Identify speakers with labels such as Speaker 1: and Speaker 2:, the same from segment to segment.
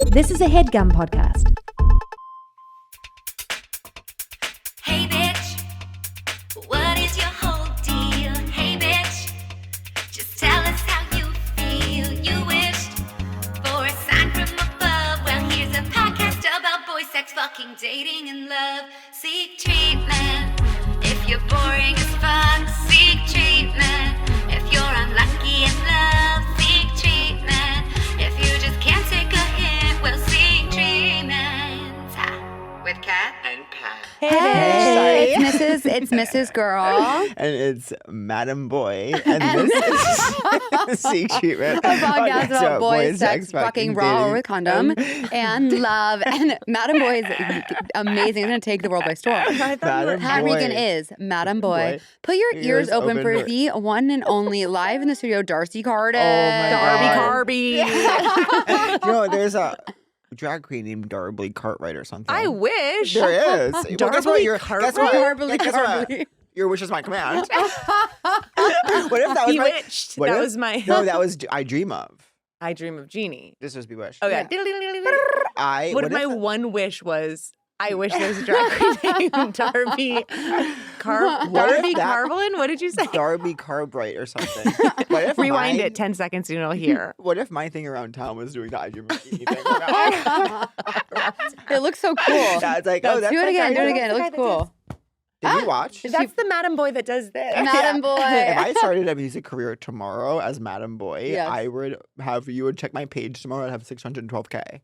Speaker 1: This is a Headgum podcast.
Speaker 2: Hey bitch, what is your whole deal? Hey bitch, just tell us how you feel. You wished for a sign from above. Well, here's a podcast about boy sex, fucking, dating, and love. Seek treatment if you're boring as fuck. Seek treatment if you're unlucky in love. Seek treatment if you just can't take a hint. Well, seek treatment with Kat and Pat.
Speaker 3: Hey, it's Mrs. Girl.
Speaker 4: And it's Madam Boy. And this is Seek Treatment.
Speaker 3: A podcast about boys, sex, fucking raw or with condom, and love. And Madam Boy is amazing. It's going to take the world by storm. Pat Regan is Madam Boy. Put your ears open for the one and only live in the studio, D'Arcy Carden.
Speaker 4: Darby Carby. You know, there's a drag queen named Darby Cartwright or something.
Speaker 5: I wish.
Speaker 4: There is.
Speaker 5: Darby Cartwright?
Speaker 4: Your wish is my command. What if that was
Speaker 5: Bewitched.
Speaker 4: What
Speaker 5: That
Speaker 4: if-
Speaker 5: was my.
Speaker 4: No, that was I Dream of.
Speaker 5: I Dream of Jeannie.
Speaker 4: This was Bewitched.
Speaker 5: Oh, yeah. What if my one wish was, I wish there was a drag queen named Darby Carvelin? What did you say?
Speaker 4: Darby Cartwright or something. What if
Speaker 5: Rewind it 10 seconds and you'll hear.
Speaker 4: What if my thing around town was doing the I Dream of Jeannie thing?
Speaker 3: It looks so cool.
Speaker 4: That's like, oh, that's
Speaker 3: Do it
Speaker 4: like
Speaker 3: again. Do it
Speaker 4: I-
Speaker 3: again. It looks cool.
Speaker 4: Did you watch?
Speaker 5: That's the Madam Boy that does this.
Speaker 3: Madam Boy.
Speaker 4: If I started a music career tomorrow as Madam Boy,
Speaker 3: Yes.
Speaker 4: I would have you would check my page tomorrow. I'd have 612K.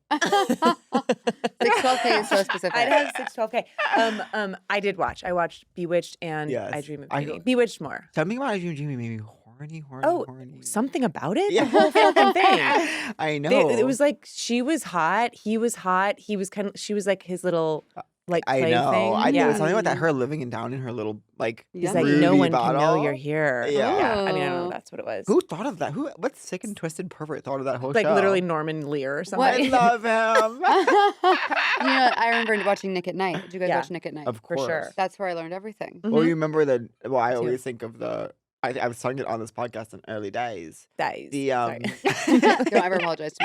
Speaker 3: 612K is so specific.
Speaker 5: I'd have 612K. I did watch. I watched Bewitched and
Speaker 4: Yes.
Speaker 5: I Dream of
Speaker 4: I-
Speaker 5: Jeannie. Bewitched more.
Speaker 4: Something about I Dream of Jeannie made me horny.
Speaker 5: Oh,
Speaker 4: horny.
Speaker 5: something about it?
Speaker 4: Yeah.
Speaker 5: The whole fucking thing.
Speaker 4: I know.
Speaker 5: It was like she was hot, he was hot, he was she was like his little like
Speaker 4: I
Speaker 5: play
Speaker 4: know.
Speaker 5: thing.
Speaker 4: I know.
Speaker 5: yeah.
Speaker 4: Something about that. Her living down in her little like.
Speaker 3: Yeah.
Speaker 5: He's like,
Speaker 4: ruby
Speaker 5: no one
Speaker 4: bottle.
Speaker 5: can know you're here.
Speaker 4: Yeah.
Speaker 5: I mean, I don't know.
Speaker 3: Oh.
Speaker 5: That's what it was.
Speaker 4: Who thought of that? What sick and twisted pervert thought of that whole
Speaker 5: Like
Speaker 4: show?
Speaker 5: literally Norman Lear or
Speaker 4: I
Speaker 5: something.
Speaker 4: love him.
Speaker 3: You know, I remember watching Nick at Night. Did you guys
Speaker 5: Yeah.
Speaker 3: watch Nick at Night?
Speaker 4: Of
Speaker 5: For
Speaker 4: course.
Speaker 5: sure.
Speaker 3: That's where I learned everything.
Speaker 5: Mhm.
Speaker 4: Well, you remember the. Well, I
Speaker 5: too.
Speaker 4: always think of the. I've sung it on this podcast in early days.
Speaker 5: Dies.
Speaker 4: The
Speaker 5: Sorry.
Speaker 3: Don't ever apologize to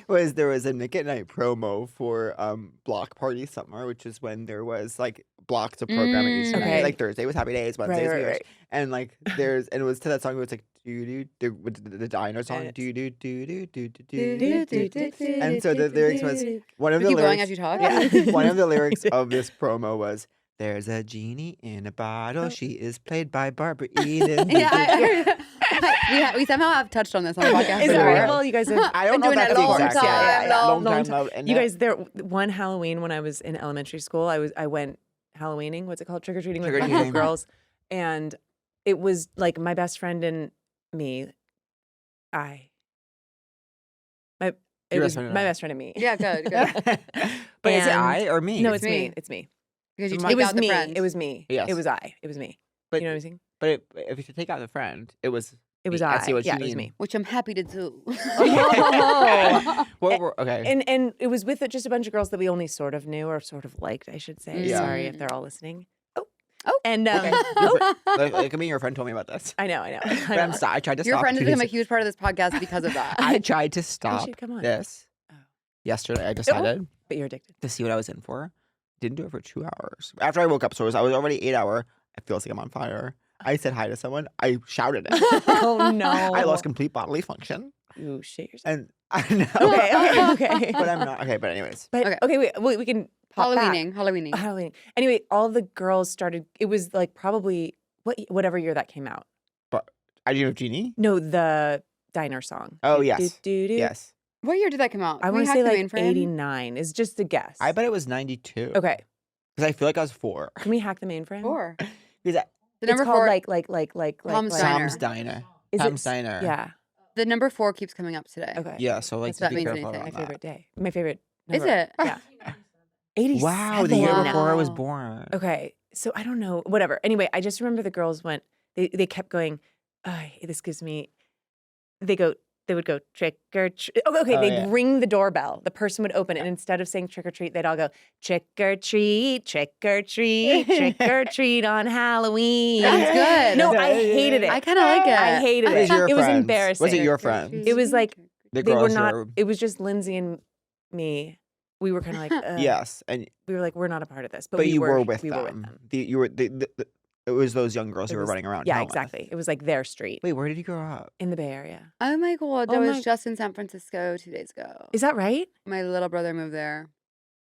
Speaker 3: me.
Speaker 4: There was a Nick at Night promo for Block Party Summer, which is when there was like blocks of programming each night.
Speaker 5: Okay.
Speaker 4: Like Thursday was Happy Days, Wednesday was
Speaker 5: right,
Speaker 4: Bewitched.
Speaker 5: right.
Speaker 4: And like and it was to that song where it's like do do with the diner song
Speaker 5: And
Speaker 4: do do do do do do
Speaker 3: Do,
Speaker 4: do
Speaker 3: do,
Speaker 4: do.
Speaker 3: do,
Speaker 4: And so the lyrics was one of
Speaker 3: We
Speaker 4: the
Speaker 3: keep going
Speaker 4: lyrics.
Speaker 3: as you talk.
Speaker 5: Yeah.
Speaker 4: One of the lyrics of this promo was, "There's a genie in a bottle. She is played by Barbara Eden."
Speaker 3: Yeah, we somehow have touched on this on the podcast
Speaker 5: Is it
Speaker 3: before.
Speaker 5: right? Well, you guys have.
Speaker 4: I don't know
Speaker 3: Been
Speaker 4: if
Speaker 3: doing
Speaker 4: that's
Speaker 3: it
Speaker 4: the
Speaker 3: a long
Speaker 4: exact
Speaker 3: time,
Speaker 4: long
Speaker 5: long
Speaker 4: time
Speaker 5: time.
Speaker 4: love. And
Speaker 5: You
Speaker 4: yeah.
Speaker 5: guys, there one Halloween when I was in elementary school, I went Halloweening. What's it called? Trick or treating with a bunch of
Speaker 4: Trick-or-treating.
Speaker 5: girls, and it was like my best friend and me. It
Speaker 4: Your
Speaker 5: was
Speaker 4: best friend and
Speaker 5: my
Speaker 4: I.
Speaker 5: best friend and me.
Speaker 3: Yeah, good.
Speaker 4: But is it
Speaker 5: And-
Speaker 4: I or me?
Speaker 5: No, it's
Speaker 3: me.
Speaker 5: me. It's me.
Speaker 3: Because you
Speaker 4: It
Speaker 3: take
Speaker 5: It was
Speaker 3: out the
Speaker 5: me.
Speaker 3: friends.
Speaker 5: It was me.
Speaker 4: Yes.
Speaker 5: It was I. It was me.
Speaker 4: But
Speaker 5: You know what I'm saying?
Speaker 4: but if you take out the friend, it was.
Speaker 5: It was
Speaker 4: me.
Speaker 5: I.
Speaker 4: see what
Speaker 5: yeah,
Speaker 4: you
Speaker 5: it was
Speaker 4: mean.
Speaker 5: me.
Speaker 3: Which I'm happy to do.
Speaker 4: Okay.
Speaker 5: And it was with just a bunch of girls that we only sort of knew or sort of liked, I should say.
Speaker 4: Yeah.
Speaker 5: Sorry if they're all listening.
Speaker 3: Oh.
Speaker 5: And
Speaker 4: Okay. Like I mean, your friend told me about this.
Speaker 5: I know. I
Speaker 4: But
Speaker 5: know.
Speaker 4: I tried to
Speaker 3: Your
Speaker 4: stop.
Speaker 3: friend has
Speaker 4: 2
Speaker 3: become a
Speaker 4: days-
Speaker 3: huge part of this podcast because of that.
Speaker 4: I tried to stop
Speaker 5: should come on.
Speaker 4: this
Speaker 5: Oh.
Speaker 4: yesterday. I decided
Speaker 5: But you're addicted.
Speaker 4: to see what I was in for. Didn't do it for 2 hours. After I woke up, so I was already 8 hour. I feel like I'm on fire. I said hi to someone. I shouted it.
Speaker 5: Oh no.
Speaker 4: I lost complete bodily function.
Speaker 5: You shit yourself.
Speaker 4: And I know.
Speaker 5: Okay.
Speaker 4: But I'm not. Okay, but anyways.
Speaker 5: But
Speaker 3: Okay.
Speaker 5: wait, we can pop back.
Speaker 3: Halloweening.
Speaker 5: Halloween. Anyway, all the girls started. It was like probably whatever year that came out.
Speaker 4: I Dream of Jeannie?
Speaker 5: No, the diner song.
Speaker 4: Oh, yes.
Speaker 5: Do-do-do.
Speaker 3: Oh,
Speaker 4: Yes.
Speaker 3: What year did that come out?
Speaker 5: I
Speaker 3: Can we
Speaker 5: want to
Speaker 3: hack
Speaker 5: say
Speaker 3: the
Speaker 5: like
Speaker 3: mainframe?
Speaker 5: 89 is just a guess.
Speaker 4: I bet it was 92.
Speaker 5: Okay.
Speaker 4: Because I feel like I was 4.
Speaker 5: Can we hack the mainframe?
Speaker 3: 4.
Speaker 4: Because
Speaker 3: The
Speaker 5: It's
Speaker 3: number
Speaker 5: called
Speaker 3: 4.
Speaker 5: like
Speaker 3: Tom's Diner.
Speaker 4: Sam's Diner.
Speaker 5: Is
Speaker 4: Tom's
Speaker 5: it-
Speaker 4: Diner.
Speaker 5: Yeah.
Speaker 3: The number 4 keeps coming up today.
Speaker 5: Okay.
Speaker 4: Yeah, so like
Speaker 3: If that
Speaker 4: be
Speaker 3: means
Speaker 4: careful
Speaker 3: anything.
Speaker 5: My
Speaker 4: around that.
Speaker 5: favorite day. My favorite
Speaker 3: Is
Speaker 5: number.
Speaker 3: it?
Speaker 5: Yeah. 87.
Speaker 4: Wow, the year
Speaker 3: Wow.
Speaker 4: before I was born.
Speaker 5: Okay. So I don't know. Whatever. Anyway, I just remember the girls went, they kept going, this gives me, they would go trick or treat. Oh, okay,
Speaker 4: Oh,
Speaker 5: they'd
Speaker 4: yeah.
Speaker 5: ring the doorbell. The person would open it, and instead of saying trick or treat, they'd all go trick or treat, trick or treat, trick or treat on Halloween.
Speaker 3: That's good.
Speaker 5: No, I hated it.
Speaker 3: I kind of like it.
Speaker 5: I hated
Speaker 4: Was
Speaker 5: it.
Speaker 4: your
Speaker 5: It was
Speaker 4: friends?
Speaker 5: embarrassing.
Speaker 4: Was it your friends?
Speaker 5: It was like
Speaker 4: The
Speaker 5: they were
Speaker 4: girls
Speaker 5: not.
Speaker 4: who were-
Speaker 5: It was just Lindsay and me, we were kind of like,
Speaker 4: Yes, and
Speaker 5: we were like, we're not a part of this. But,
Speaker 4: but
Speaker 5: we
Speaker 4: you were
Speaker 5: were
Speaker 4: with
Speaker 5: we
Speaker 4: them.
Speaker 5: were with them.
Speaker 4: It was those young girls
Speaker 5: It
Speaker 4: who were
Speaker 5: was-
Speaker 4: running around.
Speaker 5: Yeah,
Speaker 4: town with.
Speaker 5: exactly. It was like their street
Speaker 4: Wait, where did you grow up?
Speaker 5: in the Bay Area.
Speaker 3: Oh my god, I
Speaker 5: Oh
Speaker 3: was
Speaker 5: my-
Speaker 3: just in San Francisco 2 days ago.
Speaker 5: Is that right?
Speaker 3: My little brother moved there.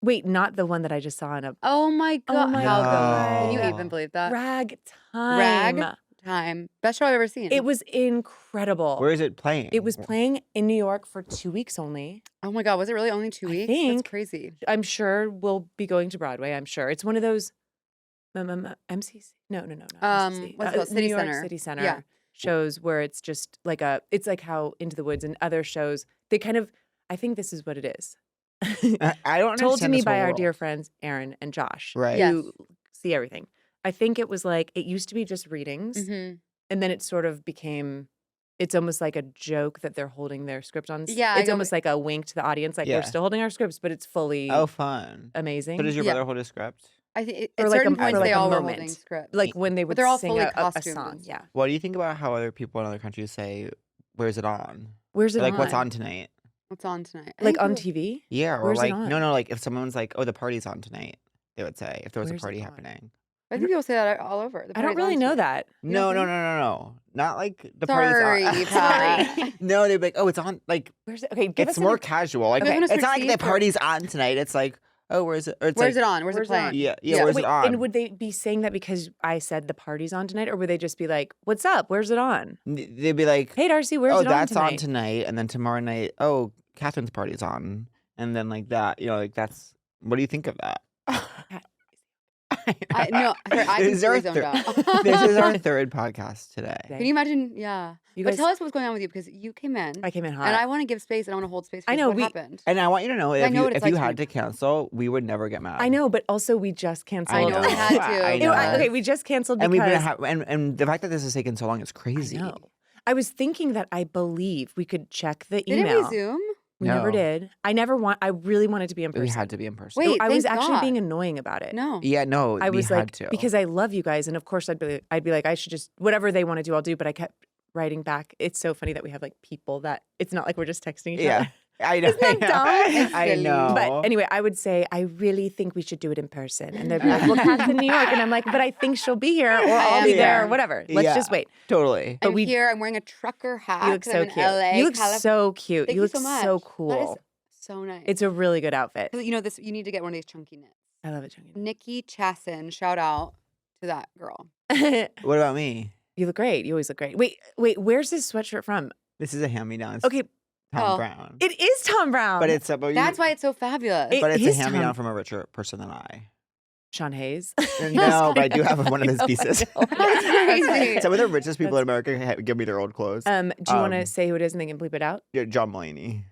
Speaker 5: Wait, not the one that I just saw in a
Speaker 3: Oh my god,
Speaker 5: my
Speaker 3: how
Speaker 5: God.
Speaker 3: good! Can you even believe that?
Speaker 5: rag time.
Speaker 3: Rag time, best show I've ever seen.
Speaker 5: It was incredible.
Speaker 4: Where is it playing?
Speaker 5: It was playing in New York for 2 weeks only.
Speaker 3: Oh my god, was it really only 2
Speaker 5: I
Speaker 3: weeks?
Speaker 5: think.
Speaker 3: That's crazy.
Speaker 5: I'm sure we'll be going to Broadway. I'm sure it's one of those MCC. No, not MCC.
Speaker 3: What's it called?
Speaker 5: New
Speaker 3: City
Speaker 5: York
Speaker 3: Center.
Speaker 5: City Center
Speaker 3: Yeah.
Speaker 5: shows where it's just like it's like how Into the Woods and other shows. They kind of. I think this is what it is.
Speaker 4: I don't
Speaker 5: Told to
Speaker 4: understand
Speaker 5: me
Speaker 4: this
Speaker 5: by
Speaker 4: whole
Speaker 5: our
Speaker 4: world.
Speaker 5: dear friends Aaron and Josh,
Speaker 4: Right.
Speaker 3: Yes.
Speaker 5: who see everything. I think it was like it used to be just readings,
Speaker 3: Mhm.
Speaker 5: and then it sort of became. It's almost like a joke that they're holding their script on.
Speaker 3: Yeah, I
Speaker 5: it's
Speaker 3: go-
Speaker 5: almost like a wink to the audience, like
Speaker 4: Yeah.
Speaker 5: we're still holding our scripts, but it's fully
Speaker 4: Oh, fun.
Speaker 5: amazing.
Speaker 4: So does your
Speaker 3: Yeah.
Speaker 4: brother hold a script?
Speaker 3: I think
Speaker 5: Or
Speaker 3: at
Speaker 5: like a-
Speaker 3: certain
Speaker 5: for
Speaker 3: points
Speaker 5: like
Speaker 3: they
Speaker 5: a
Speaker 3: all were
Speaker 5: moment.
Speaker 3: holding scripts.
Speaker 5: like when they would
Speaker 3: But they're all
Speaker 5: sing
Speaker 3: fully
Speaker 5: a
Speaker 3: costumed
Speaker 5: song.
Speaker 3: and
Speaker 5: Yeah.
Speaker 3: stuff.
Speaker 4: What do you think about how other people in other countries say, "Where's it on?"
Speaker 5: Where's it
Speaker 4: Like,
Speaker 5: on?
Speaker 4: what's on tonight?
Speaker 3: What's on tonight? I
Speaker 5: Like
Speaker 3: think
Speaker 5: on
Speaker 3: we-
Speaker 5: TV?
Speaker 4: Yeah, or
Speaker 5: Where's it
Speaker 4: like
Speaker 5: on?
Speaker 4: no, like if someone's like, "Oh, the party's on tonight," they would say if there was
Speaker 5: Where's
Speaker 4: a
Speaker 5: it
Speaker 4: party
Speaker 5: on?
Speaker 4: happening.
Speaker 3: I think people say that all over. The
Speaker 5: I don't
Speaker 3: party's
Speaker 5: really
Speaker 3: on
Speaker 5: know
Speaker 3: tonight.
Speaker 5: that.
Speaker 4: No,
Speaker 3: don't
Speaker 4: no. Not like the
Speaker 3: Sorry,
Speaker 4: party's on.
Speaker 3: Pat.
Speaker 4: No, they'd be like, "Oh, it's on." Like
Speaker 5: Where's it? Okay, give
Speaker 4: it's
Speaker 5: us
Speaker 4: more
Speaker 5: an,
Speaker 4: casual. Like
Speaker 3: Okay.
Speaker 4: it's not like the
Speaker 3: Received or-
Speaker 4: party's on tonight. It's like, "Oh, where's it?" Or it's
Speaker 3: Where's
Speaker 4: like,
Speaker 3: it on? Where's it
Speaker 5: where's it
Speaker 3: playing?
Speaker 5: on?
Speaker 4: Yeah,
Speaker 3: Yeah.
Speaker 4: where's
Speaker 5: Wait,
Speaker 4: it on?
Speaker 5: And would they be saying that because I said the party's on tonight, or would they just be like, "What's up? Where's it on?"
Speaker 4: They'd be like,
Speaker 5: Hey, D'Arcy, where's
Speaker 4: "Oh,
Speaker 5: it on
Speaker 4: that's
Speaker 5: tonight?
Speaker 4: on tonight," and then tomorrow night, "Oh, Catherine's party's on," and then like that, like that's. What do you think of that?
Speaker 3: I no, I
Speaker 4: This is our
Speaker 3: completely zoned
Speaker 4: third-
Speaker 3: out.
Speaker 4: This is our third podcast today.
Speaker 5: Okay.
Speaker 3: Can you imagine? Yeah.
Speaker 5: You
Speaker 3: But
Speaker 5: guys-
Speaker 3: tell us what's going on with you because you came in.
Speaker 5: I came in hot.
Speaker 3: And I want to give space and I want to hold space for
Speaker 5: I
Speaker 3: you.
Speaker 5: know,
Speaker 3: What
Speaker 5: we-
Speaker 3: happened.
Speaker 4: And I want you to know
Speaker 3: I
Speaker 4: if
Speaker 3: know
Speaker 4: you
Speaker 3: what it's
Speaker 4: if
Speaker 3: like
Speaker 4: you
Speaker 3: to
Speaker 4: had
Speaker 3: be-
Speaker 4: to cancel, we would never get mad.
Speaker 5: I know, but also we just canceled.
Speaker 3: I know we had to.
Speaker 4: I
Speaker 5: You know,
Speaker 4: know.
Speaker 5: okay, we just canceled
Speaker 4: And
Speaker 5: because
Speaker 4: we've been and the fact that this has taken so long is crazy.
Speaker 5: I know. I was thinking that I believe we could check the
Speaker 3: Didn't
Speaker 5: email.
Speaker 3: we Zoom?
Speaker 5: We never
Speaker 4: No.
Speaker 5: did. I really wanted to be in person.
Speaker 4: We had to be in person.
Speaker 3: Wait,
Speaker 5: I was
Speaker 3: thank
Speaker 5: actually
Speaker 3: God.
Speaker 5: being annoying about it.
Speaker 3: No.
Speaker 4: Yeah, no,
Speaker 5: I was
Speaker 4: we
Speaker 5: like,
Speaker 4: had to.
Speaker 5: because I love you guys, and of course I'd be like, I should just whatever they want to do, I'll do. But I kept writing back. It's so funny that we have like people that it's not like we're just texting each
Speaker 4: yeah,
Speaker 5: other.
Speaker 4: I know.
Speaker 5: Isn't that dumb?
Speaker 3: It's
Speaker 4: I
Speaker 3: silly.
Speaker 4: know.
Speaker 5: But anyway, I would say I really think we should do it in person, and they'd be like, "Well, Kat's in New York," and I'm like, "But I think she'll be here, or I'll
Speaker 3: am
Speaker 5: be there,
Speaker 3: here.
Speaker 5: or whatever. Let's
Speaker 4: Yeah.
Speaker 5: just wait."
Speaker 4: Totally.
Speaker 5: But
Speaker 3: I'm
Speaker 5: we-
Speaker 3: here. I'm wearing a trucker hat.
Speaker 5: You look
Speaker 3: 'cause
Speaker 5: so
Speaker 3: I'm in
Speaker 5: cute.
Speaker 3: LA,
Speaker 5: You look
Speaker 3: Calif-
Speaker 5: so cute.
Speaker 3: Thank
Speaker 5: You look
Speaker 3: so much.
Speaker 5: so
Speaker 3: That is
Speaker 5: cool.
Speaker 3: so nice.
Speaker 5: It's a really good outfit.
Speaker 3: You know this. You need to get one of these chunky knits.
Speaker 5: I love it, Chunky.
Speaker 3: Nikki Chasson. Shout out to that girl.
Speaker 4: What about me?
Speaker 5: You look great. You always look great. Wait. Where's this sweatshirt from?
Speaker 4: This is a hand-me-down. It's
Speaker 5: Okay,
Speaker 4: Tom
Speaker 3: Oh.
Speaker 4: Brown.
Speaker 5: it is Tom Brown.
Speaker 4: But it's but
Speaker 3: That's why it's so fabulous.
Speaker 5: It
Speaker 4: But it's a
Speaker 5: is
Speaker 4: hand-me-down
Speaker 5: Tom-
Speaker 4: from a richer person than I.
Speaker 5: Sean Hayes.
Speaker 4: No, but I do have one of his pieces.
Speaker 3: That's crazy.
Speaker 4: Some of the richest people in America give me their old clothes.
Speaker 5: Do you want to
Speaker 4: Um,
Speaker 5: say who it is and they can bleep it out?
Speaker 4: Yeah, John Mulaney.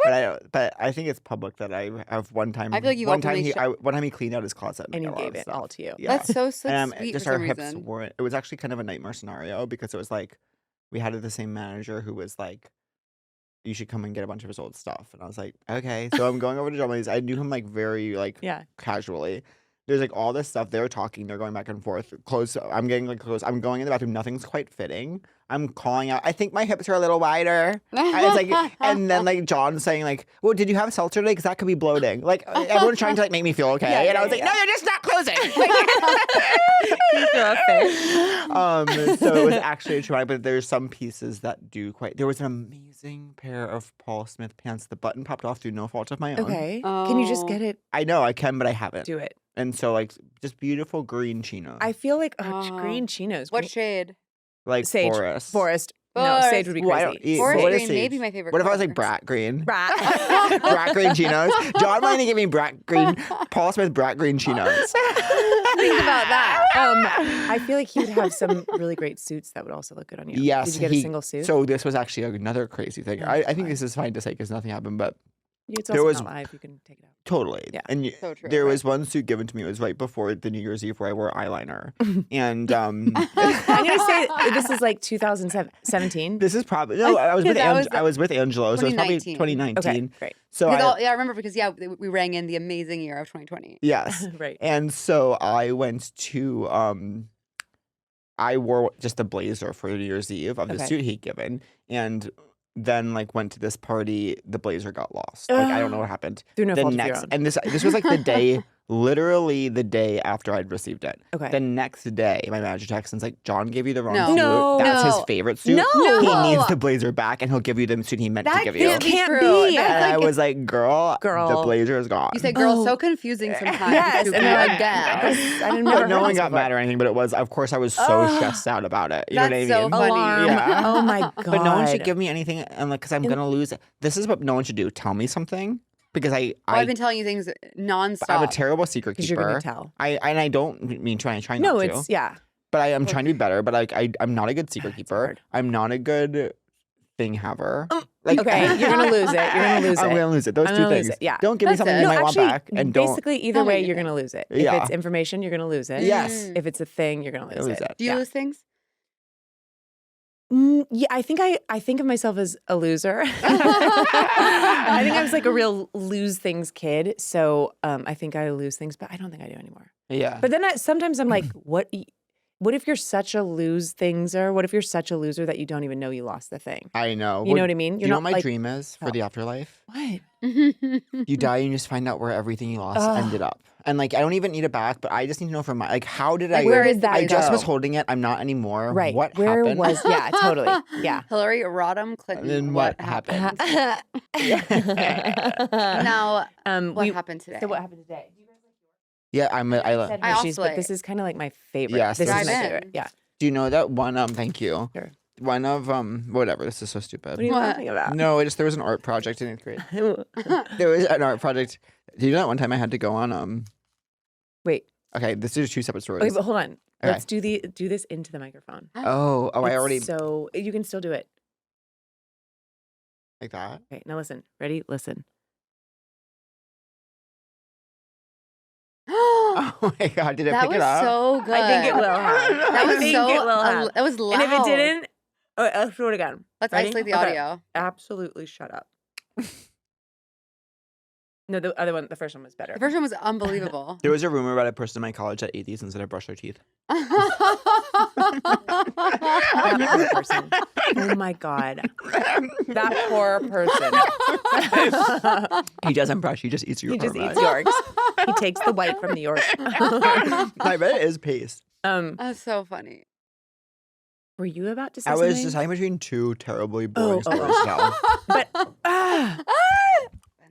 Speaker 4: But I think it's public that I have one time.
Speaker 3: I feel like you've
Speaker 4: one time
Speaker 3: openly
Speaker 4: one time he cleaned out his closet
Speaker 5: And
Speaker 4: got
Speaker 5: you
Speaker 4: a lot
Speaker 5: gave
Speaker 4: of
Speaker 5: it
Speaker 4: stuff.
Speaker 5: all to you.
Speaker 4: Yeah.
Speaker 3: That's so sweet
Speaker 4: And
Speaker 3: for
Speaker 4: just our
Speaker 3: some
Speaker 4: hips
Speaker 3: reason.
Speaker 4: weren't. It was actually kind of a nightmare scenario because it was like we had the same manager who was like, "You should come and get a bunch of his old stuff," and I was like, "Okay." So I'm going over to John Mulaney's. I knew him like very like
Speaker 5: Yeah.
Speaker 4: casually. There's like all this stuff. They're talking. They're going back and forth. Clothes. I'm getting like clothes. I'm going in the bathroom. Nothing's quite fitting. I'm calling out. I think my hips are a little wider. And it's like, and then like John's saying like, "Well, did you have seltzer today? Because that could be bloating." Like everyone's trying to like make me feel okay,
Speaker 5: Yeah,
Speaker 4: and I was
Speaker 5: yeah,
Speaker 4: like,
Speaker 5: yeah.
Speaker 4: "No, you're just not closing."
Speaker 5: You throw a fit.
Speaker 4: So it was actually traumatic. But there's some pieces that do quite. There was an amazing pair of Paul Smith pants. The button popped off through no fault of my own.
Speaker 5: Okay. Can you just
Speaker 3: Oh.
Speaker 5: get it?
Speaker 4: I know I can, but I haven't.
Speaker 5: Do it.
Speaker 4: And so like just beautiful green chinos.
Speaker 5: I feel like
Speaker 3: Oh.
Speaker 5: green chinos.
Speaker 3: What
Speaker 5: green-
Speaker 3: shade?
Speaker 4: like
Speaker 5: Sage.
Speaker 4: forest.
Speaker 5: Forest. No,
Speaker 3: Forest.
Speaker 5: sage would be
Speaker 4: Well, I
Speaker 5: crazy.
Speaker 4: don't eat-
Speaker 3: Forest
Speaker 4: what is
Speaker 3: green may
Speaker 4: sage?
Speaker 3: be my favorite
Speaker 4: What if I was like
Speaker 3: color.
Speaker 4: brat green?
Speaker 5: Rat.
Speaker 4: Brat green chinos. John Mulaney gave me brat green. Paul Smith brat green chinos.
Speaker 3: Think about that.
Speaker 5: I feel like he would have some really great suits that would also look good on you.
Speaker 4: Yes,
Speaker 5: Did you get a single suit?
Speaker 4: So this was actually another crazy thing.
Speaker 5: No,
Speaker 4: I
Speaker 5: it's
Speaker 4: think
Speaker 5: fine.
Speaker 4: this is fine to say because nothing happened, but
Speaker 5: It's
Speaker 4: there
Speaker 5: also
Speaker 4: was-
Speaker 5: not live. You can take it out.
Speaker 4: totally.
Speaker 5: Yeah.
Speaker 4: And
Speaker 3: So true,
Speaker 4: there
Speaker 3: right.
Speaker 4: was one suit given to me. It was right before the New Year's Eve where I wore eyeliner. And
Speaker 5: I'm gonna say this is like 2017.
Speaker 4: this is probably no. I was with
Speaker 3: That was
Speaker 4: I was with Angelo, so it's probably
Speaker 3: 2019.
Speaker 4: 2019.
Speaker 5: Okay, great.
Speaker 4: So
Speaker 3: I remember because we rang in the amazing year of 2020.
Speaker 4: yes.
Speaker 5: Right.
Speaker 4: And so I went to I wore just a blazer for New Year's Eve of the
Speaker 5: Okay.
Speaker 4: suit he'd given. And then like went to this party. The blazer got lost. Like I don't know what happened.
Speaker 5: Through no
Speaker 4: The
Speaker 5: fault of your
Speaker 4: next
Speaker 5: own.
Speaker 4: and this was like the day, literally the day after I'd received it.
Speaker 5: Okay.
Speaker 4: The next day, my manager texts and's like, John gave you the wrong
Speaker 3: No.
Speaker 4: suit.
Speaker 5: No.
Speaker 4: That's
Speaker 3: No.
Speaker 4: his favorite suit.
Speaker 5: No.
Speaker 4: He needs the blazer back, and he'll give you the suit he meant to
Speaker 3: That
Speaker 4: give you.
Speaker 5: can't
Speaker 3: true.
Speaker 5: be.
Speaker 3: That's
Speaker 4: And I
Speaker 3: like-
Speaker 4: was like, girl, the blazer is gone.
Speaker 3: You say, girl,
Speaker 5: Oh.
Speaker 3: so confusing sometimes.
Speaker 5: Yes,
Speaker 3: to
Speaker 5: and
Speaker 3: be
Speaker 5: they're
Speaker 3: a
Speaker 5: like,
Speaker 3: gal.
Speaker 5: I didn't
Speaker 4: But
Speaker 5: never
Speaker 4: no
Speaker 5: heard
Speaker 4: one
Speaker 5: this
Speaker 4: got
Speaker 5: before.
Speaker 4: mad or anything, but it was, of course, I was so stressed out about it. You know what I
Speaker 3: That's so
Speaker 4: mean?
Speaker 3: funny.
Speaker 5: Alarm.
Speaker 4: Yeah.
Speaker 5: Oh my god.
Speaker 4: But no one should give me anything, and like, because I'm gonna lose it. This is what no one should do. Tell me something, because
Speaker 3: I've been telling you things nonstop.
Speaker 4: I'm a terrible secret
Speaker 5: because
Speaker 4: keeper.
Speaker 5: you're gonna tell.
Speaker 4: I don't mean trying not
Speaker 5: No,
Speaker 4: to.
Speaker 5: it's yeah.
Speaker 4: But I am trying to be better. But like I'm not a good secret keeper.
Speaker 5: hard.
Speaker 4: I'm not a good thing haver. Like,
Speaker 5: Okay, you're gonna lose it. You're gonna lose
Speaker 4: I'm
Speaker 5: it.
Speaker 4: gonna lose it. Those
Speaker 5: I'm
Speaker 4: two
Speaker 5: gonna lose
Speaker 4: things.
Speaker 5: it, yeah.
Speaker 4: Don't give me
Speaker 3: That's
Speaker 4: something
Speaker 3: it.
Speaker 4: you
Speaker 3: No,
Speaker 4: might
Speaker 5: actually,
Speaker 4: want back, and don't.
Speaker 5: basically either
Speaker 3: Tell me
Speaker 5: way,
Speaker 3: anything.
Speaker 5: you're gonna lose it.
Speaker 4: Yeah.
Speaker 5: If it's information, you're gonna lose it.
Speaker 4: Yes.
Speaker 5: If it's a thing, you're gonna lose
Speaker 4: Lose
Speaker 5: it.
Speaker 4: it.
Speaker 3: Do you
Speaker 5: Yeah.
Speaker 3: lose things?
Speaker 5: Yeah, I think of myself as a loser. I think I was like a real lose things kid. So I think I lose things, but I don't think I do anymore.
Speaker 4: Yeah.
Speaker 5: But then sometimes I'm like, what if you're such a lose thingser? What if you're such a loser that you don't even know you lost the thing?
Speaker 4: I know.
Speaker 5: You know what I mean?
Speaker 4: Do
Speaker 5: You're
Speaker 4: you know
Speaker 5: not
Speaker 4: what my
Speaker 5: like,
Speaker 4: dream is for
Speaker 5: Oh.
Speaker 4: the afterlife?
Speaker 5: What?
Speaker 4: You die and you just find out where everything you lost
Speaker 5: Ugh.
Speaker 4: ended up. And like I don't even need it back, but I just need to know from my like how did
Speaker 3: Like,
Speaker 4: I
Speaker 3: where did that
Speaker 4: I just
Speaker 3: go?
Speaker 4: was holding it. I'm not anymore.
Speaker 5: Right.
Speaker 4: What
Speaker 5: Where
Speaker 4: happened?
Speaker 5: was yeah, totally. Yeah.
Speaker 3: Hillary Rodham Clinton.
Speaker 4: And then what happened?
Speaker 3: Now, what
Speaker 5: we-
Speaker 3: happened today?
Speaker 5: So what happened today?
Speaker 4: Yeah, I
Speaker 5: Said
Speaker 3: I
Speaker 5: Hershey's,
Speaker 3: also
Speaker 5: but this is kind of like my favorite.
Speaker 4: Yes,
Speaker 5: this is
Speaker 3: Dive
Speaker 5: my
Speaker 3: in.
Speaker 5: favorite. Yeah.
Speaker 4: Do you know that one thank you.
Speaker 5: Sure.
Speaker 4: One of whatever, this is so stupid.
Speaker 5: What are you
Speaker 3: What?
Speaker 5: laughing about?
Speaker 4: No, there was an art project in 8th grade. There was an art project. Do you know that one time I had to go on
Speaker 5: Wait.
Speaker 4: okay, this is 2 separate stories.
Speaker 5: Okay, but hold on.
Speaker 4: Okay.
Speaker 5: Let's do this into the microphone.
Speaker 4: Oh, I
Speaker 5: It's
Speaker 4: already
Speaker 5: So you can still do it.
Speaker 4: like that.
Speaker 5: Okay, now listen. Ready? Listen.
Speaker 4: Oh my god, did it
Speaker 3: That
Speaker 4: pick
Speaker 3: was
Speaker 4: it up?
Speaker 3: so good.
Speaker 5: I think it will have.
Speaker 3: That
Speaker 5: I
Speaker 3: was
Speaker 5: think
Speaker 3: so.
Speaker 5: it will have.
Speaker 3: That was loud.
Speaker 5: And if it didn't, let's do it again.
Speaker 3: let's
Speaker 5: Ready?
Speaker 3: isolate the
Speaker 5: Okay.
Speaker 3: audio.
Speaker 5: Absolutely shut up. No, the other one, the first one was better.
Speaker 3: The first one was unbelievable.
Speaker 4: There was a rumor about a person in my college that ate these instead of brush their teeth.
Speaker 5: That poor person. Oh my god. That poor person.
Speaker 4: He doesn't brush, he just eats your
Speaker 5: He just
Speaker 4: hormones.
Speaker 5: eats Yorks. He takes the white from the York.
Speaker 4: I bet it is paste.
Speaker 3: That's so funny.
Speaker 5: Were you about to say
Speaker 4: I was
Speaker 5: something?
Speaker 4: deciding between two terribly boring
Speaker 5: Oh,
Speaker 4: stories to tell.
Speaker 5: But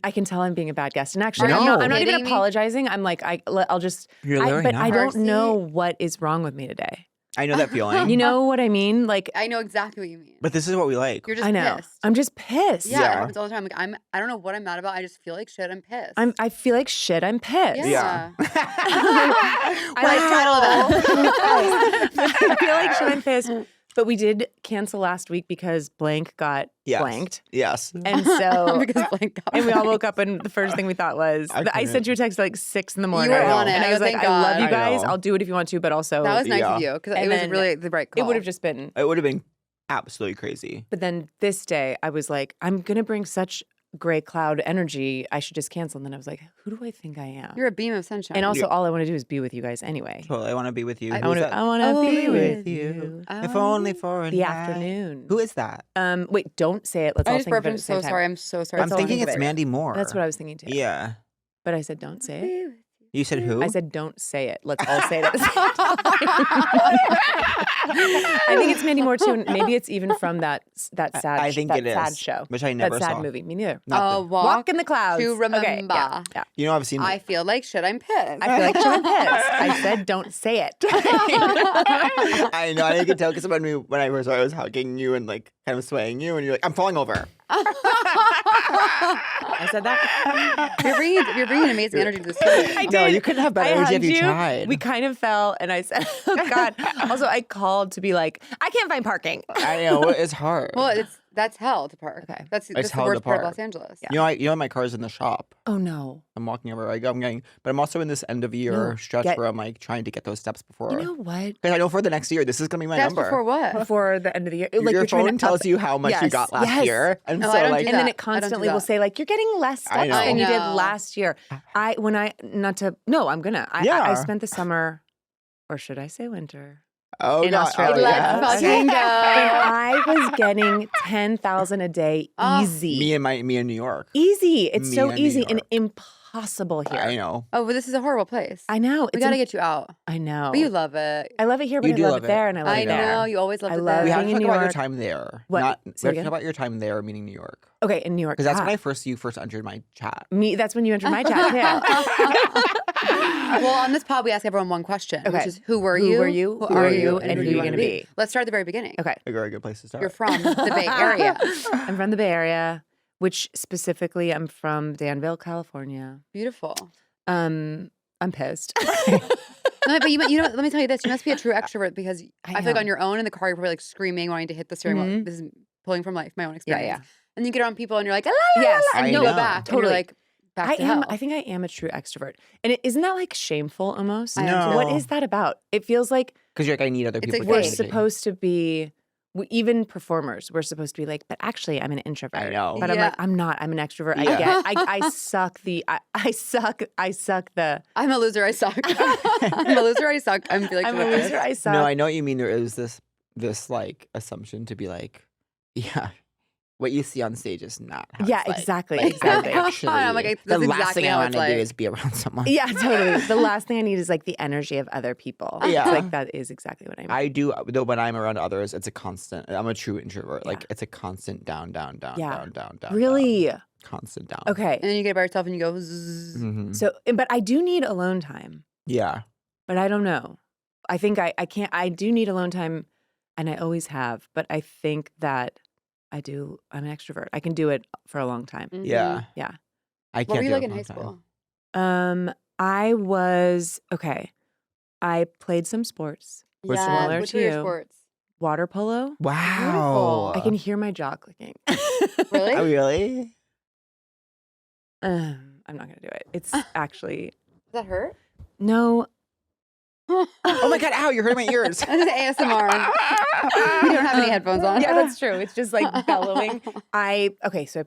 Speaker 5: I can tell I'm being a bad guest. And actually,
Speaker 4: Are
Speaker 5: I'm
Speaker 4: you
Speaker 5: not even
Speaker 3: kidding me?
Speaker 5: apologizing. I'm like, I'll just.
Speaker 4: You're literally
Speaker 5: but
Speaker 4: not.
Speaker 5: I don't
Speaker 3: Darcy?
Speaker 5: know what is wrong with me today.
Speaker 4: I know that feeling.
Speaker 5: You know what I mean? Like,
Speaker 3: I know exactly what you mean.
Speaker 4: But this is what we like.
Speaker 3: You're just
Speaker 5: I know.
Speaker 3: pissed.
Speaker 5: I'm just pissed.
Speaker 3: Yeah,
Speaker 4: Yeah.
Speaker 3: it happens all the time. Like I don't know what I'm mad about. I just feel like shit. I'm pissed.
Speaker 5: I feel like shit. I'm pissed.
Speaker 3: Yeah.
Speaker 5: I feel like shit. I'm pissed. But we did cancel last week because blank got
Speaker 4: Yes.
Speaker 5: blanked.
Speaker 4: Yes.
Speaker 5: And so,
Speaker 3: because blank got
Speaker 5: and we all woke up and the first thing we thought was,
Speaker 4: I
Speaker 5: I sent
Speaker 4: couldn't.
Speaker 5: you a text at like 6 in the morning.
Speaker 3: were
Speaker 4: on it.
Speaker 5: And
Speaker 3: I
Speaker 5: I was
Speaker 3: go,
Speaker 5: like,
Speaker 3: "Thank
Speaker 5: I love you
Speaker 3: God."
Speaker 4: I
Speaker 5: guys.
Speaker 4: know.
Speaker 5: I'll do it if you want to, but also.
Speaker 3: That was nice
Speaker 4: Yeah.
Speaker 3: of you because
Speaker 5: And
Speaker 3: it was
Speaker 5: then
Speaker 3: really the right call.
Speaker 5: It would have just been.
Speaker 4: It would have been absolutely crazy.
Speaker 5: But then this day, I was like, I'm going to bring such gray cloud energy. I should just cancel. And then I was like, who do I think I am?
Speaker 3: You're a beam of sunshine.
Speaker 5: And also,
Speaker 4: Yeah.
Speaker 5: all I want to do is be with you guys anyway.
Speaker 4: Totally. I want to be with you.
Speaker 3: I
Speaker 4: Who
Speaker 5: I
Speaker 4: is
Speaker 5: want
Speaker 4: that?
Speaker 5: to be with
Speaker 4: with
Speaker 5: you.
Speaker 4: If only for a
Speaker 5: The
Speaker 4: night.
Speaker 5: afternoon.
Speaker 4: Who is that?
Speaker 5: Wait, don't say it. Let's
Speaker 3: I
Speaker 5: all
Speaker 3: just
Speaker 5: think of
Speaker 3: burped.
Speaker 5: it
Speaker 3: I'm
Speaker 5: at the same
Speaker 3: so
Speaker 5: time.
Speaker 3: sorry. I'm so sorry.
Speaker 4: I'm
Speaker 5: all I
Speaker 4: thinking
Speaker 5: think of
Speaker 4: it's
Speaker 5: it.
Speaker 4: Mandy Moore.
Speaker 5: That's what I was thinking too.
Speaker 4: Yeah.
Speaker 5: But I said, don't say it.
Speaker 4: You said who?
Speaker 5: I said, don't say it. Let's all say it at the same time. I think it's Mandy Moore too. And maybe it's even from that sad,
Speaker 4: I think
Speaker 5: that
Speaker 4: it is.
Speaker 5: sad show.
Speaker 4: Which I never
Speaker 5: that sad
Speaker 4: saw.
Speaker 5: movie. Me neither.
Speaker 4: Not the-
Speaker 5: Walk in the clouds.
Speaker 3: to remember.
Speaker 5: Okay, yeah.
Speaker 4: You know, I've seen
Speaker 3: I feel like shit. I'm pissed.
Speaker 5: I feel like I'm pissed. I said, don't say it.
Speaker 4: I know, and I could tell because when I first saw it, I was hugging you and like kind of swaying you, and you're like, I'm falling over.
Speaker 5: I said that.
Speaker 3: You're bringing amazing energy to the story.
Speaker 5: I
Speaker 4: No,
Speaker 5: did.
Speaker 4: you couldn't have better
Speaker 5: I
Speaker 4: energy if
Speaker 5: hugged
Speaker 4: you tried.
Speaker 5: We kind of fell, and I said, "Oh God!" Also, I called to be like, "I can't find parking."
Speaker 4: I know it's hard.
Speaker 3: Well, that's hell to park.
Speaker 5: Okay.
Speaker 3: That's the
Speaker 4: hell to
Speaker 3: worst part of
Speaker 4: park.
Speaker 3: Los Angeles.
Speaker 4: You know, my car's in the shop.
Speaker 5: Oh no!
Speaker 4: I'm walking over. I'm getting, but I'm also in this end of year
Speaker 5: No,
Speaker 4: stretch
Speaker 5: get-
Speaker 4: where I'm like trying to get those steps before.
Speaker 5: You know what?
Speaker 4: Because I know for the next year, this is gonna be my
Speaker 3: That's
Speaker 4: number.
Speaker 3: before what?
Speaker 5: Before the end of the year, like
Speaker 4: Your
Speaker 5: you're trying
Speaker 4: phone
Speaker 5: to
Speaker 4: tells
Speaker 5: up-
Speaker 4: you how much you
Speaker 5: Yes,
Speaker 4: got last
Speaker 5: yes.
Speaker 4: year, and
Speaker 3: No,
Speaker 4: so
Speaker 3: I don't
Speaker 4: like
Speaker 3: do
Speaker 5: And then
Speaker 3: that.
Speaker 5: it constantly will
Speaker 3: that.
Speaker 5: say like, "You're getting less
Speaker 4: I
Speaker 5: steps than you did
Speaker 3: know.
Speaker 5: last year." I'm gonna. I
Speaker 4: Yeah.
Speaker 5: spent the summer, or should I say winter?
Speaker 4: Oh,
Speaker 5: in
Speaker 4: God.
Speaker 5: Australia.
Speaker 3: Let's fucking go.
Speaker 5: And I was getting 10,000 a day easy.
Speaker 4: Me in New York.
Speaker 5: Easy. It's
Speaker 4: Me
Speaker 5: so
Speaker 4: in New
Speaker 5: easy and
Speaker 4: York.
Speaker 5: impossible here.
Speaker 4: I know.
Speaker 3: Oh, but this is a horrible place.
Speaker 5: I know.
Speaker 3: We got to get you out.
Speaker 5: I know.
Speaker 3: But you love it.
Speaker 5: I love it here, but
Speaker 4: You
Speaker 5: I
Speaker 4: do
Speaker 5: love
Speaker 4: love
Speaker 5: it there,
Speaker 4: it.
Speaker 5: and I love
Speaker 3: I
Speaker 5: it there.
Speaker 3: know. You always loved
Speaker 5: I
Speaker 3: it
Speaker 5: love
Speaker 3: there.
Speaker 4: We have to
Speaker 5: being in
Speaker 4: talk
Speaker 5: New
Speaker 4: about your
Speaker 5: York.
Speaker 4: time there.
Speaker 5: What?
Speaker 4: We
Speaker 5: Say
Speaker 4: have to
Speaker 5: again?
Speaker 4: talk about your time there, meaning New York.
Speaker 5: Okay, in New York.
Speaker 4: Because that's
Speaker 5: Ah.
Speaker 4: when you first entered my chat.
Speaker 5: That's when you entered my chat too.
Speaker 3: Well, on this pod, we ask everyone one question,
Speaker 5: Okay.
Speaker 3: which is who were
Speaker 5: Who
Speaker 3: you?
Speaker 5: were you?
Speaker 3: Who are you?
Speaker 5: And
Speaker 3: who
Speaker 5: who
Speaker 3: do you
Speaker 5: you
Speaker 3: want to
Speaker 5: gonna
Speaker 3: be?
Speaker 5: be?
Speaker 3: Let's start at the very beginning.
Speaker 5: Okay.
Speaker 4: A very good place to start.
Speaker 3: You're from the Bay Area.
Speaker 5: I'm from the Bay Area, which specifically I'm from Danville, California.
Speaker 3: Beautiful.
Speaker 5: I'm pissed.
Speaker 3: No, but you know, let me tell you this: you must be a true extrovert because I feel like
Speaker 5: am.
Speaker 3: on your own in the car, you're probably like screaming, wanting to hit the steering wheel.
Speaker 5: Mhm.
Speaker 3: This is pulling from life, my own
Speaker 5: Yeah,
Speaker 3: experience.
Speaker 5: yeah.
Speaker 3: And you get around people, and you're like, la, la, la,
Speaker 5: Yes,
Speaker 3: la, and
Speaker 4: I
Speaker 3: you go
Speaker 4: know.
Speaker 3: back, and
Speaker 5: Totally.
Speaker 3: you're like, back to hell.
Speaker 5: I think I am a true extrovert. And isn't that like shameful almost?
Speaker 3: I am
Speaker 4: No.
Speaker 5: What is that about? It feels like
Speaker 4: Because you're like, I need other
Speaker 3: It's
Speaker 4: people.
Speaker 3: like
Speaker 4: to
Speaker 5: we're
Speaker 3: fake.
Speaker 4: communicate.
Speaker 5: supposed to be, even performers, we're supposed to be like, but actually I'm an introvert.
Speaker 4: I know.
Speaker 5: But I'm
Speaker 3: Yeah.
Speaker 5: like, I'm not. I'm an extrovert.
Speaker 4: Yeah.
Speaker 5: I suck I suck the,
Speaker 3: I'm a loser. I suck. I'm a loser. I suck. I'm like,
Speaker 5: I'm a loser. I suck.
Speaker 4: No, I know what you mean. There is this like assumption to be like, yeah, what you see on stage is not. How
Speaker 5: Yeah,
Speaker 4: it's like.
Speaker 5: exactly,
Speaker 4: Like,
Speaker 5: exactly.
Speaker 4: Actually,
Speaker 3: I'm like,
Speaker 4: the
Speaker 3: that's
Speaker 4: last
Speaker 3: exactly
Speaker 4: thing
Speaker 3: how
Speaker 4: I
Speaker 3: it's
Speaker 4: want to do
Speaker 3: like.
Speaker 4: is be around someone.
Speaker 5: Yeah, totally. The last thing I need is like the energy of other people.
Speaker 4: Yeah.
Speaker 5: It's like that is exactly what I mean.
Speaker 4: I do though. When I'm around others, it's a constant. I'm a true introvert. Like
Speaker 5: Yeah.
Speaker 4: it's a constant down, down, down,
Speaker 5: Yeah.
Speaker 4: down, down, down.
Speaker 5: Really?
Speaker 4: down. Constant down.
Speaker 5: Okay.
Speaker 3: And then you get by yourself and you go, zzz.
Speaker 4: Mhm.
Speaker 5: So, but I do need alone time.
Speaker 4: Yeah.
Speaker 5: But I don't know. I think I can't. I do need alone time, and I always have. But I think that I'm an extrovert. I can do it for a long time.
Speaker 3: Mhm.
Speaker 4: Yeah.
Speaker 5: Yeah.
Speaker 4: I can't.
Speaker 3: What were you
Speaker 4: do
Speaker 3: like
Speaker 4: it
Speaker 3: in
Speaker 4: for a
Speaker 3: high
Speaker 4: long time.
Speaker 3: school?
Speaker 5: I was okay. I played some sports.
Speaker 4: Which
Speaker 3: Yes.
Speaker 4: one?
Speaker 5: Similar
Speaker 3: Which
Speaker 5: to
Speaker 3: were your
Speaker 5: you.
Speaker 3: sports?
Speaker 5: Water polo.
Speaker 4: Wow.
Speaker 5: I can hear my jaw clicking.
Speaker 3: Really?
Speaker 4: Oh, really?
Speaker 5: I'm not gonna do it. It's actually
Speaker 3: Does that hurt?
Speaker 5: no.
Speaker 4: Oh my god! Ow! You're hurting my ears.
Speaker 3: This is ASMR. You don't have any headphones on.
Speaker 5: Yeah, that's true. It's just like bellowing. So I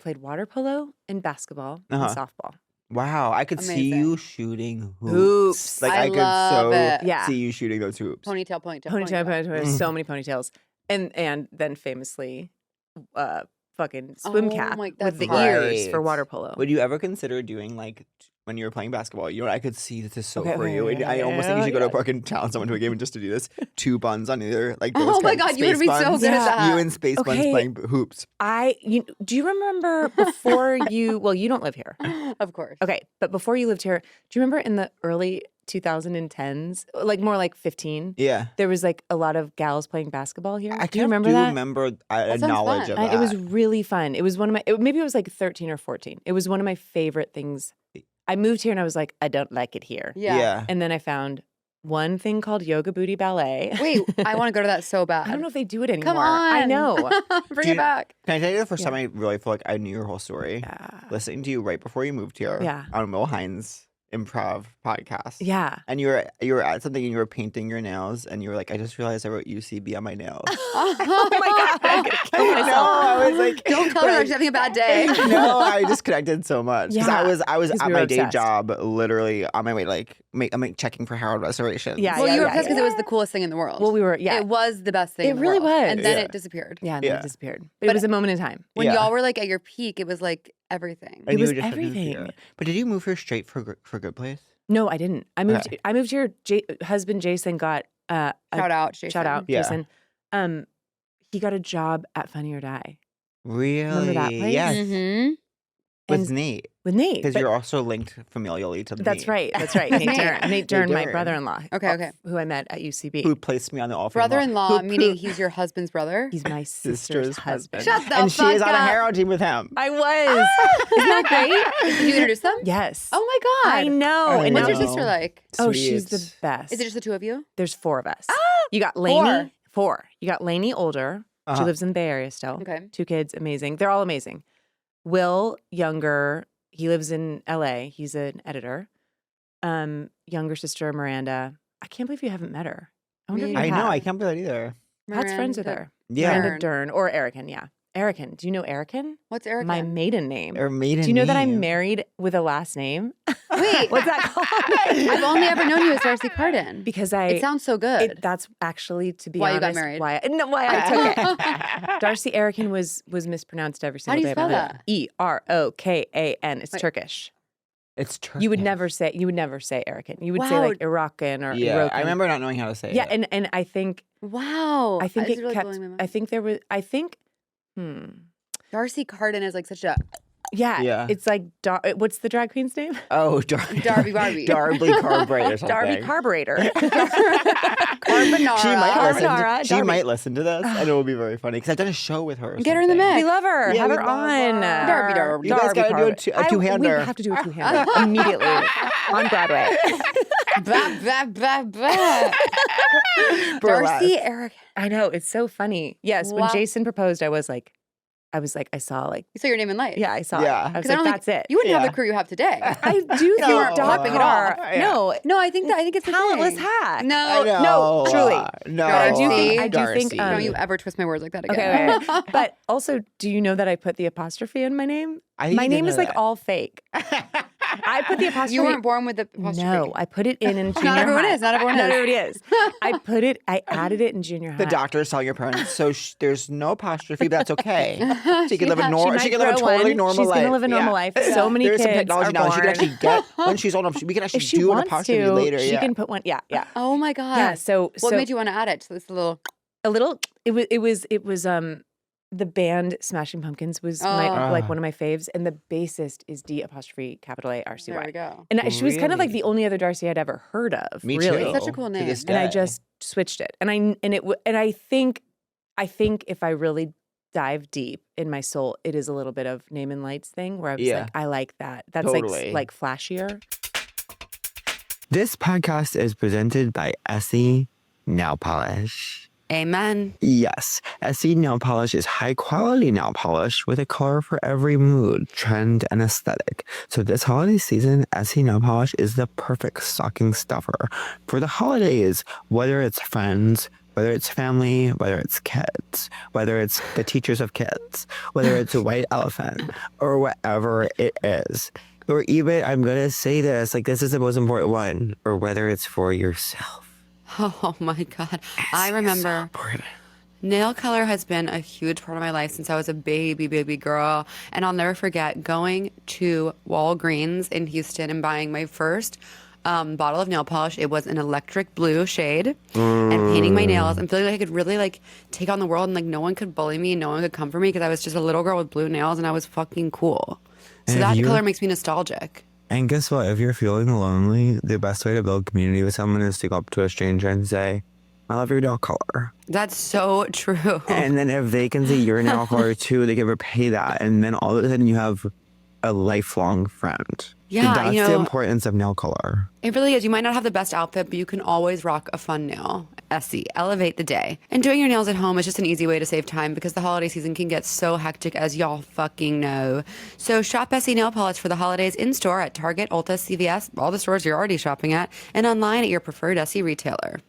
Speaker 5: played water polo and basketball and
Speaker 4: Uh-huh.
Speaker 5: softball.
Speaker 4: Wow, I could see
Speaker 3: Amazing.
Speaker 4: you shooting hoops.
Speaker 5: Hoops.
Speaker 4: Like
Speaker 3: I
Speaker 4: I, could
Speaker 3: love
Speaker 4: so
Speaker 3: it.
Speaker 5: Yeah.
Speaker 4: see you shooting those hoops.
Speaker 3: Ponytail.
Speaker 5: Ponytail, so many ponytails, and then famously, fucking swim
Speaker 3: Oh
Speaker 5: cap
Speaker 3: my-
Speaker 5: with
Speaker 3: that's
Speaker 5: the
Speaker 4: right.
Speaker 5: ears for water polo.
Speaker 4: Would you ever consider doing like when you were playing basketball? You know, I could see this is so
Speaker 5: Okay,
Speaker 4: for
Speaker 5: okay,
Speaker 4: you.
Speaker 5: okay,
Speaker 4: I almost think you
Speaker 5: okay,
Speaker 4: should go to a
Speaker 5: yeah.
Speaker 4: park and challenge someone to a game just to do this. 2 buns on either, like
Speaker 3: Oh
Speaker 4: those
Speaker 3: my
Speaker 4: kind of
Speaker 3: God, you would
Speaker 4: space
Speaker 3: be so
Speaker 4: buns.
Speaker 3: good at that.
Speaker 4: You and space buns
Speaker 5: Okay.
Speaker 4: playing hoops.
Speaker 5: Do you remember before you? Well, you don't live here.
Speaker 3: Of course.
Speaker 5: Okay, but before you lived here, do you remember in the early 2010s, like more like 15?
Speaker 4: Yeah.
Speaker 5: There was like a lot of gals playing basketball here.
Speaker 4: I
Speaker 5: do you remember that?
Speaker 4: remember a
Speaker 3: sounds
Speaker 4: knowledge
Speaker 3: fun.
Speaker 4: of
Speaker 5: I-
Speaker 4: that.
Speaker 5: It was really fun. It was one of my, maybe it was like 13 or 14. It was one of my favorite things. I moved here and I was like, I don't like it here.
Speaker 3: Yeah.
Speaker 5: And then I found one thing called Yoga Booty Ballet.
Speaker 3: Wait, I want to go to that so bad.
Speaker 5: I don't know if they do it anymore.
Speaker 3: Come on.
Speaker 5: I know.
Speaker 3: Bring
Speaker 4: Do
Speaker 3: it
Speaker 4: you-
Speaker 3: back.
Speaker 4: Can I tell you the first
Speaker 5: Yeah.
Speaker 4: time I really feel like I knew your whole story?
Speaker 5: Yeah.
Speaker 4: Listening to you right before you moved here.
Speaker 5: Yeah.
Speaker 4: On Will Hines' improv podcast.
Speaker 5: Yeah.
Speaker 4: And you were at something and you were painting your nails and you were like, I just realized I wrote UCB on my nails.
Speaker 3: Oh
Speaker 5: my God, I'm gonna kill
Speaker 4: I know.
Speaker 5: myself.
Speaker 4: I was like,
Speaker 3: Don't tell her
Speaker 4: but
Speaker 3: she's having a bad day.
Speaker 4: no, I just connected so much because
Speaker 5: Yeah,
Speaker 4: I was
Speaker 5: because
Speaker 4: at
Speaker 5: we were
Speaker 4: my day
Speaker 5: obsessed.
Speaker 4: job, literally on my way, like I'm like checking for Harold restorations.
Speaker 5: Yeah,
Speaker 3: Well, you were
Speaker 5: yeah,
Speaker 3: obsessed because
Speaker 5: yeah.
Speaker 3: it was the coolest thing in the world.
Speaker 5: Well, we were, yeah.
Speaker 3: It was the best thing.
Speaker 5: It
Speaker 3: in the
Speaker 5: really
Speaker 3: world.
Speaker 5: was.
Speaker 3: And then
Speaker 4: Yeah.
Speaker 3: it disappeared.
Speaker 5: Yeah, and then
Speaker 4: Yeah.
Speaker 5: it disappeared. But it
Speaker 3: But-
Speaker 5: was a moment in time.
Speaker 3: When
Speaker 4: Yeah.
Speaker 3: y'all were like at your peak, it was like everything.
Speaker 4: And
Speaker 5: It
Speaker 4: you
Speaker 5: was
Speaker 4: were just moved here.
Speaker 5: everything.
Speaker 4: But did you move here straight for Good Place?
Speaker 5: No, I didn't. I moved.
Speaker 4: Okay.
Speaker 5: I moved here. Husband Jason got a
Speaker 3: Shout out, Jason.
Speaker 5: shout out,
Speaker 4: Yeah.
Speaker 5: Jason. He got a job at Funny or Die
Speaker 4: Really?
Speaker 5: that place?
Speaker 4: Yes.
Speaker 3: Mm-hmm.
Speaker 4: With
Speaker 5: And-
Speaker 4: Nate.
Speaker 5: with Nate.
Speaker 4: Because
Speaker 5: but-
Speaker 4: you're also linked familially to
Speaker 5: That's
Speaker 4: Nate.
Speaker 5: right. That's right.
Speaker 3: Nate.
Speaker 5: Nate Dern. Nate Dern, my
Speaker 4: Dern.
Speaker 5: brother-in-law.
Speaker 3: Okay.
Speaker 5: Who I met at UCB.
Speaker 4: Who placed me on the all
Speaker 3: Brother-in-law, meaning he's your husband's brother.
Speaker 5: He's my sister's husband.
Speaker 3: Shut the
Speaker 4: And she
Speaker 3: fuck
Speaker 4: is on a
Speaker 3: up.
Speaker 4: Harold team with him.
Speaker 5: I was. Isn't that great?
Speaker 3: Did you introduce them?
Speaker 5: Yes.
Speaker 3: Oh my God.
Speaker 5: I know.
Speaker 4: I
Speaker 5: And
Speaker 3: What's
Speaker 5: now
Speaker 3: your sister like?
Speaker 5: Oh, she's the
Speaker 4: Sweet.
Speaker 5: best.
Speaker 3: Is it just the two of you?
Speaker 5: There's 4 of us. You got Lainey. 4. You got Lainey older. She
Speaker 4: Uh-huh.
Speaker 5: lives in the Bay Area still.
Speaker 3: Okay.
Speaker 5: 2 kids, amazing. They're all amazing. Will, younger, he lives in LA. He's an editor. Younger sister, Miranda. I can't believe you haven't met her. I wonder if you
Speaker 4: I know.
Speaker 5: have.
Speaker 4: I can't believe that either.
Speaker 5: Pat's friends with
Speaker 3: Miranda
Speaker 5: her.
Speaker 4: Yeah.
Speaker 5: Miranda Dern or Erican, yeah. Erican. Do you know Erican?
Speaker 3: What's Erica?
Speaker 5: My maiden name.
Speaker 4: Or maiden
Speaker 5: Do you know that I'm
Speaker 4: name.
Speaker 5: married with a last name?
Speaker 3: Wait.
Speaker 5: What's that called?
Speaker 3: I've only ever known you as D'Arcy Carden.
Speaker 5: Because
Speaker 3: It sounds so good.
Speaker 5: that's actually, to be
Speaker 3: Why you
Speaker 5: honest,
Speaker 3: got married.
Speaker 5: why I took it. D'Arcy Erican was mispronounced every
Speaker 3: How do
Speaker 5: single
Speaker 3: you
Speaker 5: day of my
Speaker 3: spell
Speaker 5: life. Erokan. It's
Speaker 3: Wait.
Speaker 5: Turkish.
Speaker 4: It's Turkish.
Speaker 5: You would never say Erican. You would say
Speaker 3: Wow.
Speaker 5: like Irakan or
Speaker 4: Yeah,
Speaker 5: Irokan.
Speaker 4: I remember not knowing how to say
Speaker 5: Yeah,
Speaker 4: it.
Speaker 5: and I think
Speaker 3: Wow.
Speaker 5: I think
Speaker 3: This is
Speaker 5: it
Speaker 3: really
Speaker 5: kept.
Speaker 3: blowing my mind.
Speaker 5: I think there was.
Speaker 3: D'Arcy Carden is like such a
Speaker 5: Yeah,
Speaker 4: Yeah.
Speaker 5: It's like what's the drag queen's name?
Speaker 4: Oh,
Speaker 3: Darby Barbie.
Speaker 4: Darby Carburetor or something.
Speaker 5: Darby Carburetor.
Speaker 3: Carbonara.
Speaker 4: She might
Speaker 5: Carbonara,
Speaker 4: listen. She
Speaker 5: Darby.
Speaker 4: might listen to this, and it will be very funny because I've done a show with her. or
Speaker 3: Get her in the
Speaker 4: something.
Speaker 3: mix.
Speaker 5: We love her.
Speaker 4: Yeah,
Speaker 5: Have
Speaker 4: we
Speaker 5: her
Speaker 4: love
Speaker 5: on.
Speaker 4: her.
Speaker 3: Darby, Darby.
Speaker 4: You guys gotta do
Speaker 5: Carburetor.
Speaker 4: a two-hander.
Speaker 5: We have to do a two-hander immediately on Broadway.
Speaker 3: Bah, bah, bah, bah.
Speaker 4: Burlesque.
Speaker 3: D'Arcy Erica.
Speaker 5: I know, it's so funny. Yes,
Speaker 3: Wow.
Speaker 5: when Jason proposed, I was like, I saw like,
Speaker 3: You saw your name in life.
Speaker 5: yeah, I saw
Speaker 4: Yeah.
Speaker 5: it. I was
Speaker 3: 'Cause I
Speaker 5: like,
Speaker 3: don't
Speaker 5: that's it.
Speaker 3: You wouldn't have
Speaker 4: Yeah.
Speaker 3: the career you have today.
Speaker 5: I do
Speaker 4: No.
Speaker 5: think
Speaker 4: You're
Speaker 3: topping it
Speaker 5: car.
Speaker 3: off.
Speaker 4: Yeah.
Speaker 5: No,
Speaker 3: I think it's a
Speaker 5: talentless
Speaker 3: thing.
Speaker 5: hack.
Speaker 4: I
Speaker 3: No,
Speaker 4: know.
Speaker 5: no, truly.
Speaker 4: No,
Speaker 3: I do think-
Speaker 5: I do think,
Speaker 4: D'Arcy.
Speaker 3: don't you ever twist my words like that again.
Speaker 5: Okay, okay. But also, do you know that I put the apostrophe in my name?
Speaker 4: I think
Speaker 5: My
Speaker 4: you did
Speaker 5: name
Speaker 4: know
Speaker 5: is like
Speaker 4: that.
Speaker 5: all fake. I put the apostrophe.
Speaker 3: You weren't born with the apostrophe.
Speaker 5: No, I put it in junior
Speaker 3: Not everyone
Speaker 5: high.
Speaker 3: is. Not everyone is.
Speaker 5: Not everybody is. I added it in junior high.
Speaker 4: The doctors tell your parents, so there's no apostrophe, but that's okay. She can live a
Speaker 5: She
Speaker 4: normal.
Speaker 5: might
Speaker 4: She can live a
Speaker 5: grow
Speaker 4: totally
Speaker 5: one.
Speaker 4: normal
Speaker 5: She's
Speaker 4: life.
Speaker 5: gonna live a normal life. So many
Speaker 4: There's
Speaker 5: kids
Speaker 4: some technology
Speaker 5: are
Speaker 4: now. She can
Speaker 5: born.
Speaker 4: actually get when she's old enough. We can actually
Speaker 5: If she
Speaker 4: do an
Speaker 5: wants
Speaker 4: apostrophe
Speaker 5: to,
Speaker 4: later.
Speaker 5: she
Speaker 4: Yeah.
Speaker 5: can put one. Yeah, yeah.
Speaker 3: Oh my god.
Speaker 5: Yeah, so
Speaker 3: what made you want to add it to this little?
Speaker 5: a little? It was the band Smashing Pumpkins was like one of my faves, and the bassist is D''A''R''C'Y.
Speaker 3: There we go.
Speaker 5: And she was kind of like
Speaker 4: Really?
Speaker 5: the only other D'Arcy I'd ever heard of.
Speaker 4: Me
Speaker 5: really.
Speaker 4: too.
Speaker 3: Such a cool
Speaker 4: To
Speaker 3: name.
Speaker 4: this
Speaker 5: And I
Speaker 4: day.
Speaker 5: just switched it. And I think if I really dive deep in my soul, it is a little bit of name and lights thing where I was
Speaker 4: Yeah.
Speaker 5: like, I like that. That's
Speaker 4: Totally.
Speaker 5: like flashier.
Speaker 6: This podcast is presented by Essie Nail Polish.
Speaker 3: Amen.
Speaker 6: Yes, Essie Nail Polish is high quality nail polish with a color for every mood, trend, and aesthetic. So this holiday season, Essie Nail Polish is the perfect stocking stuffer for the holidays, whether it's friends, whether it's family, whether it's kids, whether it's the teachers of kids, whether it's a white elephant, or whatever it is. Or even, I'm going to say this, like this is the most important one, or whether it's for yourself.
Speaker 3: Oh my god. I remember nail color has been a huge part of my life since I was a baby girl, and I'll never forget going to Walgreens in Houston and buying my first bottle of nail polish. It was an electric blue shade, and painting my nails and feeling like I could really like take on the world, and like no one could bully me, no one could come for me because I was just a little girl with blue nails and I was fucking cool. So
Speaker 6: And
Speaker 3: that
Speaker 6: you-
Speaker 3: color makes me nostalgic.
Speaker 6: And guess what? If you're feeling lonely, the best way to build community with someone is to go up to a stranger and say, I love your nail color.
Speaker 3: That's so true.
Speaker 6: And then if they can see your nail color too, they can repay that. And then all of a sudden you have a lifelong friend.
Speaker 3: Yeah,
Speaker 6: That's
Speaker 3: you know,
Speaker 6: the importance of nail color.
Speaker 3: It really is. You might not have the best outfit, but you can always rock a fun nail. Essie, elevate the day. And doing your nails at home is just an easy way to save time because the holiday season can get so hectic, as y'all fucking know. So shop Essie nail polish for the holidays in store at Target, Ulta, CVS, all the stores you're already shopping at, and online at your preferred Essie retailer.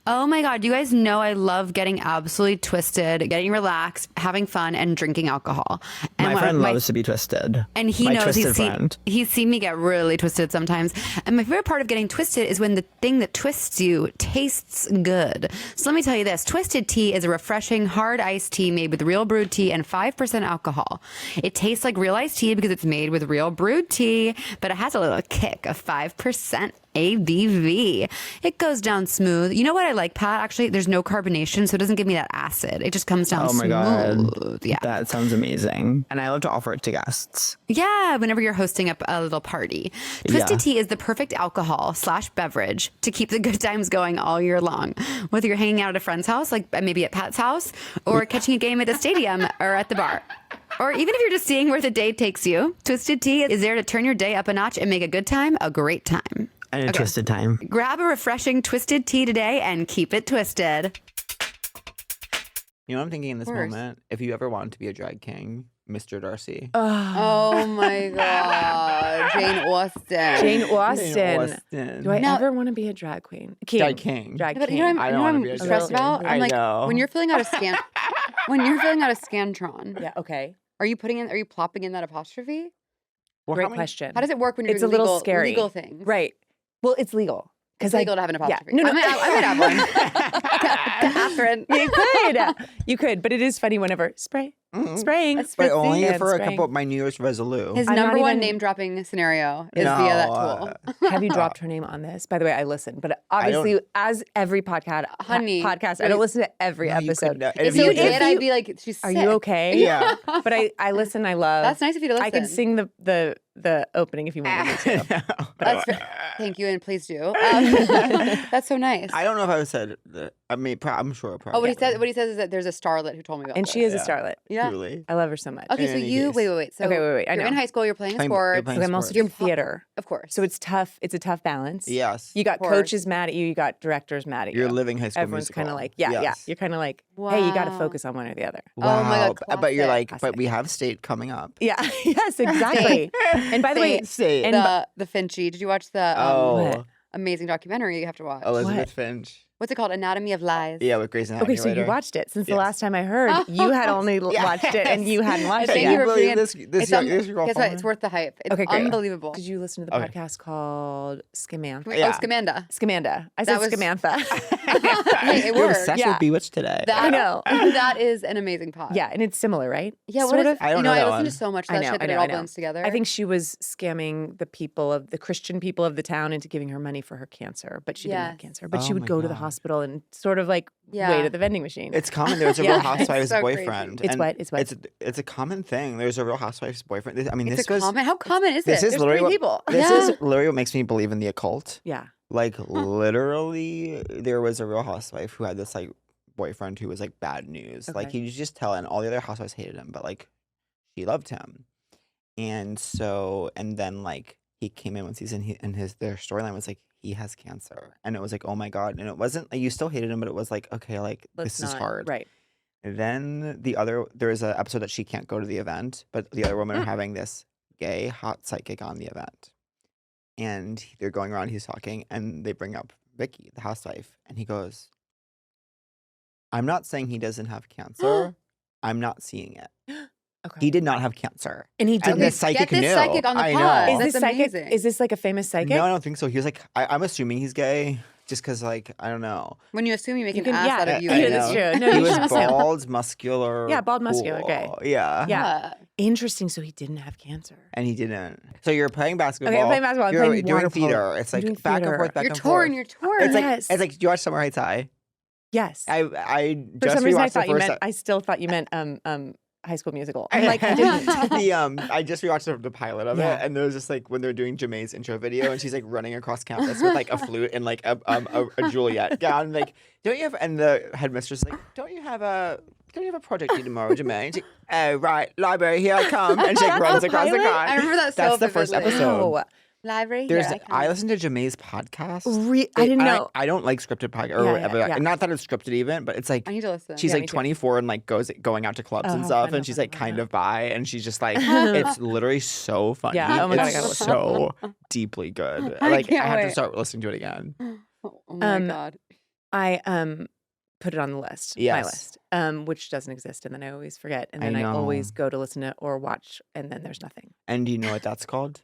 Speaker 3: Oh my God, you guys know I love getting absolutely twisted, getting relaxed, having fun, and drinking alcohol. And
Speaker 6: My
Speaker 3: one
Speaker 6: friend
Speaker 3: of
Speaker 6: loves to be twisted.
Speaker 3: And he
Speaker 6: My
Speaker 3: knows
Speaker 6: twisted friend.
Speaker 3: he's seen me get really twisted sometimes. And my favorite part of getting twisted is when the thing that twists you tastes good. So let me tell you this. Twisted tea is a refreshing hard iced tea made with real brewed tea and 5% alcohol. It tastes like real iced tea because it's made with real brewed tea, but it has a little kick of 5% ABV. It goes down smooth. You know what I like, Pat? Actually, there's no carbonation, so it doesn't give me that acid. It just comes down
Speaker 6: Oh my
Speaker 3: smooth.
Speaker 6: God.
Speaker 3: Yeah.
Speaker 6: That sounds amazing. And I love to offer it to guests.
Speaker 3: Yeah, whenever you're hosting up a little party. Twisted
Speaker 6: Yeah.
Speaker 3: tea is the perfect alcohol/beverage to keep the good times going all year long. Whether you're hanging out at a friend's house, like maybe at Pat's house, or catching a game at the stadium or at the bar. Or even if you're just seeing where the day takes you, Twisted tea is there to turn your day up a notch and make a good time a great time.
Speaker 6: And a twisted time.
Speaker 3: Grab a refreshing Twisted tea today and keep it twisted.
Speaker 4: You know what I'm thinking in this
Speaker 3: Worse.
Speaker 4: moment? If you ever wanted to be a drag king, Mr. D'Arcy.
Speaker 3: Oh my God. Jane Austen.
Speaker 5: Jane Austen.
Speaker 4: Austen.
Speaker 5: Do I
Speaker 3: Now-
Speaker 5: ever want to be a drag queen?
Speaker 4: Drag king.
Speaker 5: Drag
Speaker 3: But
Speaker 5: king.
Speaker 3: you know
Speaker 4: I
Speaker 3: what
Speaker 4: don't
Speaker 3: I'm
Speaker 4: wanna be a
Speaker 3: stressed
Speaker 5: drag
Speaker 3: about?
Speaker 5: queen.
Speaker 3: I'm
Speaker 4: I
Speaker 3: like,
Speaker 4: know.
Speaker 3: when you're filling out a scan, When you're filling out a Scantron,
Speaker 5: Yeah. Okay.
Speaker 3: are you plopping in that apostrophe?
Speaker 4: Well,
Speaker 5: Great
Speaker 4: how many-
Speaker 5: question.
Speaker 3: How does it work when you're
Speaker 5: It's a
Speaker 3: doing
Speaker 5: little scary.
Speaker 3: legal things?
Speaker 5: Right. Well, it's legal.
Speaker 3: It's legal to have an apostrophe.
Speaker 5: No, no.
Speaker 3: I might have one. Catherine.
Speaker 5: You could, but it is funny whenever spraying.
Speaker 4: But only
Speaker 5: and
Speaker 4: for a
Speaker 5: spraying.
Speaker 4: couple of my New Year's resolutions.
Speaker 3: His
Speaker 5: I'm not
Speaker 3: number one
Speaker 5: even-
Speaker 3: name dropping scenario is via that tool.
Speaker 5: Have you dropped her name on this? By the way, I listen, but obviously, as every podcast,
Speaker 3: Honey,
Speaker 5: I don't listen to every
Speaker 4: No, you
Speaker 5: episode.
Speaker 4: could not.
Speaker 3: If
Speaker 4: you
Speaker 3: you
Speaker 4: did-
Speaker 3: did, I'd be like, she's
Speaker 5: Are
Speaker 3: sick.
Speaker 5: you okay?
Speaker 4: Yeah.
Speaker 5: But I listen. I love.
Speaker 3: That's nice of you to listen.
Speaker 5: I can sing the opening if you want me to.
Speaker 4: No.
Speaker 3: Thank you, and please do. That's so nice.
Speaker 4: I don't know if I said that. I mean, I'm sure. Probably.
Speaker 3: Oh, what he says is that there's a starlet who told me about
Speaker 5: And
Speaker 3: this.
Speaker 5: she is a
Speaker 4: Yeah.
Speaker 5: starlet.
Speaker 3: Yeah.
Speaker 4: Truly.
Speaker 5: I love her so much.
Speaker 3: Okay,
Speaker 4: In
Speaker 3: so
Speaker 4: any
Speaker 3: you
Speaker 4: case.
Speaker 3: wait. So
Speaker 5: Okay, wait, I
Speaker 3: you're
Speaker 5: know.
Speaker 3: in high school. You're playing
Speaker 4: You're
Speaker 3: sports,
Speaker 4: playing
Speaker 5: Okay, I'm also
Speaker 4: sports.
Speaker 5: doing theater,
Speaker 3: of course.
Speaker 5: so it's tough. It's a tough balance.
Speaker 4: Yes.
Speaker 5: You got
Speaker 3: course.
Speaker 5: coaches mad at you. You got directors mad at you.
Speaker 4: You're living High School
Speaker 5: Everyone's
Speaker 4: Musical.
Speaker 5: kind of like, yeah.
Speaker 4: Yes.
Speaker 5: You're kind of like, hey, you got to
Speaker 3: Wow.
Speaker 5: focus on one or the other.
Speaker 3: Oh my God,
Speaker 4: But you're
Speaker 3: classic.
Speaker 4: like, but we have state coming up.
Speaker 5: Yeah. Yes, exactly. And by the way,
Speaker 4: State.
Speaker 5: and-
Speaker 3: the Finchy. Did you watch the
Speaker 4: Oh,
Speaker 3: amazing documentary you have to watch?
Speaker 4: Elizabeth
Speaker 5: What?
Speaker 4: Finch.
Speaker 3: What's it called? Anatomy of Lies.
Speaker 4: Yeah, with Grey's Anatomy.
Speaker 5: okay, so you
Speaker 4: later.
Speaker 5: watched it since the
Speaker 4: Yes.
Speaker 5: last time I heard. You had only watched it and you hadn't watched
Speaker 3: Thank
Speaker 5: it
Speaker 3: you
Speaker 5: yet.
Speaker 3: for being.
Speaker 4: this
Speaker 3: It's
Speaker 4: girl
Speaker 3: guess what? It's worth the hype. It's
Speaker 5: Okay, great.
Speaker 3: unbelievable.
Speaker 5: Did you listen to the
Speaker 4: Okay.
Speaker 5: podcast called Scamantha?
Speaker 3: Wait,
Speaker 4: Yeah.
Speaker 3: Oh, Scamanda.
Speaker 5: Scamanda. I
Speaker 3: That
Speaker 5: said
Speaker 3: was-
Speaker 5: Scamantha.
Speaker 3: Hey, it
Speaker 4: You're
Speaker 3: works.
Speaker 4: obsessed
Speaker 5: Yeah.
Speaker 4: with Bewitched today.
Speaker 5: I know.
Speaker 3: That is an amazing pod.
Speaker 5: Yeah, and it's similar, right?
Speaker 3: Yeah. What
Speaker 5: Sort
Speaker 3: is?
Speaker 5: of.
Speaker 4: I don't
Speaker 3: you
Speaker 4: know
Speaker 3: know, I
Speaker 4: that
Speaker 3: listen
Speaker 4: one.
Speaker 3: to so much
Speaker 5: I
Speaker 3: of that
Speaker 5: know,
Speaker 3: shit
Speaker 5: I
Speaker 3: that
Speaker 5: know,
Speaker 3: it all
Speaker 5: I know.
Speaker 3: blends together.
Speaker 5: I think she was scamming the Christian people of the town into giving her money for her cancer, but she didn't have
Speaker 3: Yes.
Speaker 5: cancer. But
Speaker 4: Oh
Speaker 5: she would
Speaker 4: my
Speaker 5: go to the
Speaker 4: God.
Speaker 5: hospital and sort of like
Speaker 3: Yeah.
Speaker 5: wait at the vending machine.
Speaker 4: It's common. There's a
Speaker 5: Yeah.
Speaker 4: Real Housewives
Speaker 3: so crazy.
Speaker 4: boyfriend.
Speaker 5: It's
Speaker 4: and
Speaker 5: what? It's what?
Speaker 4: It's a common thing. There's a Real Housewives boyfriend. I mean,
Speaker 3: it's
Speaker 4: this
Speaker 3: a
Speaker 4: was.
Speaker 3: common. How common is
Speaker 4: This
Speaker 3: it?
Speaker 4: is
Speaker 3: There's
Speaker 4: literally
Speaker 3: three
Speaker 4: what-
Speaker 3: people.
Speaker 4: This
Speaker 3: Yeah.
Speaker 4: is literally what makes me believe in the occult.
Speaker 5: yeah.
Speaker 4: Like literally, there was a Real Housewife who had this like boyfriend who was like bad news. Like
Speaker 5: Okay.
Speaker 4: you just tell, and all the other housewives hated him, but like she loved him. And so, and then like he came in one season, and their storyline was like he has cancer, and it was like oh my God, and it wasn't like you still hated him, but it was like okay, like
Speaker 5: Let's
Speaker 4: this is
Speaker 5: not-
Speaker 4: hard.
Speaker 5: Right.
Speaker 4: Then there is an episode that she can't go to the event, but the other women are having this gay hot psychic on the event. And they're going around, he's talking, and they bring up Vicky, the housewife, and he goes, I'm not saying he doesn't have cancer. I'm not seeing it.
Speaker 5: Okay.
Speaker 4: He did not have cancer.
Speaker 5: And he
Speaker 4: And
Speaker 5: didn't.
Speaker 4: the psychic
Speaker 3: Get this
Speaker 4: knew.
Speaker 3: psychic on the
Speaker 4: I
Speaker 3: pod.
Speaker 4: know.
Speaker 5: Is
Speaker 3: That's
Speaker 5: this psychic?
Speaker 3: amazing.
Speaker 5: Is this like a famous psychic?
Speaker 4: No, I don't think so. He was like, I'm assuming he's gay just because, like, I don't know.
Speaker 3: When you assume you make
Speaker 5: You
Speaker 3: an
Speaker 5: can-
Speaker 3: ass
Speaker 5: yeah,
Speaker 3: out of you.
Speaker 4: I
Speaker 5: yeah,
Speaker 4: know.
Speaker 5: that's true. No,
Speaker 4: He
Speaker 5: you
Speaker 4: was
Speaker 5: shouldn't assume.
Speaker 4: bald, muscular.
Speaker 5: Yeah, bald, muscular, gay.
Speaker 4: cool. Yeah.
Speaker 5: Yeah. Interesting. So he didn't have cancer.
Speaker 4: And he didn't. So you're playing basketball.
Speaker 5: Okay, I'm playing basketball. I'm
Speaker 4: You're
Speaker 5: playing
Speaker 4: doing
Speaker 5: water polo.
Speaker 4: theater. It's
Speaker 5: I'm
Speaker 4: like
Speaker 5: doing
Speaker 4: back and
Speaker 5: theater.
Speaker 4: forth, back
Speaker 3: You're
Speaker 4: and
Speaker 3: torn.
Speaker 4: forth.
Speaker 3: You're torn.
Speaker 4: It's like
Speaker 5: Yes.
Speaker 4: it's like do you watch Summer Heights High?
Speaker 5: Yes.
Speaker 4: I
Speaker 5: For
Speaker 4: just
Speaker 5: some reason, I
Speaker 4: rewatched
Speaker 5: thought
Speaker 4: the
Speaker 5: you
Speaker 4: first.
Speaker 5: meant. I still thought you meant High School Musical. I'm like, I didn't.
Speaker 4: I just rewatched the pilot of
Speaker 5: Yeah.
Speaker 4: it, and there was just like when they're doing Jamae's intro video, and she's like running across campus with like a flute and like a Juliet gown. Like, don't you have? And the headmistress is like, don't you have a project due tomorrow, Jamae? And she's like, oh right, library, here I come, and she like runs across the
Speaker 5: pilot?
Speaker 4: car.
Speaker 3: I remember that so
Speaker 4: That's the first
Speaker 3: vividly.
Speaker 4: episode.
Speaker 5: Wow.
Speaker 3: Library.
Speaker 4: There's
Speaker 3: here
Speaker 4: I
Speaker 3: come.
Speaker 4: listened to Jamae's podcast.
Speaker 5: I didn't know.
Speaker 4: I don't like scripted podcasts or
Speaker 5: Yeah,
Speaker 4: whatever.
Speaker 5: yeah.
Speaker 4: Not that it's scripted even, but it's like
Speaker 3: I need to listen.
Speaker 4: she's
Speaker 5: Yeah, me
Speaker 4: like
Speaker 5: too.
Speaker 4: 24 and like going out to clubs
Speaker 5: Oh,
Speaker 4: and
Speaker 5: how
Speaker 4: stuff,
Speaker 5: fun,
Speaker 4: and
Speaker 5: how
Speaker 4: she's
Speaker 5: fun,
Speaker 4: like
Speaker 5: how
Speaker 4: kind
Speaker 5: fun.
Speaker 4: of bi, and she's just like it's literally so funny.
Speaker 5: Yeah, oh my God, I
Speaker 4: it's
Speaker 5: gotta listen.
Speaker 4: so deeply good.
Speaker 3: I
Speaker 4: Like I
Speaker 3: can't
Speaker 4: have to
Speaker 3: wait.
Speaker 4: start listening to it again.
Speaker 3: Oh my
Speaker 5: Um,
Speaker 3: God.
Speaker 5: I put it on the list, my
Speaker 4: Yes.
Speaker 5: list, which doesn't exist, and then I always forget, and
Speaker 4: I
Speaker 5: then I,
Speaker 4: know.
Speaker 5: always go to listen to or watch, and then there's nothing.
Speaker 4: And do you know what that's called?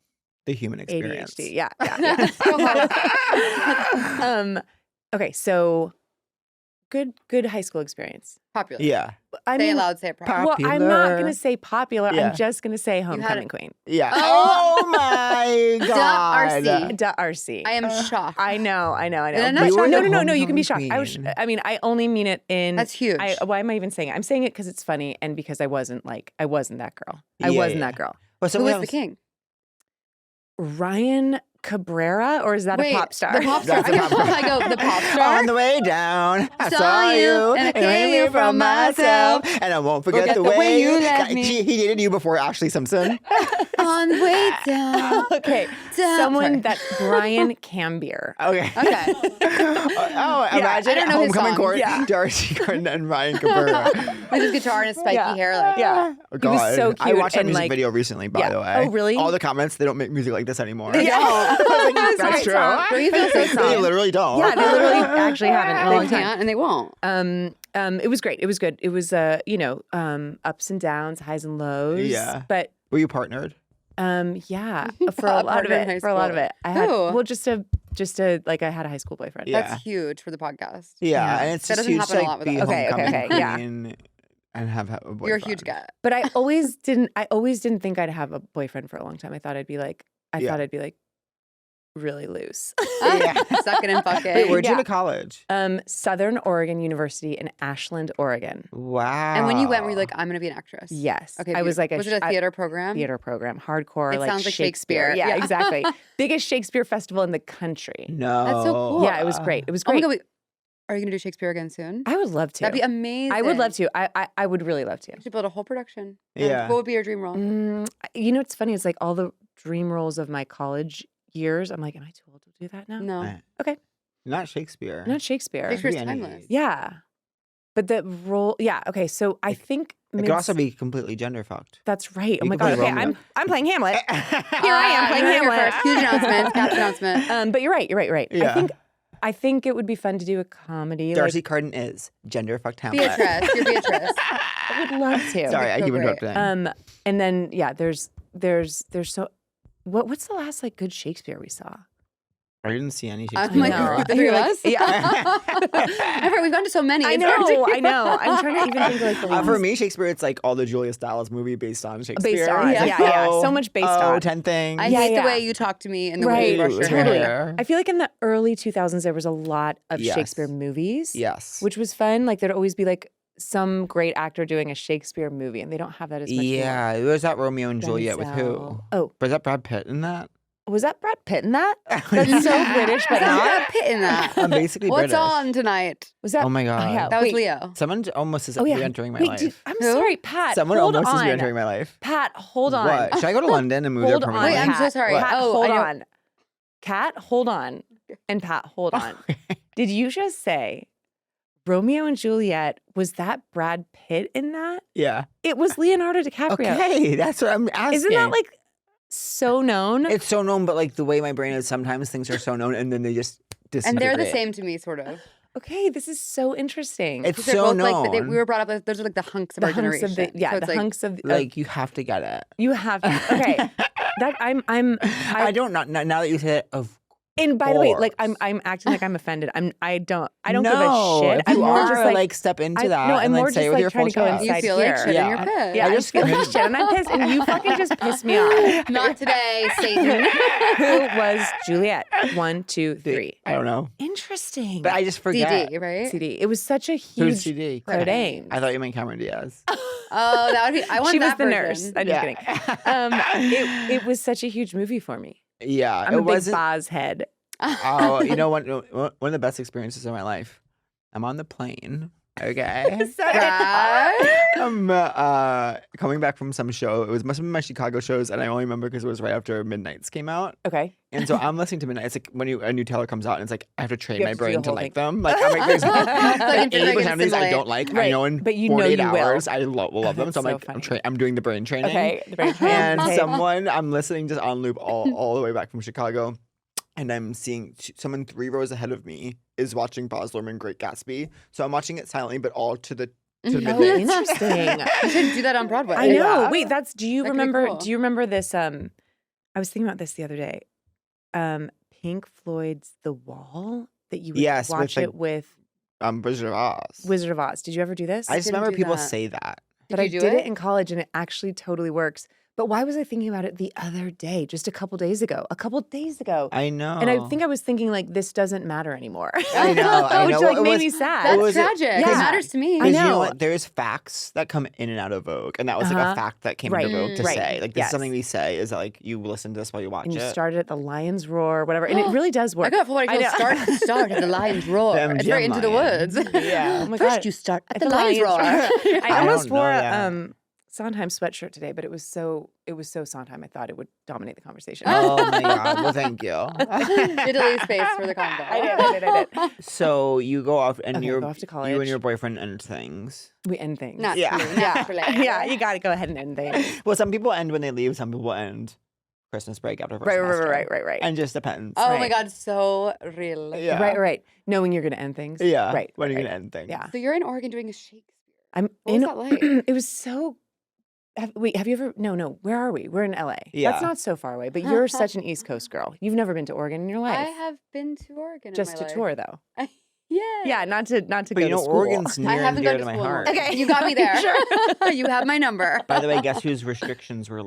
Speaker 4: The human experience.
Speaker 5: ADHD. Yeah. Yeah.
Speaker 3: So
Speaker 5: yeah. Okay, so good high school experience.
Speaker 3: Popular.
Speaker 4: Yeah.
Speaker 5: I
Speaker 3: Say
Speaker 5: mean,
Speaker 3: it loud. Say it proud.
Speaker 5: well, I'm not
Speaker 4: Popular.
Speaker 5: gonna say popular.
Speaker 4: Yeah.
Speaker 5: I'm just gonna say
Speaker 3: had
Speaker 5: homecoming
Speaker 3: it.
Speaker 5: queen.
Speaker 4: Yeah.
Speaker 3: Oh.
Speaker 4: Oh my god.
Speaker 3: D'Arcy.
Speaker 5: D'Arcy.
Speaker 3: I am shocked.
Speaker 5: I know.
Speaker 3: And
Speaker 5: But-
Speaker 3: I'm not
Speaker 4: You were
Speaker 3: shocked.
Speaker 4: the
Speaker 5: No. You can be shocked.
Speaker 4: homecoming queen.
Speaker 5: I mean, I only mean it in.
Speaker 3: That's huge.
Speaker 5: Why am I even saying it? I'm saying it because it's funny and because I wasn't that girl. I
Speaker 4: Yeah,
Speaker 5: wasn't
Speaker 4: yeah.
Speaker 5: that girl.
Speaker 4: But
Speaker 3: Who
Speaker 4: someone
Speaker 3: was the
Speaker 4: else-
Speaker 3: king?
Speaker 5: Ryan Cabrera, or is that
Speaker 3: Wait,
Speaker 5: a pop star?
Speaker 3: The pop star.
Speaker 4: That's a pop star.
Speaker 3: I go the pop star.
Speaker 4: On the way down, I
Speaker 3: Saw
Speaker 4: saw
Speaker 3: you,
Speaker 4: you,
Speaker 3: and I
Speaker 4: and
Speaker 3: came
Speaker 4: ran
Speaker 3: from myself.
Speaker 4: and I won't forget the way
Speaker 3: you left
Speaker 4: He
Speaker 3: me.
Speaker 4: dated you before Ashley Simpson.
Speaker 3: On the way down.
Speaker 5: Okay,
Speaker 3: Down.
Speaker 5: someone
Speaker 3: Sorry.
Speaker 5: that Brian Cambier.
Speaker 4: Okay.
Speaker 3: Okay.
Speaker 4: Imagine
Speaker 3: I don't know his
Speaker 4: homecoming
Speaker 3: songs.
Speaker 4: court,
Speaker 5: Yeah.
Speaker 4: D'Arcy Carden and Ryan Cabrera.
Speaker 3: With his guitar and his spiky
Speaker 5: Yeah.
Speaker 3: hair. Like,
Speaker 5: Yeah,
Speaker 4: Oh,
Speaker 5: he was so
Speaker 4: I
Speaker 5: cute
Speaker 4: watched that
Speaker 5: and,
Speaker 4: music
Speaker 5: like-
Speaker 4: video recently, by
Speaker 5: Yeah.
Speaker 4: the way.
Speaker 5: Oh, really?
Speaker 4: All the comments, they don't make music like this anymore.
Speaker 5: Yeah.
Speaker 4: I was like, that's true.
Speaker 3: Do you feel so
Speaker 4: They
Speaker 3: strong?
Speaker 4: literally don't.
Speaker 5: Yeah, they literally actually haven't in a
Speaker 3: They
Speaker 5: long time.
Speaker 3: can't and they won't.
Speaker 5: It was great. It was good. It was ups and downs, highs and lows.
Speaker 4: Yeah.
Speaker 5: But
Speaker 4: Were you partnered?
Speaker 5: yeah, for a lot of
Speaker 3: Partner in high
Speaker 5: it. For a lot of
Speaker 3: school.
Speaker 5: it. I had
Speaker 3: Who?
Speaker 5: just like I had a high school boyfriend.
Speaker 4: Yeah.
Speaker 3: That's huge for the podcast.
Speaker 4: Yeah, and it's
Speaker 3: That
Speaker 4: just
Speaker 3: doesn't
Speaker 4: huge
Speaker 3: happen
Speaker 4: to
Speaker 3: a lot
Speaker 4: like
Speaker 3: with
Speaker 4: be
Speaker 3: us.
Speaker 5: Okay,
Speaker 4: homecoming
Speaker 5: yeah.
Speaker 4: queen and have a boyfriend.
Speaker 3: You're a huge guy.
Speaker 5: But I always didn't think I'd have a boyfriend for a long time. I thought I'd be like really loose.
Speaker 4: Yeah.
Speaker 3: Suck it and fuck it.
Speaker 4: Wait, where'd you
Speaker 5: Yeah.
Speaker 4: go to college?
Speaker 5: Southern Oregon University in Ashland, Oregon.
Speaker 4: Wow.
Speaker 3: And when you went, were you like, I'm going to be an actress?
Speaker 5: Yes.
Speaker 3: Okay.
Speaker 5: I was like
Speaker 3: was it a theater program?
Speaker 5: theater program, hardcore,
Speaker 3: It
Speaker 5: like
Speaker 3: sounds like
Speaker 5: Shakespeare.
Speaker 3: Shakespeare.
Speaker 5: Yeah,
Speaker 3: Yeah.
Speaker 5: exactly. Biggest Shakespeare festival in the country.
Speaker 4: No.
Speaker 3: That's so cool.
Speaker 5: Yeah, it was great. It was
Speaker 3: Oh my
Speaker 5: great.
Speaker 3: God, wait. Are you going to do Shakespeare again soon?
Speaker 5: I would love to.
Speaker 3: That'd be amazing.
Speaker 5: I would love to. I would really love to.
Speaker 3: You should build a whole production.
Speaker 4: Yeah.
Speaker 3: What would be your dream role?
Speaker 5: You know what's funny? It's like all the dream roles of my college years. I'm like, am I too old to do that now?
Speaker 3: No.
Speaker 5: Okay.
Speaker 4: Not Shakespeare.
Speaker 5: Not Shakespeare.
Speaker 3: Shakespeare's
Speaker 4: Could be any.
Speaker 3: timeless.
Speaker 5: Yeah. But the role, yeah. Okay. So I think
Speaker 4: It could also be completely gender fucked.
Speaker 5: that's right. Oh
Speaker 4: You
Speaker 5: my
Speaker 4: could
Speaker 5: God.
Speaker 4: play
Speaker 5: Okay.
Speaker 4: Romeo.
Speaker 5: I'm playing Hamlet. Here I am playing
Speaker 3: You're here
Speaker 5: Hamlet.
Speaker 3: first. Huge announcement. Cast announcement.
Speaker 5: But you're right. You're right.
Speaker 4: Yeah.
Speaker 5: I think it would be fun to do a comedy.
Speaker 4: Darcy
Speaker 5: Like,
Speaker 4: Carden is gender fucked Hamlet.
Speaker 3: Beatrice. You're Beatrice.
Speaker 5: I would love to.
Speaker 4: Sorry, I
Speaker 3: so
Speaker 4: keep
Speaker 3: great.
Speaker 4: interrupting.
Speaker 5: And then yeah, there's so. What's the last like good Shakespeare we saw?
Speaker 4: I didn't see any
Speaker 3: I'm
Speaker 4: Shakespeare.
Speaker 3: like,
Speaker 5: know.
Speaker 3: the three of
Speaker 5: Like,
Speaker 3: us?
Speaker 5: yeah.
Speaker 3: Ever, we've gone to so many.
Speaker 5: I
Speaker 3: It's hard to
Speaker 5: know.
Speaker 3: keep
Speaker 5: I know.
Speaker 3: up.
Speaker 5: I'm trying to even think of like the ones
Speaker 4: For me, Shakespeare, it's like all the Julia Stiles movie based on Shakespeare.
Speaker 5: based on.
Speaker 4: It's
Speaker 5: Yeah,
Speaker 4: like,
Speaker 5: yeah.
Speaker 4: oh,
Speaker 5: So much based
Speaker 4: oh,
Speaker 5: on.
Speaker 4: 10 things.
Speaker 3: I
Speaker 5: Yeah,
Speaker 3: hate
Speaker 5: yeah.
Speaker 3: the way you talk to me and the way
Speaker 5: Right.
Speaker 3: you brush your
Speaker 5: Totally.
Speaker 3: hair.
Speaker 5: I feel like in the early 2000s there was a lot of
Speaker 4: Yes.
Speaker 5: Shakespeare movies.
Speaker 4: Yes.
Speaker 5: Which was fun. Like there'd always be like some great actor doing a Shakespeare movie, and they don't have that as much anymore.
Speaker 4: Yeah, it was that Romeo and Juliet with who?
Speaker 5: Denzel. Oh,
Speaker 4: Was that Brad Pitt in that?
Speaker 5: was that Brad Pitt in that? That's so British, but
Speaker 3: There's
Speaker 5: not.
Speaker 3: Brad Pitt in that.
Speaker 4: I'm basically
Speaker 3: What's
Speaker 4: British.
Speaker 3: on tonight?
Speaker 5: Was that?
Speaker 4: Oh my God.
Speaker 5: yeah.
Speaker 3: That was
Speaker 5: Wait.
Speaker 3: Leo.
Speaker 4: Someone almost is
Speaker 5: Oh yeah.
Speaker 4: re-entering my
Speaker 5: Wait,
Speaker 4: life.
Speaker 5: I'm
Speaker 3: Who?
Speaker 5: sorry, Pat.
Speaker 4: Someone
Speaker 5: hold
Speaker 4: almost is
Speaker 5: on.
Speaker 4: re-entering my life.
Speaker 5: Pat, hold on.
Speaker 4: What? Should I go to London and move there
Speaker 5: Hold on.
Speaker 4: permanently?
Speaker 3: Wait, I'm so
Speaker 5: Pat.
Speaker 3: sorry.
Speaker 5: Pat,
Speaker 3: Oh,
Speaker 5: hold
Speaker 3: I know-
Speaker 5: on. Kat, hold on. And Pat, hold on. Did you just say Romeo and Juliet, was that Brad Pitt in that?
Speaker 4: Yeah.
Speaker 5: It was Leonardo DiCaprio.
Speaker 4: Okay, that's what I'm asking.
Speaker 5: Isn't that like so known?
Speaker 4: It's so known, but like the way my brain is, sometimes things are so known and then they just
Speaker 3: And they're the
Speaker 4: disintegrate.
Speaker 3: same to me, sort of.
Speaker 5: Okay, this is so interesting.
Speaker 4: It's
Speaker 3: 'Cause they're
Speaker 4: so
Speaker 3: both
Speaker 4: known.
Speaker 3: like, we were brought up, like, those are like the hunks of
Speaker 5: the
Speaker 3: our
Speaker 5: hunks
Speaker 3: generation.
Speaker 5: of the
Speaker 3: So it's
Speaker 5: the hunks of
Speaker 4: like you have to get it.
Speaker 5: you have to. Okay, that
Speaker 4: I don't know. Now that you say it, of
Speaker 5: And by the way, like
Speaker 4: course.
Speaker 5: I'm acting like I'm offended. I don't give
Speaker 4: no,
Speaker 5: a shit.
Speaker 4: If
Speaker 5: I'm
Speaker 4: you
Speaker 5: more
Speaker 4: are,
Speaker 5: just
Speaker 4: like step into
Speaker 5: I-
Speaker 4: that
Speaker 5: no, I'm
Speaker 4: and
Speaker 5: more
Speaker 4: like say
Speaker 5: just,
Speaker 4: it with
Speaker 5: like,
Speaker 4: your
Speaker 5: trying
Speaker 4: full
Speaker 5: to go
Speaker 4: chest.
Speaker 3: You
Speaker 5: inside
Speaker 3: feel like
Speaker 5: here.
Speaker 3: shit
Speaker 4: Yeah.
Speaker 3: in your pit.
Speaker 5: Yeah,
Speaker 4: I
Speaker 5: I
Speaker 4: just
Speaker 5: just feel
Speaker 4: feel-
Speaker 5: like shit, and I'm pissed, and you fucking just pissed me off.
Speaker 3: Not today, Satan.
Speaker 5: Who was Juliet? 1, 2, 3.
Speaker 4: I don't know,
Speaker 5: Interesting.
Speaker 4: but I just forget.
Speaker 3: DD, right?
Speaker 5: CD. It was such a
Speaker 4: Who's
Speaker 5: huge
Speaker 4: CD?
Speaker 5: Codaine.
Speaker 4: I thought you meant Cameron Diaz.
Speaker 3: Oh, that would be. I want
Speaker 5: She was
Speaker 3: that
Speaker 5: the
Speaker 3: version.
Speaker 5: nurse. I'm just kidding. It was such a huge movie for me.
Speaker 4: Yeah,
Speaker 5: I'm
Speaker 4: it
Speaker 5: a big
Speaker 4: wasn't.
Speaker 5: Boz head.
Speaker 4: Oh, you know what? One of the best experiences of my life. I'm on the plane. Okay.
Speaker 3: Right?
Speaker 4: I'm coming back from some show. Must have been my Chicago shows, and I only remember because it was right after Midnights came out.
Speaker 5: Okay.
Speaker 4: And so I'm listening to Midnight. It's like when a new Taylor comes out, and it's like I have to train
Speaker 5: You
Speaker 4: my
Speaker 5: have to do
Speaker 4: brain
Speaker 5: the
Speaker 4: to
Speaker 5: whole
Speaker 4: like
Speaker 5: thing.
Speaker 4: them. Like I'm like, there's
Speaker 3: Like,
Speaker 4: like
Speaker 3: you're
Speaker 4: 80% of these I
Speaker 3: assimilate.
Speaker 4: don't like. I
Speaker 5: Right,
Speaker 4: know in
Speaker 5: but you know
Speaker 4: 48
Speaker 5: you will.
Speaker 4: hours I will love them. So I'm
Speaker 5: That's
Speaker 4: like,
Speaker 5: so
Speaker 4: I'm doing the brain training.
Speaker 5: Okay. The brain train.
Speaker 4: And
Speaker 5: Okay.
Speaker 4: I'm listening just on loop all the way back from Chicago. And I'm seeing someone 3 rows ahead of me is watching Baz Luhrmann Great Gatsby. So I'm watching it silently, but all to the
Speaker 5: Oh,
Speaker 4: midnight.
Speaker 5: interesting.
Speaker 3: You should do that on Broadway.
Speaker 5: I know.
Speaker 4: Yeah.
Speaker 5: Wait, do you
Speaker 3: That could be
Speaker 5: remember
Speaker 3: cool.
Speaker 5: do you remember this I was thinking about this the other day. Pink Floyd's The Wall that you would
Speaker 4: Yes, with,
Speaker 5: watch
Speaker 4: like,
Speaker 5: it with
Speaker 4: Wizard of Oz.
Speaker 5: Wizard of Oz. Did you ever do this?
Speaker 4: I just
Speaker 3: didn't
Speaker 4: remember
Speaker 3: do
Speaker 4: people
Speaker 3: that.
Speaker 4: say that.
Speaker 5: but
Speaker 3: Did
Speaker 5: I
Speaker 3: you do
Speaker 5: did
Speaker 3: it?
Speaker 5: it in college and it actually totally works. But why was I thinking about it the other day? Just a couple days ago.
Speaker 4: I know.
Speaker 5: And I think I was thinking like this doesn't matter anymore.
Speaker 4: I know. I
Speaker 5: Which
Speaker 4: know.
Speaker 5: like
Speaker 4: It
Speaker 5: made
Speaker 4: was-
Speaker 5: me sad.
Speaker 3: That's
Speaker 4: was it?
Speaker 3: tragic. It
Speaker 5: Yeah.
Speaker 3: matters to me.
Speaker 5: I
Speaker 4: Because you know
Speaker 5: know.
Speaker 4: what? There's facts that come in and out of Vogue, and that was like a
Speaker 5: Uh-huh.
Speaker 4: fact that came
Speaker 5: Right.
Speaker 4: into Vogue to
Speaker 5: Right.
Speaker 4: say. Like this
Speaker 5: Yes.
Speaker 4: is something we say is that like you listen to this while you watch
Speaker 5: And you
Speaker 4: it.
Speaker 5: started at the Lion's Roar, whatever. And it really does work.
Speaker 3: I got full body
Speaker 5: I
Speaker 3: chills.
Speaker 5: know.
Speaker 3: Start at the lion's roar.
Speaker 4: The
Speaker 3: It's very
Speaker 4: MGM
Speaker 3: into the
Speaker 4: lion.
Speaker 3: woods.
Speaker 4: Yeah.
Speaker 5: Oh my
Speaker 3: First,
Speaker 5: God.
Speaker 3: you start at
Speaker 5: At
Speaker 3: the lion's roar.
Speaker 5: I
Speaker 4: I
Speaker 5: almost
Speaker 4: don't know
Speaker 5: wore a
Speaker 4: that.
Speaker 5: Sondheim sweatshirt today, but it was so Sondheim. I thought it would dominate the conversation.
Speaker 4: Oh my god! Well, thank you.
Speaker 3: Italy's face for the combo.
Speaker 5: I did.
Speaker 4: So you go off and
Speaker 5: Okay,
Speaker 4: you
Speaker 5: go off to
Speaker 4: you
Speaker 5: college.
Speaker 4: and your boyfriend end things.
Speaker 5: We end things.
Speaker 3: Naturally.
Speaker 4: Yeah.
Speaker 3: Naturally.
Speaker 5: Yeah, you got to go ahead and end things.
Speaker 4: Well, some people end when they leave. Some people end Christmas break after first
Speaker 5: Right.
Speaker 4: semester. And just depends.
Speaker 3: Oh my
Speaker 5: Right.
Speaker 3: God, so real.
Speaker 4: Yeah.
Speaker 5: Right. Knowing you're going to end things.
Speaker 4: Yeah.
Speaker 5: Right.
Speaker 4: When are you
Speaker 5: right.
Speaker 4: going to end things?
Speaker 5: Yeah.
Speaker 3: So you're in Oregon doing a Shakespeare.
Speaker 5: I'm
Speaker 3: What was that like?
Speaker 5: It was so. Have you ever? No. Where are we? We're in LA.
Speaker 4: Yeah.
Speaker 5: That's not so far away. But you're such an East Coast girl. You've never been to Oregon in your life.
Speaker 3: I have been to Oregon
Speaker 5: Just
Speaker 3: in
Speaker 5: to
Speaker 3: my life.
Speaker 5: tour though.
Speaker 3: Yeah.
Speaker 5: Yeah, not to
Speaker 4: But
Speaker 5: go
Speaker 4: you
Speaker 5: to
Speaker 4: know,
Speaker 5: school.
Speaker 4: Oregon's
Speaker 3: I
Speaker 4: near and
Speaker 3: haven't
Speaker 4: dear
Speaker 3: gone
Speaker 4: to
Speaker 3: to
Speaker 4: my
Speaker 3: school.
Speaker 4: heart.
Speaker 5: Okay.
Speaker 3: You got me there.
Speaker 5: Sure.
Speaker 3: You have my number.
Speaker 4: By the way, guess whose restrictions were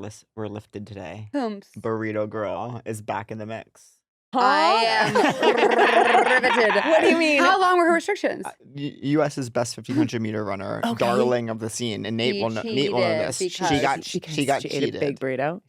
Speaker 4: lifted today?
Speaker 3: Whom's?
Speaker 4: Burrito Girl is back in the mix.
Speaker 3: I am riveted.
Speaker 5: What do you mean?
Speaker 3: How long were her restrictions?
Speaker 4: U.S.'s best 1,500 meter runner,
Speaker 5: Okay.
Speaker 4: darling of the scene, and Nate
Speaker 3: He
Speaker 4: will know
Speaker 3: cheated
Speaker 4: this.
Speaker 3: because-
Speaker 4: She got
Speaker 5: Because she ate
Speaker 4: cheated.
Speaker 5: a big burrito.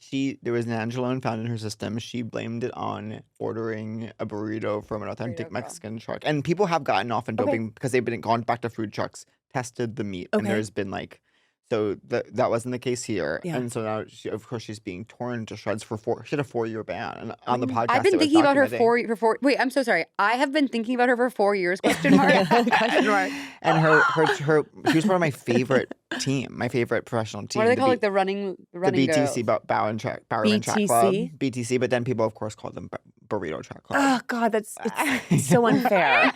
Speaker 4: There was an Angelone found in her system. She blamed it on ordering a burrito from an authentic
Speaker 3: Burrito Girl.
Speaker 4: Mexican truck. And people have gotten off on doping because they've gone back to food trucks, tested the meat, and
Speaker 5: Okay.
Speaker 4: there's been like. So that wasn't the case here,
Speaker 5: Yeah.
Speaker 4: and so now of course she's being torn to shreds for she had a 4-year ban, and on the podcast
Speaker 3: I've been
Speaker 4: it was
Speaker 3: thinking about her
Speaker 4: documenting-
Speaker 3: for 4. Wait, I'm so sorry. I have been thinking about her for 4 years. Question mark.
Speaker 5: Question mark.
Speaker 4: And her she was part of my favorite team, my favorite professional team.
Speaker 3: What do they
Speaker 4: the
Speaker 3: call
Speaker 4: B-
Speaker 3: like the running
Speaker 4: the
Speaker 3: girls?
Speaker 4: BTC Bowerman Track Club,
Speaker 5: BTC?
Speaker 4: BTC, but then people of course called them Burrito Track Club.
Speaker 5: Oh God, it's so unfair.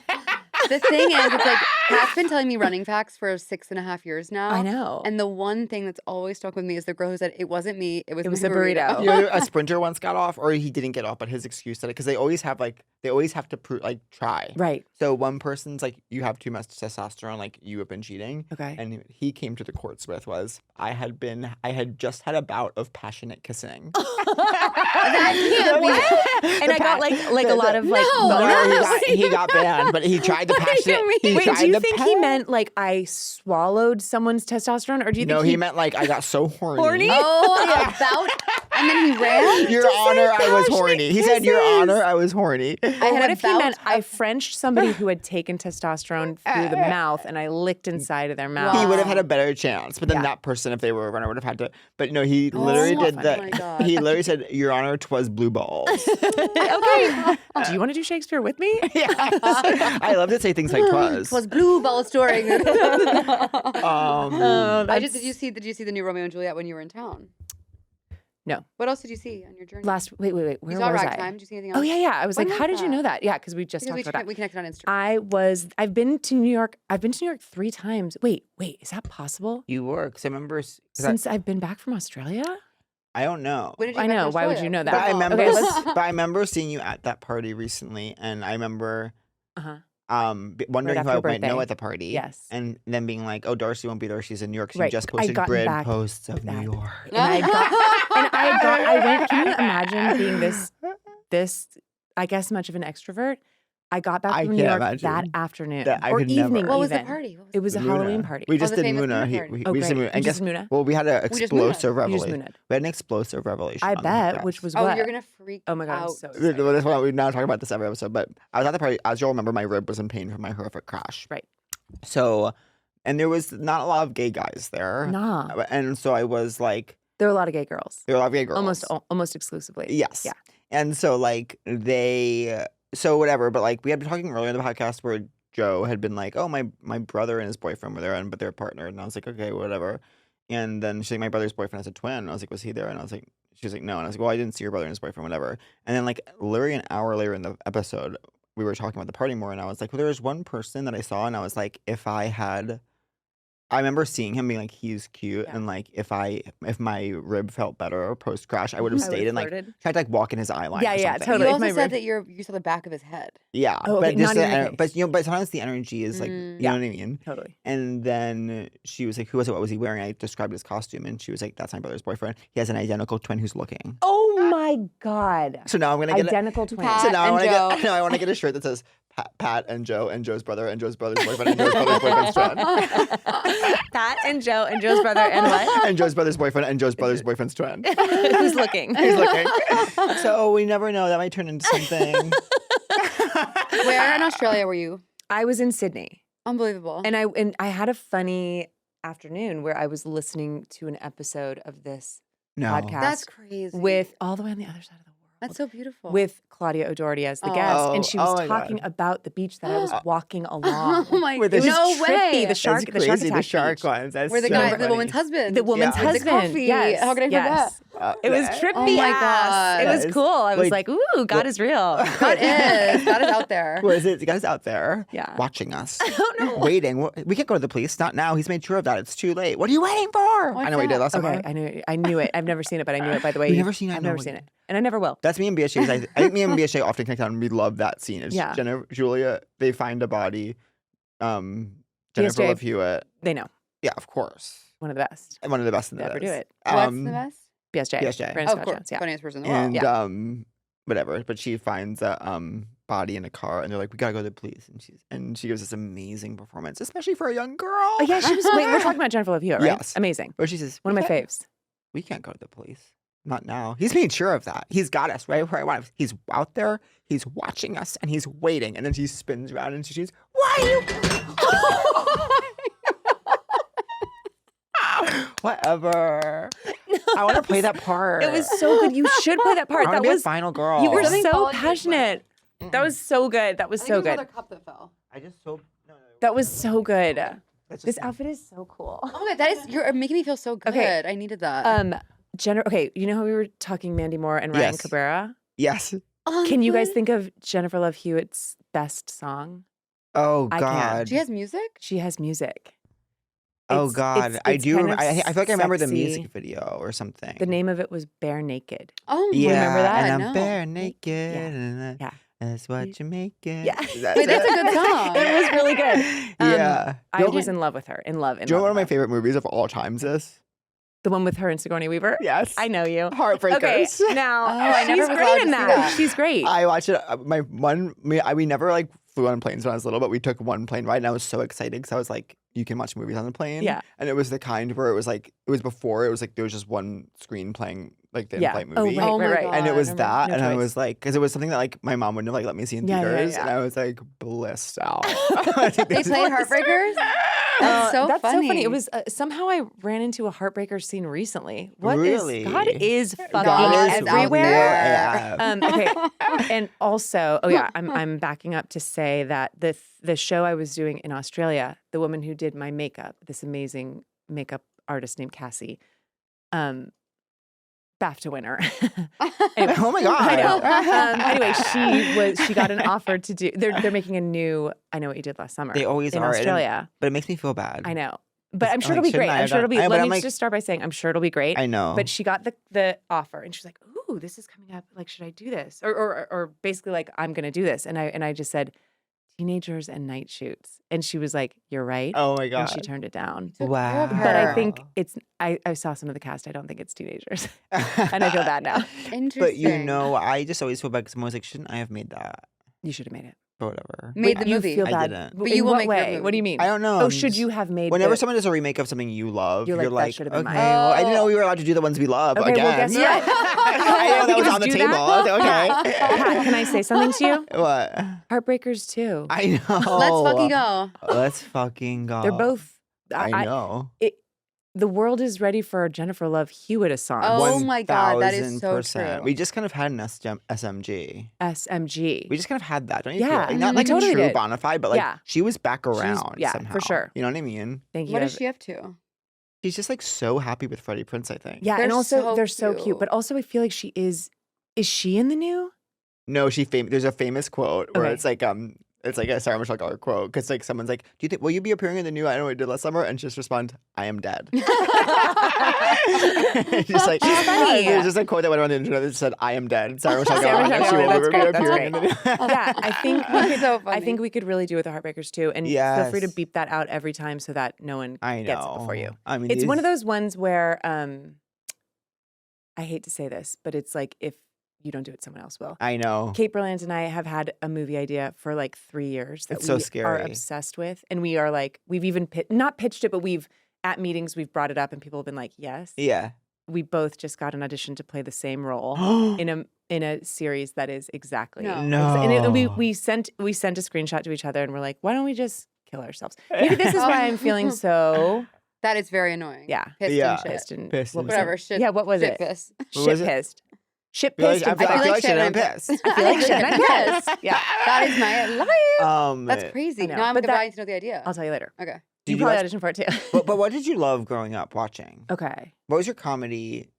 Speaker 3: The thing is, it's like Pat's been telling me running facts for 6.5 years now.
Speaker 5: I know.
Speaker 3: And the one thing that's always stuck with me is the girl who said it wasn't me, it was
Speaker 5: It was
Speaker 3: my
Speaker 5: the burrito.
Speaker 4: You know, a sprinter once got off, or he didn't get off, but his excuse said it because they always have to try.
Speaker 5: Right.
Speaker 4: So one person's like, you have too much testosterone, like you have been cheating.
Speaker 5: Okay.
Speaker 4: And he came to the courts with was I had just had a bout of passionate kissing.
Speaker 3: That can't be.
Speaker 5: And I got like a lot of like.
Speaker 3: No,
Speaker 5: bonus.
Speaker 4: he got banned, but he tried the passionate.
Speaker 5: Wait, do you think he meant like I swallowed someone's testosterone, or do you think
Speaker 4: No, he meant like I got so horny.
Speaker 5: Horny?
Speaker 3: Oh, about. And then he ran.
Speaker 4: Your
Speaker 5: Just
Speaker 4: Honor,
Speaker 5: say
Speaker 4: I was
Speaker 5: passionate
Speaker 4: horny. He said, Your
Speaker 5: kisses.
Speaker 4: Honor, I was horny.
Speaker 3: I
Speaker 5: Or
Speaker 3: had
Speaker 5: what
Speaker 3: a
Speaker 5: if he
Speaker 3: bout
Speaker 5: meant I
Speaker 3: of-
Speaker 5: Frenched somebody who had taken testosterone through the mouth and I licked inside of their mouth?
Speaker 4: He would have had a better chance, but then
Speaker 5: Yeah.
Speaker 4: that person, if they were a runner, would have had to. But no, he literally
Speaker 3: Oh
Speaker 4: did
Speaker 3: my
Speaker 4: that.
Speaker 3: God.
Speaker 4: He literally said, "Your Honor, 'twas blue balls."
Speaker 5: Okay. Do you want to do Shakespeare with me?
Speaker 4: Yes. I love to say things like "twas."
Speaker 3: It was blue balls touring.
Speaker 5: Oh,
Speaker 3: Did you see the new Romeo and Juliet when you were in town?
Speaker 5: No.
Speaker 3: What else did you see on your journey?
Speaker 5: Wait. Where
Speaker 3: you saw
Speaker 5: was
Speaker 3: Ragtime.
Speaker 5: I?
Speaker 3: Did you see anything else?
Speaker 5: Oh yeah. I was
Speaker 3: When
Speaker 5: like,
Speaker 3: was
Speaker 5: how did you
Speaker 3: that?
Speaker 5: know that? Yeah, because we just
Speaker 3: Because
Speaker 5: talked about that.
Speaker 3: we connected on Instagram.
Speaker 5: I've been to New York. I've been to New York 3 times. Wait, is that possible?
Speaker 4: You were, because I remember.
Speaker 5: Since I've been back from Australia?
Speaker 4: I don't know.
Speaker 3: When did you
Speaker 5: I
Speaker 3: go back to
Speaker 5: know. Why would
Speaker 3: Australia?
Speaker 5: you know
Speaker 4: But
Speaker 5: that?
Speaker 4: I remember.
Speaker 5: Okay, let's-
Speaker 4: But I remember seeing you at that party recently, and I remember
Speaker 5: Uh-huh.
Speaker 4: wondering
Speaker 5: Right
Speaker 4: who
Speaker 5: after
Speaker 4: I
Speaker 5: your
Speaker 4: might know
Speaker 5: birthday.
Speaker 4: at the party.
Speaker 5: Yes.
Speaker 4: And then being like, "Oh, D'Arcy won't be there. She's in New York. She
Speaker 5: Right.
Speaker 4: just
Speaker 5: I'd
Speaker 4: posted
Speaker 5: gotten
Speaker 4: grid
Speaker 5: back
Speaker 4: posts of
Speaker 5: that.
Speaker 4: New York."
Speaker 5: And I went, can you imagine being this, I guess, much of an extrovert? I got back
Speaker 4: I
Speaker 5: from New
Speaker 4: can't
Speaker 5: York that
Speaker 4: imagine.
Speaker 5: afternoon
Speaker 4: That I
Speaker 5: or
Speaker 4: could
Speaker 5: evening.
Speaker 4: never.
Speaker 3: What was the
Speaker 5: even.
Speaker 3: party?
Speaker 5: It was a
Speaker 4: Muna.
Speaker 5: Halloween party.
Speaker 4: We just
Speaker 3: the
Speaker 4: did
Speaker 3: famous
Speaker 4: Muna.
Speaker 3: Muna
Speaker 4: He-
Speaker 3: party.
Speaker 5: Oh,
Speaker 4: we just did
Speaker 5: great.
Speaker 4: Muna.
Speaker 5: You
Speaker 4: And
Speaker 5: just
Speaker 4: guess,
Speaker 5: Muna?
Speaker 4: well, we had an
Speaker 3: We just
Speaker 4: explosive
Speaker 5: Muna'd. You just
Speaker 4: revelation.
Speaker 5: Muna'd.
Speaker 4: We had an explosive revelation.
Speaker 5: I
Speaker 4: on the
Speaker 5: bet, which
Speaker 4: podcast.
Speaker 5: was
Speaker 3: Oh,
Speaker 5: what?
Speaker 3: you're gonna freak
Speaker 5: Oh my God, I'm
Speaker 3: out.
Speaker 5: so
Speaker 4: Well,
Speaker 5: excited.
Speaker 4: that's why we now talk about this every episode. But I was at the party. As you'll remember, my rib was in pain from my horrific crash.
Speaker 5: Right.
Speaker 4: So, and there was not a lot of gay guys there.
Speaker 5: Nah.
Speaker 4: And so I was like,
Speaker 5: There were a lot of gay girls.
Speaker 4: there were a lot of gay girls.
Speaker 5: Almost exclusively.
Speaker 4: Yes.
Speaker 5: Yeah.
Speaker 4: And so like so whatever. But like we had been talking earlier in the podcast where Joe had been like, "Oh, my brother and his boyfriend were there, but they're partnered." And I was like, "Okay, whatever." And then she's like, "My brother's boyfriend has a twin." And I was like, "Was he there?" And I was like, she was like, "No." And I was like, "Well, I didn't see your brother and his boyfriend, whatever." And then like literally an hour later in the episode, we were talking about the party more, and I was like, "Well, there was one person that I saw, and I was like, I remember seeing him being like, he's cute,
Speaker 5: Yeah.
Speaker 4: and like if my rib felt better post crash, I would have
Speaker 5: I
Speaker 4: stayed
Speaker 5: would've
Speaker 4: and like
Speaker 5: flirted.
Speaker 4: tried to like walk in his eye line.
Speaker 5: Yeah,
Speaker 4: or
Speaker 5: yeah,
Speaker 4: something.
Speaker 5: totally.
Speaker 3: You
Speaker 5: If
Speaker 3: also
Speaker 5: my
Speaker 3: said
Speaker 5: rib-
Speaker 3: that you saw the back of his head.
Speaker 4: Yeah,
Speaker 5: Oh, okay,
Speaker 4: but
Speaker 5: not even the
Speaker 4: but
Speaker 5: face.
Speaker 4: but sometimes the energy is like, you know what I mean.
Speaker 5: Totally.
Speaker 4: And then she was like, "Who was it? What was he wearing?" I described his costume, and she was like, "That's my brother's boyfriend. He has an identical twin who's looking."
Speaker 5: Oh my God.
Speaker 4: So now I'm gonna get
Speaker 5: Identical twins.
Speaker 3: Pat
Speaker 4: So now
Speaker 3: and Joe.
Speaker 4: I want to get a shirt that says Pat and Joe and Joe's brother and Joe's brother's boyfriend and Joe's brother's boyfriend's twin.
Speaker 5: Pat and Joe and Joe's brother and what?
Speaker 4: And Joe's brother's boyfriend and Joe's brother's boyfriend's twin.
Speaker 5: Who's looking?
Speaker 4: He's looking. So we never know. That might turn into something.
Speaker 3: Where in Australia were you?
Speaker 5: I was in Sydney.
Speaker 3: Unbelievable.
Speaker 5: And I had a funny afternoon where I was listening to an episode of this
Speaker 4: No.
Speaker 5: podcast
Speaker 3: That's crazy.
Speaker 5: with all the way on the other side of the world.
Speaker 3: That's so beautiful.
Speaker 5: With Claudia O'Doherty as the
Speaker 3: Oh.
Speaker 5: guest, and she was
Speaker 4: Oh my God.
Speaker 5: talking about the beach that I was walking along.
Speaker 3: oh my
Speaker 4: With
Speaker 3: god,
Speaker 4: the-
Speaker 3: no
Speaker 5: It was trippy,
Speaker 3: way.
Speaker 5: the shark-
Speaker 4: That's crazy.
Speaker 5: attack
Speaker 4: The shark
Speaker 5: beach.
Speaker 4: ones. That's
Speaker 3: Where the
Speaker 4: so
Speaker 3: guy,
Speaker 4: funny.
Speaker 3: the woman's husband.
Speaker 5: The woman's
Speaker 4: Yeah.
Speaker 3: With the
Speaker 5: husband.
Speaker 3: coffee.
Speaker 5: Yes.
Speaker 3: How could I forget?
Speaker 5: yes. It was trippy
Speaker 3: Oh my
Speaker 5: ass.
Speaker 3: God.
Speaker 5: It was cool. I was
Speaker 4: Like,
Speaker 5: like, ooh, God is real.
Speaker 3: God is out there.
Speaker 4: Where is it? You guys out there
Speaker 5: Yeah.
Speaker 4: watching us,
Speaker 5: don't know.
Speaker 4: waiting. We can't go to the police. Not now. He's made sure of that. It's too late. What are you waiting for?
Speaker 3: What's
Speaker 4: I know what you did
Speaker 3: that?
Speaker 4: last summer.
Speaker 5: Okay, I knew it. I've never seen it, but I knew it. By the way,
Speaker 4: You've never seen it?
Speaker 5: I've
Speaker 4: No,
Speaker 5: never seen it, and I never will.
Speaker 4: That's me and BSJ. I think me and BSJ often connect on. We love that scene. It's
Speaker 5: Yeah.
Speaker 4: Julia. They find a body. Jennifer
Speaker 5: BSJ.
Speaker 4: Love Hewitt.
Speaker 5: They know.
Speaker 4: Yeah, of course.
Speaker 5: One of the best.
Speaker 4: And one of the best in
Speaker 5: To
Speaker 4: the
Speaker 5: ever do it.
Speaker 3: What's the best?
Speaker 5: BSJ.
Speaker 4: BSJ.
Speaker 5: Brandon
Speaker 3: Oh,
Speaker 5: Scott
Speaker 3: of course.
Speaker 5: Jones. Yeah.
Speaker 3: Funniest person in the world.
Speaker 4: And
Speaker 3: Yeah.
Speaker 4: whatever. But she finds a body in a car, and they're like, "We gotta go to the police." And she gives this amazing performance, especially for a young girl.
Speaker 5: Oh yeah, she was. Wait, we're talking about Jennifer Love Hewitt, right?
Speaker 4: Yes.
Speaker 5: Amazing.
Speaker 4: Where she says,
Speaker 5: One of my faves.
Speaker 4: We can't go to the police. Not now. He's made sure of that. He's got us right where I want us. He's out there. He's watching us, and he's waiting. And then she spins around and she's, "Why are you?" Whatever. I want to play that part.
Speaker 5: It was so good. You should play that part.
Speaker 4: I want
Speaker 5: That
Speaker 4: to be
Speaker 5: was
Speaker 4: a final girl.
Speaker 5: you were
Speaker 3: Something
Speaker 5: so
Speaker 3: followed you,
Speaker 5: passionate. That was so good. That was so good.
Speaker 3: Another cup that fell.
Speaker 4: I just so. No.
Speaker 5: That was so good.
Speaker 4: That's
Speaker 5: This
Speaker 4: just-
Speaker 5: outfit is so cool.
Speaker 3: Oh my God, you're making me feel so good.
Speaker 5: Okay.
Speaker 3: I needed that.
Speaker 5: Okay, you know how we were talking Mandy Moore and Ryan
Speaker 4: Yes.
Speaker 5: Cabrera?
Speaker 4: Yes.
Speaker 5: Can you guys think of Jennifer Love Hewitt's best song?
Speaker 4: Oh
Speaker 5: I
Speaker 4: God.
Speaker 5: can't.
Speaker 3: She has music?
Speaker 5: She has music.
Speaker 4: Oh
Speaker 5: It's-
Speaker 4: God.
Speaker 5: it's-
Speaker 4: I
Speaker 5: it's
Speaker 4: do.
Speaker 5: kind of
Speaker 4: I feel like I remember the
Speaker 5: sexy.
Speaker 4: music video or something.
Speaker 5: The name of it was Bare Naked.
Speaker 3: Oh,
Speaker 4: Yeah.
Speaker 3: remember that?
Speaker 4: And I'm
Speaker 3: No.
Speaker 4: bare naked.
Speaker 5: Yeah.
Speaker 4: And
Speaker 5: Yeah.
Speaker 4: That's what you make it.
Speaker 5: Yeah.
Speaker 3: Wait, that's a good song.
Speaker 5: It was really good.
Speaker 4: Yeah.
Speaker 5: I was in love with her. In love.
Speaker 4: Do you know
Speaker 5: love
Speaker 4: one of my
Speaker 5: with her.
Speaker 4: favorite movies of all times is?
Speaker 5: The one with her and Sigourney Weaver?
Speaker 4: Yes.
Speaker 5: I know you.
Speaker 4: Heartbreakers.
Speaker 5: Okay, now
Speaker 3: I never
Speaker 5: she's
Speaker 3: was allowed
Speaker 5: great
Speaker 3: to
Speaker 5: in
Speaker 3: see
Speaker 5: that.
Speaker 3: that.
Speaker 5: She's great.
Speaker 4: I watched it. We never like flew on planes when I was little, but we took one plane ride, and I was so excited because I was like, you can watch movies on the plane.
Speaker 5: Yeah.
Speaker 4: And it was the kind where it was before it was like there was just one screen playing like the
Speaker 5: Yeah.
Speaker 4: in-flight
Speaker 5: Oh,
Speaker 4: movie.
Speaker 5: right,
Speaker 3: Oh my
Speaker 5: right.
Speaker 3: God.
Speaker 4: And it was
Speaker 5: Remember?
Speaker 4: that,
Speaker 5: No
Speaker 4: and I
Speaker 5: choice.
Speaker 4: was like, because it was something that like my mom wouldn't have like let me see in
Speaker 5: Yeah, yeah,
Speaker 4: theaters,
Speaker 5: yeah.
Speaker 4: and I was like blissed out. I think
Speaker 3: They
Speaker 4: this
Speaker 3: played
Speaker 4: was-
Speaker 3: Heartbreakers? That's so
Speaker 5: That's
Speaker 3: funny.
Speaker 5: so funny. It was somehow I ran into a Heartbreaker scene recently.
Speaker 4: Really?
Speaker 5: God is fucking
Speaker 3: God is out
Speaker 5: everywhere.
Speaker 3: there.
Speaker 5: Okay, and also, I'm backing up to say that the show I was doing in Australia, the woman who did my makeup, this amazing makeup artist named Cassie, BAFTA winner. Anyway,
Speaker 4: Oh my God.
Speaker 5: I know. Anyway, she got an offer to do. They're making a new. I Know What You Did Last Summer.
Speaker 4: They always
Speaker 5: in
Speaker 4: are, and
Speaker 5: Australia.
Speaker 4: but it makes me feel bad.
Speaker 5: I know. But I'm sure
Speaker 4: like,
Speaker 5: it'll be
Speaker 4: shouldn't
Speaker 5: great.
Speaker 4: I
Speaker 5: I'm
Speaker 4: have
Speaker 5: sure it'll
Speaker 4: done-
Speaker 5: be.
Speaker 4: I- but
Speaker 5: Let
Speaker 4: I'm
Speaker 5: me
Speaker 4: like-
Speaker 5: just start by saying I'm sure it'll be great.
Speaker 4: I know.
Speaker 5: But she got the offer, and she's like, "Ooh, this is coming up. Like, should I do this?" Or basically like, "I'm going to do this." And I just said, "Teenagers and night shoots," and she was like, "You're right."
Speaker 4: Oh my God.
Speaker 5: And she turned it down.
Speaker 4: Wow.
Speaker 5: But I think it's. I saw some of the cast. I don't think it's teenagers, and I feel bad now.
Speaker 3: Interesting.
Speaker 4: But you know, I just always feel bad because I'm always like, shouldn't I have made that?
Speaker 5: You should have made it.
Speaker 4: But whatever.
Speaker 3: Made
Speaker 5: Wait,
Speaker 3: the
Speaker 5: you
Speaker 3: movie.
Speaker 5: feel
Speaker 4: I
Speaker 5: bad,
Speaker 4: didn't.
Speaker 3: But
Speaker 5: in
Speaker 3: you will
Speaker 5: what
Speaker 3: make the
Speaker 5: way?
Speaker 3: movie.
Speaker 5: What do you mean?
Speaker 4: I don't know.
Speaker 5: Oh,
Speaker 4: I'm
Speaker 5: should
Speaker 4: just-
Speaker 5: you have made?
Speaker 4: Whenever
Speaker 5: the,
Speaker 4: someone does a remake of something you love,
Speaker 5: You're
Speaker 4: you're
Speaker 5: like, that
Speaker 4: like,
Speaker 5: should have
Speaker 4: okay,
Speaker 5: been mine.
Speaker 4: well, I didn't know we were allowed to do the ones we love
Speaker 5: Okay,
Speaker 4: again.
Speaker 5: well, guess what?
Speaker 4: I know that
Speaker 5: We
Speaker 4: was
Speaker 5: can
Speaker 4: on the
Speaker 5: just do
Speaker 4: table.
Speaker 5: that.
Speaker 4: Okay.
Speaker 5: Pat, can I say something to you?
Speaker 4: What?
Speaker 5: Heartbreakers too.
Speaker 4: I know.
Speaker 3: Let's fucking go.
Speaker 4: Let's fucking go.
Speaker 5: They're both.
Speaker 4: I know.
Speaker 5: The world is ready for a Jennifer Love Hewitt song.
Speaker 3: Oh my God, that is so
Speaker 4: 1000%.
Speaker 3: true.
Speaker 4: We just kind of had an SMG.
Speaker 5: SMG.
Speaker 4: We just kind of had that, don't you
Speaker 5: Yeah,
Speaker 4: feel? Like, not
Speaker 5: we
Speaker 4: like
Speaker 5: totally
Speaker 4: a true
Speaker 5: did.
Speaker 4: bona fide, but like
Speaker 5: Yeah.
Speaker 4: she was back around
Speaker 5: yeah,
Speaker 4: somehow.
Speaker 5: for sure.
Speaker 4: You know what I mean?
Speaker 5: Thank you.
Speaker 3: What is she up to?
Speaker 4: She's just like so happy with Freddie Prinze, I think.
Speaker 5: Yeah,
Speaker 3: They're
Speaker 5: and also
Speaker 3: so
Speaker 5: they're so cute.
Speaker 3: cute.
Speaker 5: But also, I feel like she is. Is she in the new?
Speaker 4: No, there's a famous quote where
Speaker 5: Okay.
Speaker 4: it's like a Sarah Michelle Gellar quote because like someone's like, "Do you think will you be appearing in the new I Know What You Did Last Summer?" And she just respond, "I am dead." Just like
Speaker 5: funny.
Speaker 4: there's just a quote that went around the internet that said, "I am dead." Sarah Michelle
Speaker 5: Sarah
Speaker 4: Gellar.
Speaker 5: Michelle
Speaker 4: She will
Speaker 5: Gellar,
Speaker 4: never
Speaker 5: that's
Speaker 4: be
Speaker 5: great, that's
Speaker 4: appearing in the new.
Speaker 5: Yeah, I think we
Speaker 3: That's
Speaker 5: could.
Speaker 3: so
Speaker 5: I
Speaker 3: funny.
Speaker 5: think we could really do with the Heartbreakers too, and feel free to
Speaker 4: Yes.
Speaker 5: beep that out every time so that no one
Speaker 4: I know.
Speaker 5: gets it before you.
Speaker 4: I mean,
Speaker 5: It's one of
Speaker 4: these-
Speaker 5: those ones where I hate to say this, but it's like if you don't do it, someone else will.
Speaker 4: I know.
Speaker 5: Kate Berland and I have had a movie idea for like 3 years that
Speaker 4: It's so
Speaker 5: we are
Speaker 4: scary.
Speaker 5: obsessed with, and we are like we've even not pitched it, but at meetings we've brought it up, and people have been like, "Yes."
Speaker 4: Yeah.
Speaker 5: We both just got an audition to play the same role in a series that is exactly
Speaker 3: No.
Speaker 5: And we sent a screenshot to each other, and we're like, "Why don't we just kill ourselves?" Maybe this is why I'm feeling so
Speaker 3: That is very annoying.
Speaker 5: yeah
Speaker 3: Pissed
Speaker 4: Yeah.
Speaker 3: and shit.
Speaker 5: pissed and
Speaker 4: Pissed
Speaker 5: what
Speaker 4: and
Speaker 5: was
Speaker 3: Whatever.
Speaker 5: it?
Speaker 3: Shit.
Speaker 5: Yeah, what was
Speaker 3: shit
Speaker 5: it?
Speaker 3: Pissed.
Speaker 4: What
Speaker 5: Shit
Speaker 4: was it?
Speaker 5: pissed. Shit
Speaker 4: I feel
Speaker 5: pissed.
Speaker 4: like,
Speaker 5: and
Speaker 4: I feel
Speaker 5: fucked.
Speaker 4: like shit and
Speaker 3: I'm
Speaker 4: pissed.
Speaker 5: I feel like shit and I'm pissed. Yeah,
Speaker 3: That is my life. That's crazy.
Speaker 5: I know.
Speaker 3: Now I'm
Speaker 5: But
Speaker 3: dying to know the idea.
Speaker 5: I'll tell you later.
Speaker 3: Okay.
Speaker 5: You
Speaker 4: Did you
Speaker 5: probably
Speaker 4: watch-
Speaker 5: auditioned for it too.
Speaker 4: But what did you love growing up watching?
Speaker 5: Okay.
Speaker 4: What was your comedy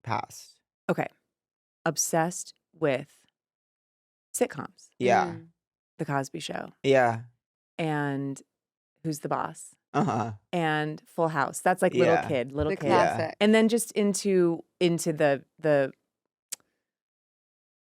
Speaker 4: past.
Speaker 5: Okay. Obsessed with sitcoms.
Speaker 4: Yeah.
Speaker 5: The Cosby Show.
Speaker 4: Yeah.
Speaker 5: And Who's the Boss?
Speaker 4: And
Speaker 5: Full House. That's like
Speaker 4: Yeah.
Speaker 5: little
Speaker 3: The
Speaker 5: kid.
Speaker 3: classic.
Speaker 5: And then just into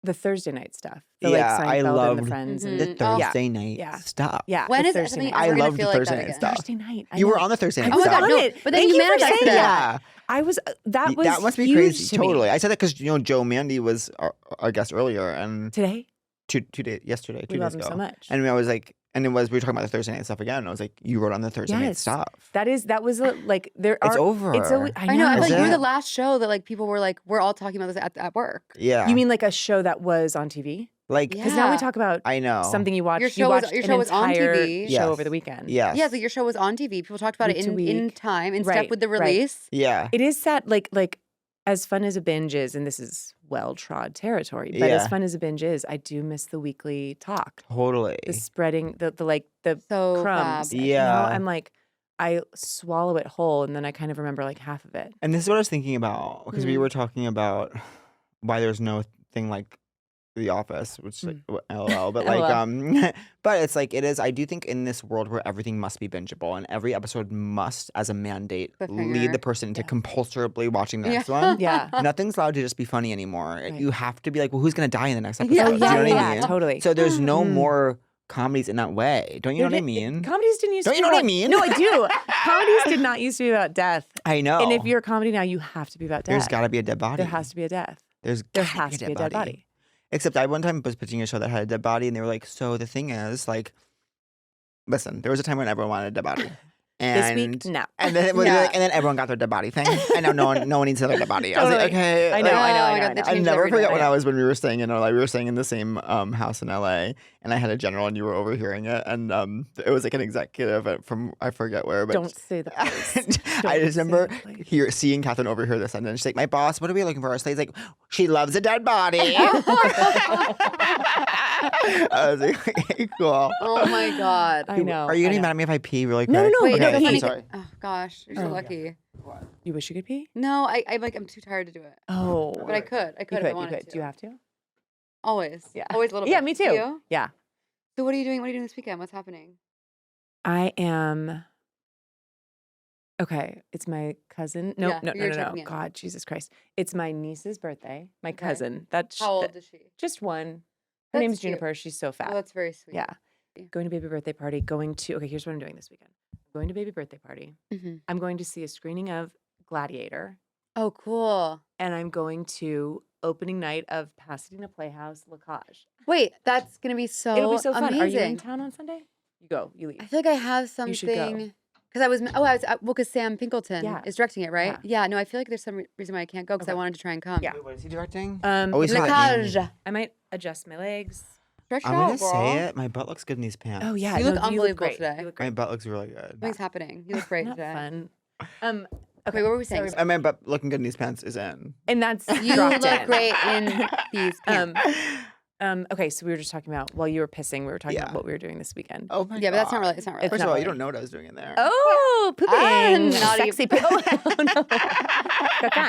Speaker 5: the Thursday night stuff. The
Speaker 4: Yeah,
Speaker 5: like
Speaker 4: I
Speaker 5: Seinfeld and
Speaker 4: loved
Speaker 5: the Friends.
Speaker 3: Mhm.
Speaker 5: And
Speaker 4: the Thursday
Speaker 5: Yeah.
Speaker 4: night
Speaker 5: Yeah.
Speaker 4: stuff.
Speaker 5: yeah.
Speaker 3: When
Speaker 5: the
Speaker 3: is
Speaker 5: Thursday
Speaker 3: something
Speaker 5: night.
Speaker 4: I
Speaker 3: ever gonna
Speaker 4: loved
Speaker 3: feel
Speaker 4: the
Speaker 3: like
Speaker 4: Thursday
Speaker 3: that
Speaker 4: night
Speaker 3: again?
Speaker 4: stuff.
Speaker 5: Thursday night. I
Speaker 4: You were
Speaker 5: know.
Speaker 4: on the Thursday
Speaker 5: I
Speaker 4: night
Speaker 3: Oh my
Speaker 5: was
Speaker 3: God,
Speaker 4: stuff.
Speaker 3: no,
Speaker 5: on it.
Speaker 3: but then
Speaker 5: Thank
Speaker 3: you
Speaker 5: you for
Speaker 3: manifested
Speaker 5: saying
Speaker 3: it.
Speaker 5: that. I was that was
Speaker 4: That must be
Speaker 5: huge
Speaker 4: crazy.
Speaker 5: to me.
Speaker 4: Totally. I said that because Joe Mandy was our guest earlier, and
Speaker 5: Today
Speaker 4: two days yesterday,
Speaker 5: we
Speaker 4: 2
Speaker 5: love
Speaker 4: days
Speaker 5: him
Speaker 4: ago.
Speaker 5: so much.
Speaker 4: And I was like, we were talking about the Thursday night stuff again. And I was like, you wrote on the Thursday night
Speaker 5: Yes.
Speaker 4: stuff.
Speaker 5: That was like there
Speaker 4: It's
Speaker 5: are
Speaker 4: over.
Speaker 5: It's I
Speaker 3: I know. I feel
Speaker 4: Is
Speaker 3: like you were
Speaker 4: it?
Speaker 3: the last show that like people were like, we're all talking about this at work.
Speaker 4: Yeah.
Speaker 5: You mean like a show that was on TV?
Speaker 4: like?
Speaker 3: Yeah.
Speaker 5: Because now we talk about
Speaker 4: I know.
Speaker 5: something you watched.
Speaker 3: Your
Speaker 5: You
Speaker 3: show was-
Speaker 5: watched
Speaker 3: your
Speaker 5: an
Speaker 3: show was on
Speaker 5: entire
Speaker 3: TV.
Speaker 5: show
Speaker 4: Yes.
Speaker 5: over the weekend.
Speaker 4: Yes.
Speaker 3: Yeah, so your show was on TV. People talked about
Speaker 5: Week
Speaker 3: it
Speaker 5: to
Speaker 3: in
Speaker 5: week.
Speaker 3: time, in step
Speaker 5: Right,
Speaker 3: with the
Speaker 5: right.
Speaker 3: release.
Speaker 4: Yeah.
Speaker 5: It is sad, like as fun as a binge is, and this is well-trod territory, but as
Speaker 4: Yeah.
Speaker 5: fun as a binge is, I do miss the weekly talk,
Speaker 4: Totally.
Speaker 5: the spreading, the
Speaker 3: So
Speaker 5: crumbs.
Speaker 3: fab.
Speaker 5: And
Speaker 4: Yeah.
Speaker 5: now I'm like, I swallow it whole, and then I kind of remember like half of it.
Speaker 4: And this is what I was thinking about because we
Speaker 3: Mhm.
Speaker 4: were talking about why there's no thing like The Office, which like LOL, but like
Speaker 5: LOL.
Speaker 4: but it's like it is. I do think in this world where everything must be bingeable and every episode must, as a mandate, lead the
Speaker 3: Cliffhanger.
Speaker 4: person into
Speaker 5: Yeah.
Speaker 4: compulsorily watching the
Speaker 3: Yeah.
Speaker 4: next one.
Speaker 5: Yeah.
Speaker 4: Nothing's allowed to just be funny anymore.
Speaker 5: Right.
Speaker 4: You have to be like, well, who's gonna die in the next episode?
Speaker 3: Yeah.
Speaker 5: Oh
Speaker 4: Do you know what I mean?
Speaker 5: totally.
Speaker 4: So there's no
Speaker 5: Mm.
Speaker 4: more comedies in that way. Don't you know what I mean?
Speaker 5: Comedies didn't used
Speaker 4: Don't
Speaker 5: to
Speaker 4: you
Speaker 5: be
Speaker 4: know what I
Speaker 5: about-
Speaker 4: mean?
Speaker 5: No, I do. Comedies did not used to be about death.
Speaker 4: I know.
Speaker 5: And if you're a comedy now, you have to be about death.
Speaker 4: there's got to be a dead body.
Speaker 5: There has to be a death.
Speaker 4: There's
Speaker 5: There
Speaker 4: gotta
Speaker 5: has to be a dead body.
Speaker 4: Except I one time was pitching a show that had a dead body, and they were like, "So the thing is, like, listen, there was a time when everyone wanted a dead body, and
Speaker 5: This week, no.
Speaker 4: and then it was
Speaker 3: Yeah.
Speaker 4: like, and then everyone got their dead body thing, and now no one needs their dead body. I was like,
Speaker 5: Totally.
Speaker 4: okay,
Speaker 5: I know,
Speaker 4: like,
Speaker 5: I know,
Speaker 3: Oh
Speaker 5: I
Speaker 3: my
Speaker 5: know,
Speaker 3: God,
Speaker 5: I
Speaker 3: they
Speaker 5: know.
Speaker 4: I
Speaker 3: changed
Speaker 4: never
Speaker 3: everything.
Speaker 4: forget when we were staying in LA. We were staying in the same house in LA, and I had a general, and you were overhearing it, and it was like an executive from I forget where, but
Speaker 5: Don't say the place.
Speaker 4: I just
Speaker 5: Don't
Speaker 4: remember
Speaker 5: say the place.
Speaker 4: seeing Catherine overhear this, and then she's like, "My boss, what are we looking for?" She's like, "She loves a dead body." I was like, okay, "Cool."
Speaker 3: Oh my God.
Speaker 5: I know.
Speaker 4: Are you
Speaker 5: I
Speaker 4: getting
Speaker 5: know.
Speaker 4: mad at me if I pee really quick?
Speaker 5: No, no, no,
Speaker 3: Wait,
Speaker 5: but
Speaker 3: no,
Speaker 4: okay,
Speaker 3: the
Speaker 4: I'm
Speaker 3: funny
Speaker 4: sorry.
Speaker 3: Oh gosh, you're so
Speaker 5: Oh, yeah.
Speaker 3: lucky.
Speaker 5: You wish you could pee?
Speaker 3: No, I'm too tired to do it.
Speaker 5: Oh.
Speaker 3: But I could. I could if I wanted to.
Speaker 5: Do you have to?
Speaker 3: Always.
Speaker 5: Yeah.
Speaker 3: Always a little bit.
Speaker 5: Yeah, me too.
Speaker 3: You?
Speaker 5: Yeah.
Speaker 3: So what are you doing? What are you doing this weekend? What's happening?
Speaker 5: I am. Okay, it's my cousin. No,
Speaker 3: Yeah,
Speaker 5: no,
Speaker 3: you're
Speaker 5: no, no,
Speaker 3: checking
Speaker 5: no.
Speaker 3: in.
Speaker 5: God, Jesus Christ! It's my niece's birthday. My
Speaker 3: Okay.
Speaker 5: cousin. That's
Speaker 3: How old is she?
Speaker 5: just one. Her
Speaker 3: That's
Speaker 5: name's
Speaker 3: cute.
Speaker 5: Juniper. She's so fat.
Speaker 3: Oh, that's very sweet.
Speaker 5: Yeah. Going to baby birthday party. Okay, here's what I'm doing this weekend. Going to baby birthday party.
Speaker 3: Mhm.
Speaker 5: I'm going to see a screening of Gladiator,
Speaker 3: Oh, cool.
Speaker 5: and I'm going to opening night of Pasadena Playhouse Lacage.
Speaker 3: Wait, that's gonna be so.
Speaker 5: It'll be so fun.
Speaker 3: Amazing.
Speaker 5: Are you in town on Sunday? You go. You leave.
Speaker 3: I feel like I have
Speaker 5: You should go.
Speaker 3: something. Because because Sam Pinkleton
Speaker 5: Yeah.
Speaker 3: is directing it, right? Yeah. No, I feel like there's some reason why I can't go because I
Speaker 5: Okay.
Speaker 3: wanted to try and come.
Speaker 5: Yeah.
Speaker 4: Wait, what is he directing?
Speaker 5: Um,
Speaker 4: Oh, he's not-
Speaker 3: Lacage.
Speaker 5: I might adjust my legs.
Speaker 3: Stretch it
Speaker 4: I'm
Speaker 3: out,
Speaker 4: gonna
Speaker 3: girl.
Speaker 4: say it. My butt looks good in these pants.
Speaker 5: Oh yeah,
Speaker 3: You
Speaker 5: no,
Speaker 3: look unbelievable
Speaker 5: great.
Speaker 3: today.
Speaker 5: You look
Speaker 4: My
Speaker 5: great.
Speaker 4: butt looks really good.
Speaker 3: Something's happening. You look great
Speaker 5: Not
Speaker 3: today.
Speaker 5: fun.
Speaker 3: Okay, what were we saying?
Speaker 5: sorry.
Speaker 4: I mean, but looking good in these pants is in.
Speaker 5: And that's
Speaker 3: You
Speaker 5: dropped
Speaker 3: look
Speaker 5: in.
Speaker 3: great in these pants.
Speaker 5: Okay, so we were just talking about while you were pissing, we were talking
Speaker 4: Yeah.
Speaker 5: about what we were doing this weekend.
Speaker 4: Oh my
Speaker 3: Yeah, but that's not
Speaker 4: God.
Speaker 3: really. It's not really.
Speaker 4: First
Speaker 5: not
Speaker 4: of all, you
Speaker 5: really.
Speaker 4: don't know what I was doing in there.
Speaker 5: Oh, pooping.
Speaker 3: naughty.
Speaker 5: Sexy poop. Oh, no.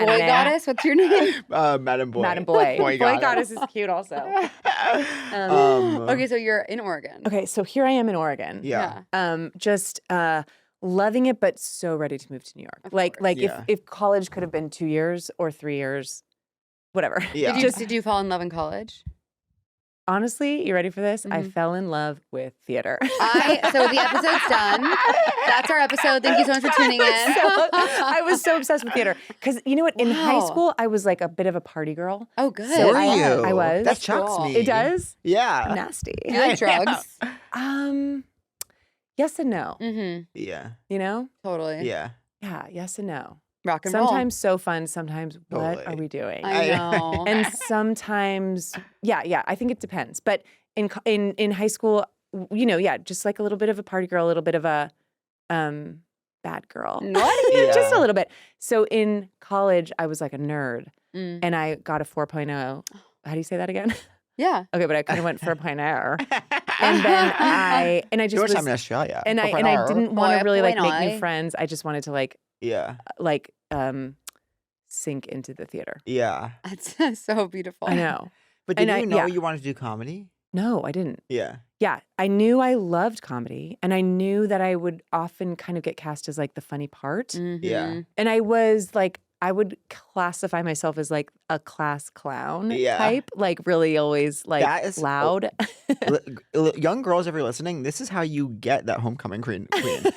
Speaker 3: Boy goddess, what's your name?
Speaker 4: Madam Boy.
Speaker 5: Madam Boy.
Speaker 4: Boy
Speaker 5: Goddess is cute also.
Speaker 3: Okay, so you're in Oregon.
Speaker 5: Okay, so here I am in Oregon.
Speaker 4: Yeah.
Speaker 5: Just loving it, but so ready to move to New York.
Speaker 3: Of
Speaker 5: Like
Speaker 3: course.
Speaker 4: Yeah.
Speaker 5: if college could have been 2 years or 3 years, whatever.
Speaker 4: Yeah.
Speaker 3: Did you fall in love in college?
Speaker 5: Honestly, you ready for this? I
Speaker 3: Mhm.
Speaker 5: fell in love with theater.
Speaker 3: So the episode's done. That's our episode. Thank you so much for tuning in.
Speaker 5: I was so obsessed with theater because you know what? In high
Speaker 3: Wow.
Speaker 5: school, I was like a bit of a party girl.
Speaker 3: Oh, good.
Speaker 5: So
Speaker 4: Were
Speaker 5: I-
Speaker 4: you?
Speaker 5: I was.
Speaker 4: That
Speaker 3: That's
Speaker 4: shocks
Speaker 3: cool.
Speaker 4: me.
Speaker 5: It does.
Speaker 4: Yeah.
Speaker 5: Nasty.
Speaker 3: Do you like drugs?
Speaker 5: Yes and no.
Speaker 3: Mm-hmm.
Speaker 4: Yeah.
Speaker 5: You know?
Speaker 3: Totally.
Speaker 4: Yeah.
Speaker 5: Yeah. Yes and no.
Speaker 3: Rock and roll.
Speaker 5: Sometimes so fun. Sometimes what are
Speaker 4: Totally.
Speaker 5: we doing?
Speaker 3: I know.
Speaker 5: And sometimes, yeah. I think it depends. But in high school, you know, yeah, just like a little bit of a party girl, a little bit of a bad girl.
Speaker 3: Naughty.
Speaker 4: Yeah.
Speaker 5: Just a little bit. So in college, I was like a nerd,
Speaker 3: Mm.
Speaker 5: and I got a 4.0. How do you say that again?
Speaker 3: Yeah.
Speaker 5: Okay, but I kind of went 4.0, and then I
Speaker 4: You
Speaker 5: just
Speaker 4: were
Speaker 5: was,
Speaker 4: time in Australia.
Speaker 5: and I
Speaker 4: 4.0.
Speaker 5: didn't want to
Speaker 3: Boy,
Speaker 5: really like
Speaker 3: boy,
Speaker 5: make
Speaker 3: no.
Speaker 5: new friends. I just wanted to like
Speaker 4: Yeah.
Speaker 5: sink into the theater.
Speaker 4: Yeah.
Speaker 3: That's so beautiful.
Speaker 5: I know.
Speaker 4: But
Speaker 5: And
Speaker 4: did you know
Speaker 5: yeah.
Speaker 4: you wanted to do comedy?
Speaker 5: No, I didn't.
Speaker 4: Yeah.
Speaker 5: Yeah, I knew I loved comedy, and I knew that I would often kind of get cast as like the funny part.
Speaker 4: Yeah.
Speaker 5: And I was like, I would classify myself as like a class clown type, like really always like
Speaker 4: That is-
Speaker 5: loud.
Speaker 4: Young girls, if you're listening, this is how you get that homecoming queen.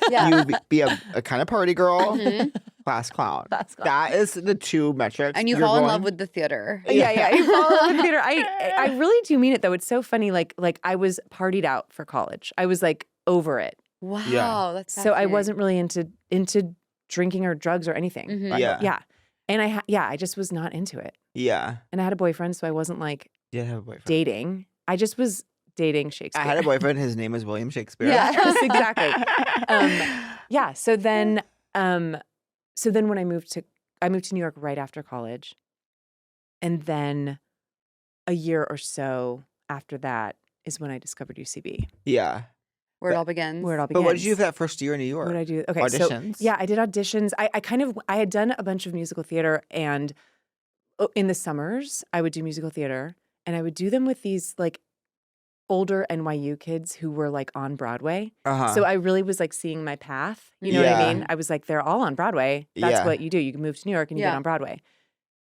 Speaker 3: Yeah.
Speaker 4: You be a kind of party girl,
Speaker 3: Mhm.
Speaker 4: class clown.
Speaker 5: Class clown.
Speaker 4: That is the two metrics.
Speaker 3: And you
Speaker 4: you're
Speaker 3: fall in
Speaker 4: going-
Speaker 3: love with the theater.
Speaker 5: Yeah. You follow the theater. I really do mean it though. It's so funny. Like I was partied out for college. I was like over it.
Speaker 3: Wow,
Speaker 4: Yeah.
Speaker 3: that's
Speaker 5: So I
Speaker 3: fascinating.
Speaker 5: wasn't really into drinking or drugs or anything.
Speaker 3: Mhm.
Speaker 4: Yeah.
Speaker 5: And I just was not into it.
Speaker 4: Yeah.
Speaker 5: And I had a boyfriend, so I wasn't like
Speaker 4: You have a boyfriend.
Speaker 5: dating. I just was dating Shakespeare.
Speaker 4: I had a boyfriend. His name was William Shakespeare.
Speaker 3: Yeah.
Speaker 5: Yes, exactly. Yeah. So then when I moved to New York right after college, and then a year or so after that is when I discovered UCB,
Speaker 4: Yeah.
Speaker 3: Where it all begins.
Speaker 5: where it all
Speaker 4: But
Speaker 5: begins.
Speaker 4: what did you do for that first year in New York?
Speaker 5: What did I do? Okay,
Speaker 4: Auditions?
Speaker 5: So yeah, I did auditions. I had done a bunch of musical theater, and in the summers I would do musical theater, and I would do them with these like older NYU kids who were like on Broadway.
Speaker 4: Uh-huh.
Speaker 5: So I really was like seeing my path. You know what
Speaker 4: Yeah.
Speaker 5: I mean? I was like, they're all on Broadway. That's
Speaker 4: Yeah.
Speaker 5: what you do. You can move to New York and you
Speaker 3: Yeah.
Speaker 5: get on Broadway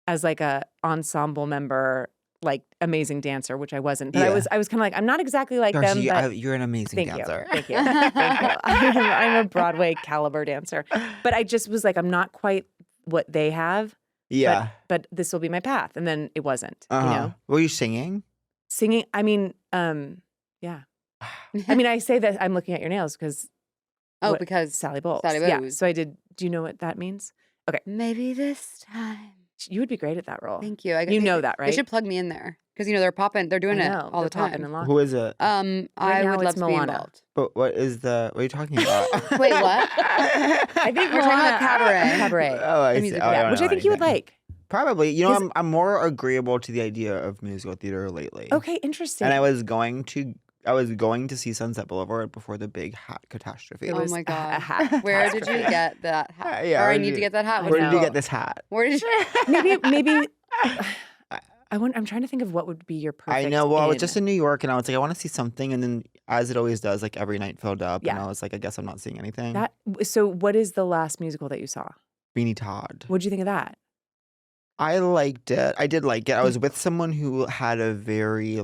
Speaker 5: as like a ensemble member, like amazing dancer, which I wasn't. But
Speaker 4: Yeah.
Speaker 5: I was kind of like, I'm not exactly like
Speaker 4: Darcy,
Speaker 5: them. But
Speaker 4: you're an amazing
Speaker 5: thank
Speaker 4: dancer.
Speaker 5: you. Thank you. Thank you. I'm a Broadway caliber dancer. But I just was like, I'm not quite what they have.
Speaker 4: Yeah.
Speaker 5: But this will be my path. And then it wasn't,
Speaker 4: Uh-huh.
Speaker 5: you know?
Speaker 4: Were you singing?
Speaker 5: Singing, I mean, yeah. I mean, I say that I'm looking at your nails because
Speaker 3: Oh, because
Speaker 5: Sally Bowles.
Speaker 3: Sally
Speaker 5: Yeah.
Speaker 3: Bowles.
Speaker 5: So I did. Do you know what that means?
Speaker 3: maybe this time.
Speaker 5: You would be great at that role.
Speaker 3: Thank you.
Speaker 5: You know that,
Speaker 3: They
Speaker 5: right?
Speaker 3: should plug me in there because they're doing
Speaker 5: I
Speaker 3: it
Speaker 5: know,
Speaker 3: all the
Speaker 5: they're popping
Speaker 3: time.
Speaker 5: and locking.
Speaker 4: Who is it?
Speaker 3: I
Speaker 5: now
Speaker 3: would love
Speaker 5: it's
Speaker 3: to be
Speaker 5: Moana.
Speaker 3: involved.
Speaker 4: But what are you talking about?
Speaker 3: Wait, what?
Speaker 5: I think
Speaker 3: We're talking about cabaret.
Speaker 5: Cabaret.
Speaker 4: Oh, I
Speaker 5: The
Speaker 4: see.
Speaker 5: music,
Speaker 4: Oh, I
Speaker 5: yeah,
Speaker 4: don't
Speaker 5: which
Speaker 4: know
Speaker 5: I think you would
Speaker 4: anything.
Speaker 5: like.
Speaker 4: Probably. You know,
Speaker 5: His-
Speaker 4: I'm more agreeable to the idea of musical theater lately.
Speaker 5: Okay, interesting.
Speaker 4: And I was going to see Sunset Boulevard before the big hat catastrophe.
Speaker 5: It
Speaker 3: Oh
Speaker 5: was
Speaker 3: my
Speaker 5: a
Speaker 3: God.
Speaker 5: hat.
Speaker 3: Where did you get that hat?
Speaker 4: Yeah,
Speaker 3: or I
Speaker 4: where
Speaker 3: need
Speaker 4: did
Speaker 3: to
Speaker 4: you-
Speaker 3: get that hat.
Speaker 4: Where did you
Speaker 3: Go.
Speaker 4: get this hat?
Speaker 3: Where did you?
Speaker 5: maybe I'm trying to think of what would be your perfect.
Speaker 4: I know. Well, I was
Speaker 5: in.
Speaker 4: just in New York, and I was like, I want to see something, and then, as it always does, like every night filled up, and
Speaker 5: Yeah.
Speaker 4: I was like, I guess I'm not seeing anything.
Speaker 5: that. So, what is the last musical that you saw?
Speaker 4: Beanie Todd.
Speaker 5: What did you think of that?
Speaker 4: I liked it. I did like it. I
Speaker 5: Mm.
Speaker 4: was with someone who had a very